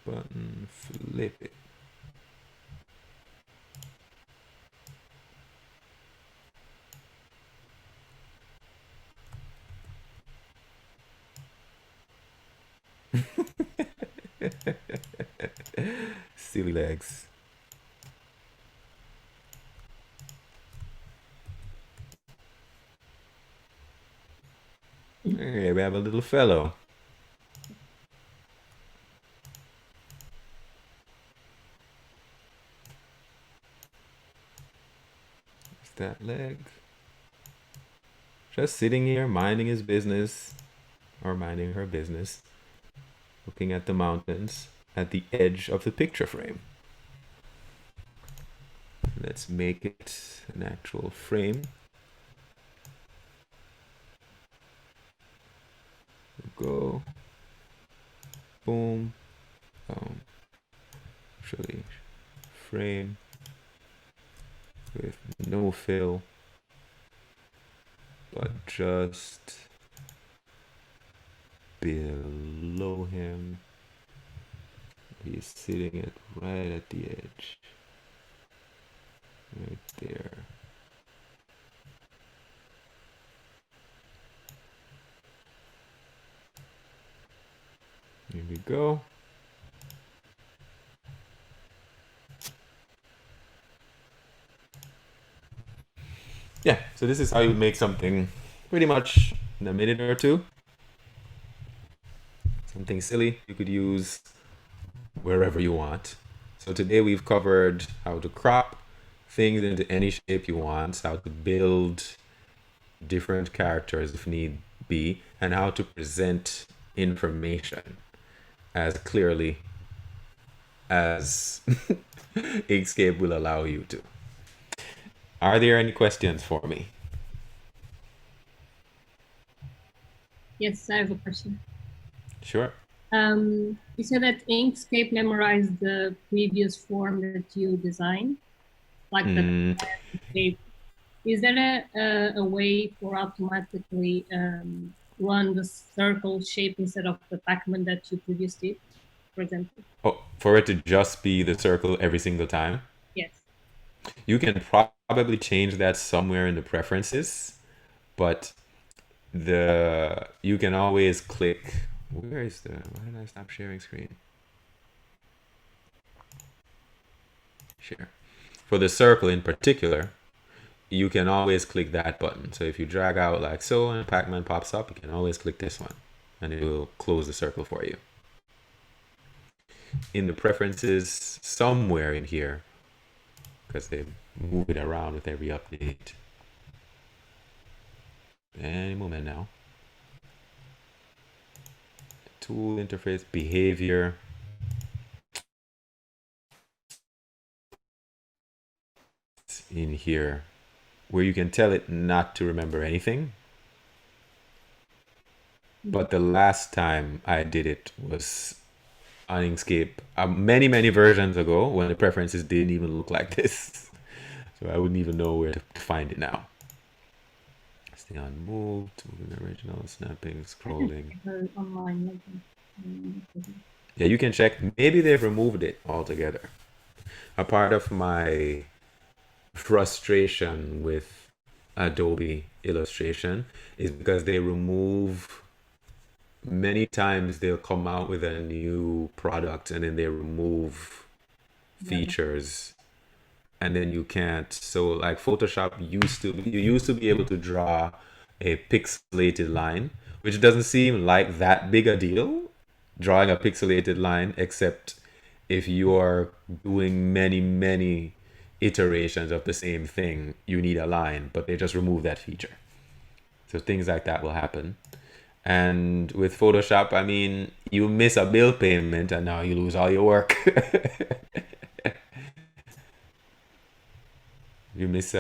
Button, flip it. Silly legs. Okay, we have a little fellow. What's that leg? Just sitting here, minding his business, or minding her business, looking at the mountains at the edge of the picture frame. Let's make it an actual frame. Go. Boom. Actually, frame with no fill, but just below him. He's sitting it right at the edge. Right there. Here we go. Yeah, so this is how you make something pretty much in a minute or two. Something silly you could use wherever you want. So today we've covered how to crop things into any shape you want, how to build different characters if need be, and how to present information as clearly as Inkscape will allow you to. Are there any questions for me? Yes, I have a question. Sure. You said that Inkscape memorized the previous form that you designed, like the shape. Is there a way for automatically run the circle shape instead of the Pac-Man that you previously did, for example? Oh, for it to just be the circle every single time? Yes. You can probably change that somewhere in the preferences, but you can always click. Where is the? Why did I stop sharing screen? Share. For the circle in particular, you can always click that button. So if you drag out like so and Pac-Man pops up, you can always click this one and it will close the circle for you. In the preferences, somewhere in here, because they move it around with every update. Any moment now. Tool interface, behavior. In here, where you can tell it not to remember anything. But the last time I did it was on Inkscape many versions ago when the preferences didn't even look like this. So I wouldn't even know where to find it now. Stay on move, moving original, snapping, scrolling. Yeah, you can check. Maybe they've removed it altogether. A part of my frustration with Adobe Illustration is because they remove many times they'll come out with a new product and then they remove features and then you can't. So like Photoshop you used to be able to draw a pixelated line, which doesn't seem like that big a deal, drawing a pixelated line, except if you are doing many iterations of the same thing, you need a line, but they just remove that feature. So things like that will happen. And with Photoshop, I mean, you miss a bill payment and now you lose all your work. You miss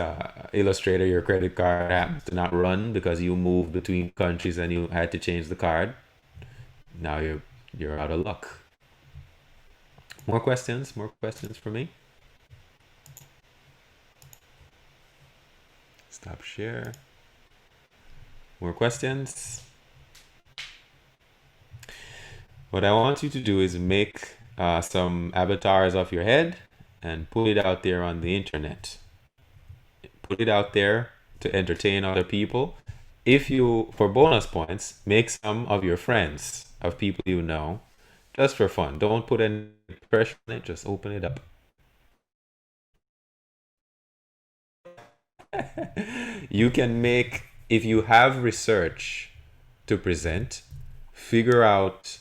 Illustrator, your credit card happens to not run because you moved between countries and you had to change the card. Now you're out of luck. More questions for me? Stop share. More questions? What I want you to do is make some avatars of your head and put it out there on the internet. Put it out there to entertain other people. If you, for bonus points, make some of your friends, of people you know, Just for fun. Don't put any pressure on it. Just open it up. You can make, if you have research to present, figure out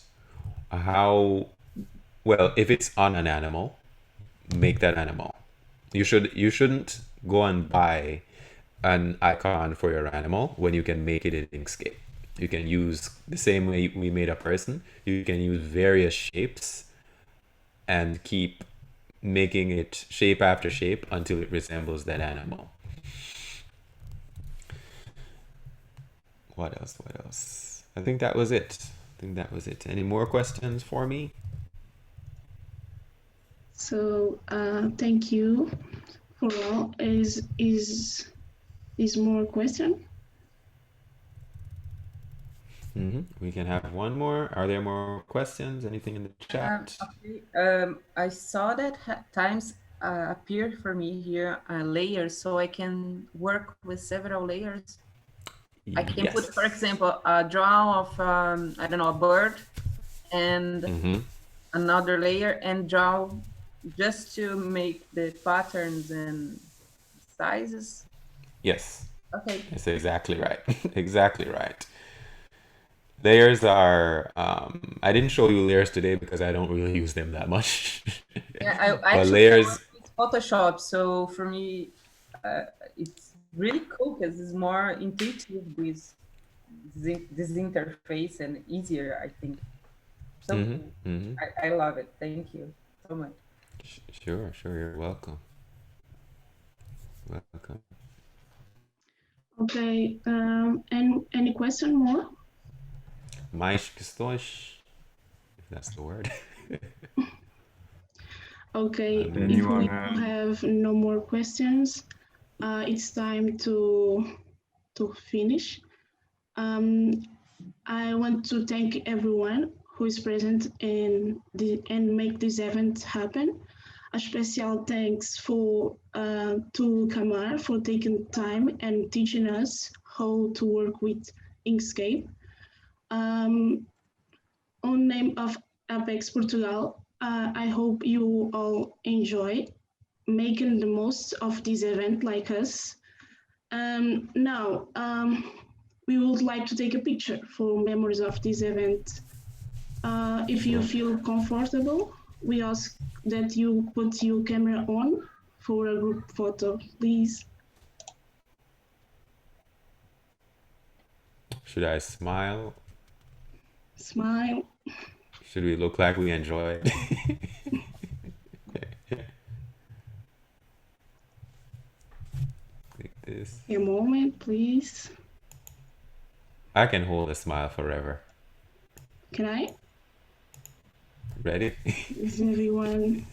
how, well, if it's on an animal, make that animal. You shouldn't go and buy an icon for your animal when you can make it in Inkscape. You can use the same way we made a person. You can use various shapes and keep making it shape after shape until it resembles that animal. What else? What else? I think that was it. Any more questions for me? So thank you for all. Is more question? We can have one more. Are there more questions? Anything in the chat? Okay. I saw that times appear for me here layers, so I can work with several layers. I can put, for example, a draw of I don't know, a bird, and another layer, and draw just to make the patterns and sizes. Yes. Okay. That's exactly right. Exactly right. Layers are, I didn't show you layers today because I don't really use them that much. Yeah, I actually layers, it's Photoshop, so for me, it's really cool because it's more intuitive with this interface and easier, I think. So cool. I love it. Thank you so much. Sure, you're welcome. Welcome. Okay, and any question more? Mais questões, if that's the word. Okay, if we have no more questions, it's time to finish. I want to thank everyone who is present and make this event happen. A special thanks to Kamar for taking time and teaching us how to work with Inkscape. On name of APECS Portugal, I hope you all enjoy making the most of this event like us. Now, we would like to take a picture for memories of this event. If you feel comfortable, we ask that you put your camera on for a group photo, please. Should I smile? Smile. Should we look like we enjoy it? Like this. A moment, please. I can hold a smile forever. Can I? Ready? Is everyone?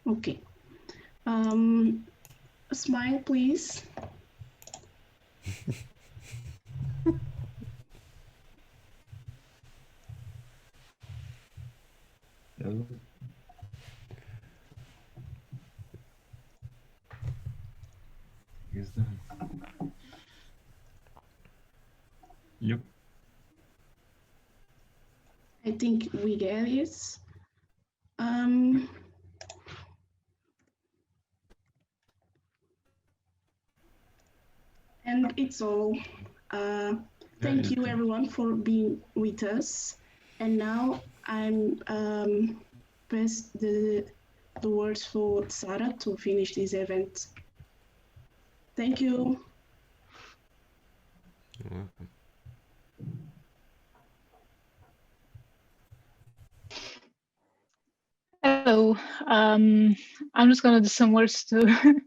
Okay. A smile, please. Hello. Is that? Yep. I think we get it. And it's all. Thank you everyone for being with us. And now I'm pass the words for Sarah to finish this event. Thank you. You're welcome. Hello. I'm just gonna do some words to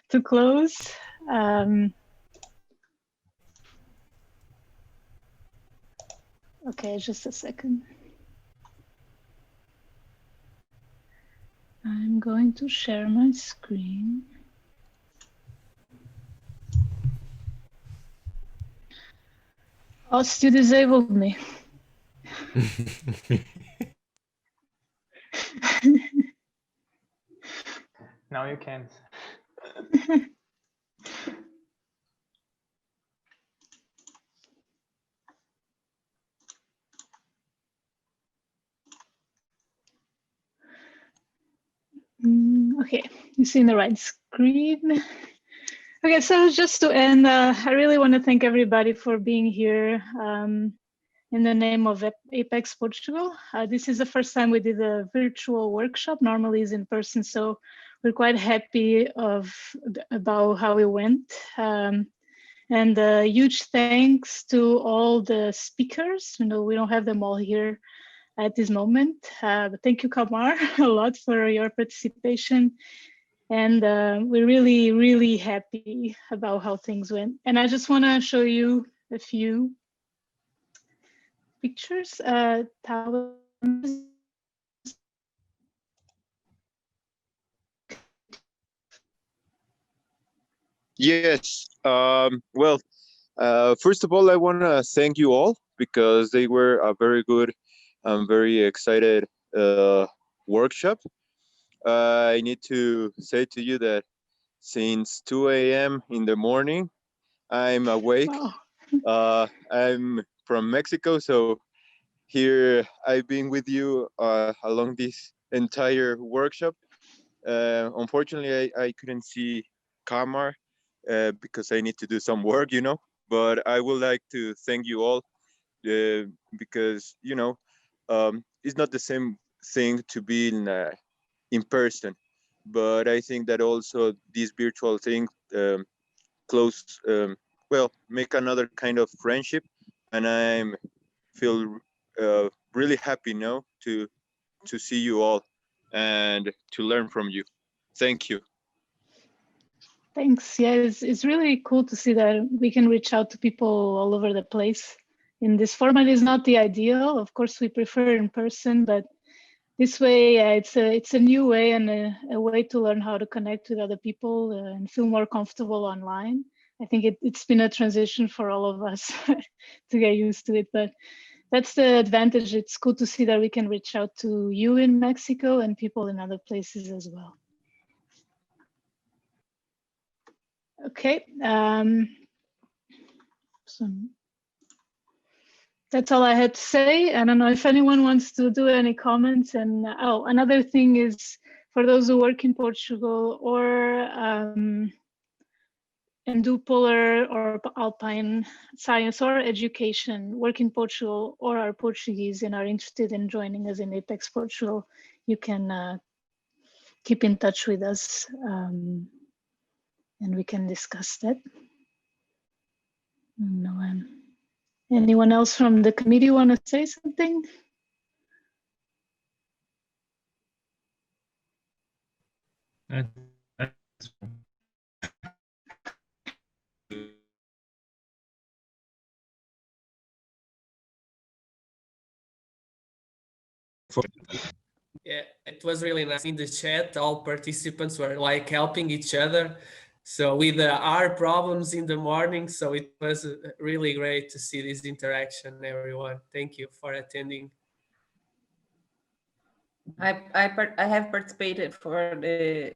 to close. Okay, just a second. I'm going to share my screen. Oh, you disabled me. Now you can't. Okay, you see the right screen. Okay, so just to end, I really want to thank everybody for being here in the name of APECS Portugal. This is the first time we did a virtual workshop. Normally it's in person, so we're quite happy about how it went. And a huge thanks to all the speakers. You know, we don't have them all here at this moment. But thank you, Kamar, a lot for your participation. And we're really, really happy about how things went. And I just want to show you a few pictures. Yes. Well, first of all, I want to thank you all because they were a very good, very excited workshop. I need to say to you that since 2 a.m. in the morning, I'm awake. I'm from Mexico, so here I've been with you along this entire workshop. Unfortunately, I couldn't see Kamar because I need to do some work, you know. But I would like to thank you all because it's not the same thing to be in person. But I think that also this virtual thing close, well, make another kind of friendship, and I'm feel really happy now to see you all and to learn from you. Thank you. Thanks. Yeah, it's really cool to see that we can reach out to people all over the place. In this format is not the ideal. Of course, we prefer in person, but this way, it's a new way and a way to learn how to connect with other people and feel more comfortable online. I think it's been a transition for all of us to get used to it, but that's the advantage. It's cool to see that we can reach out to you in Mexico and people in other places as well. Okay. So that's all I had to say. I don't know if anyone wants to do any comments. And oh, another thing is for those who work in Portugal or and do polar or alpine science or education, work in Portugal or are Portuguese and are interested in joining us in APECS Portugal, you can keep in touch with us and we can discuss that. No, anyone else from the committee want to say something? Yeah, it was really nice. In the chat, all participants were like helping each other. So with our problems in the morning, so it was really great to see this interaction, everyone. Thank you for attending. I have participated for the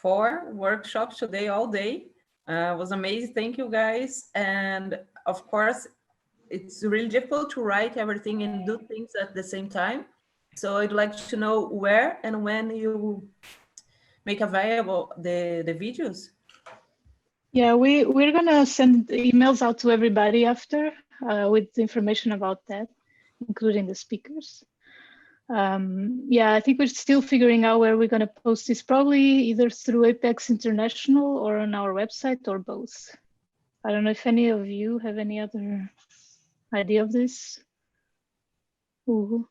4 workshops today, all day. It was amazing. Thank you, guys. And of course, it's really difficult to write everything and do things at the same time. So I'd like to know where and when you make available the videos. Yeah, we're gonna send emails out to everybody after with information about that, including the speakers. Yeah, I think we're still figuring out where we're gonna post this, probably either through APECS International or on our website or both. I don't know if any of you have any other idea of this. Ooh.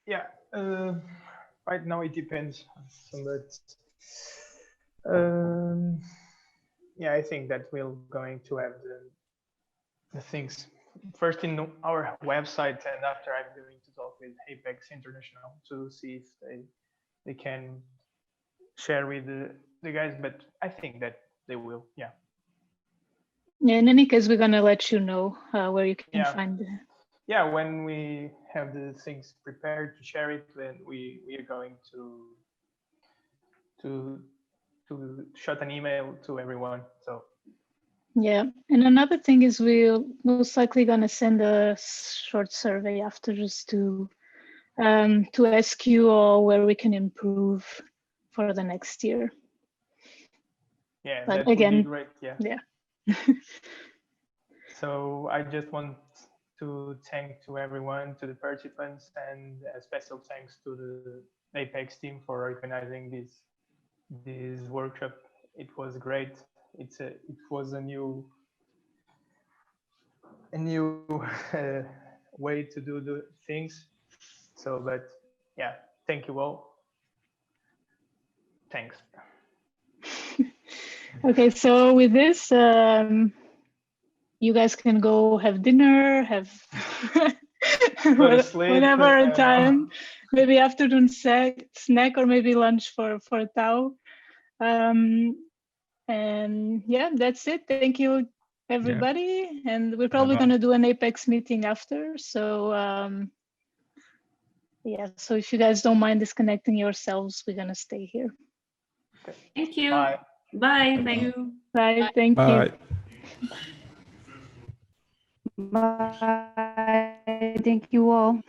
Yeah, right now it depends. But yeah, I think that we're going to have the things first in our website, and after I'm going to talk with APECS International to see if they can share with the guys. But I think that they will. Yeah. Yeah, in any case, we're gonna let you know where you can Yeah. find it. Yeah, when we have the things prepared to share it, then we are going to shut an email to everyone. So Yeah, and another thing is we're most likely gonna send a short survey after just to ask you all where we can improve for the next year. yeah, But that again, would be great. Yeah. Yeah. So I just want to thank to everyone, to the participants, and a special thanks to the APECS team for organizing this workshop. It was great. It was a new way to do the things. So, but yeah, thank you all. Thanks. Okay, so with this, you guys can go have dinner, have Go to sleep, whatever time, maybe afternoon snack or maybe lunch for Tao. And yeah, that's it. Thank you, everybody. And we're probably Bye-bye. going to do an APECS meeting after. So yeah, so if you guys don't mind disconnecting yourselves, we're going to stay here. Thank you. Bye. Bye. Thank you. Bye. Thank Bye. you. Bye. Thank you all.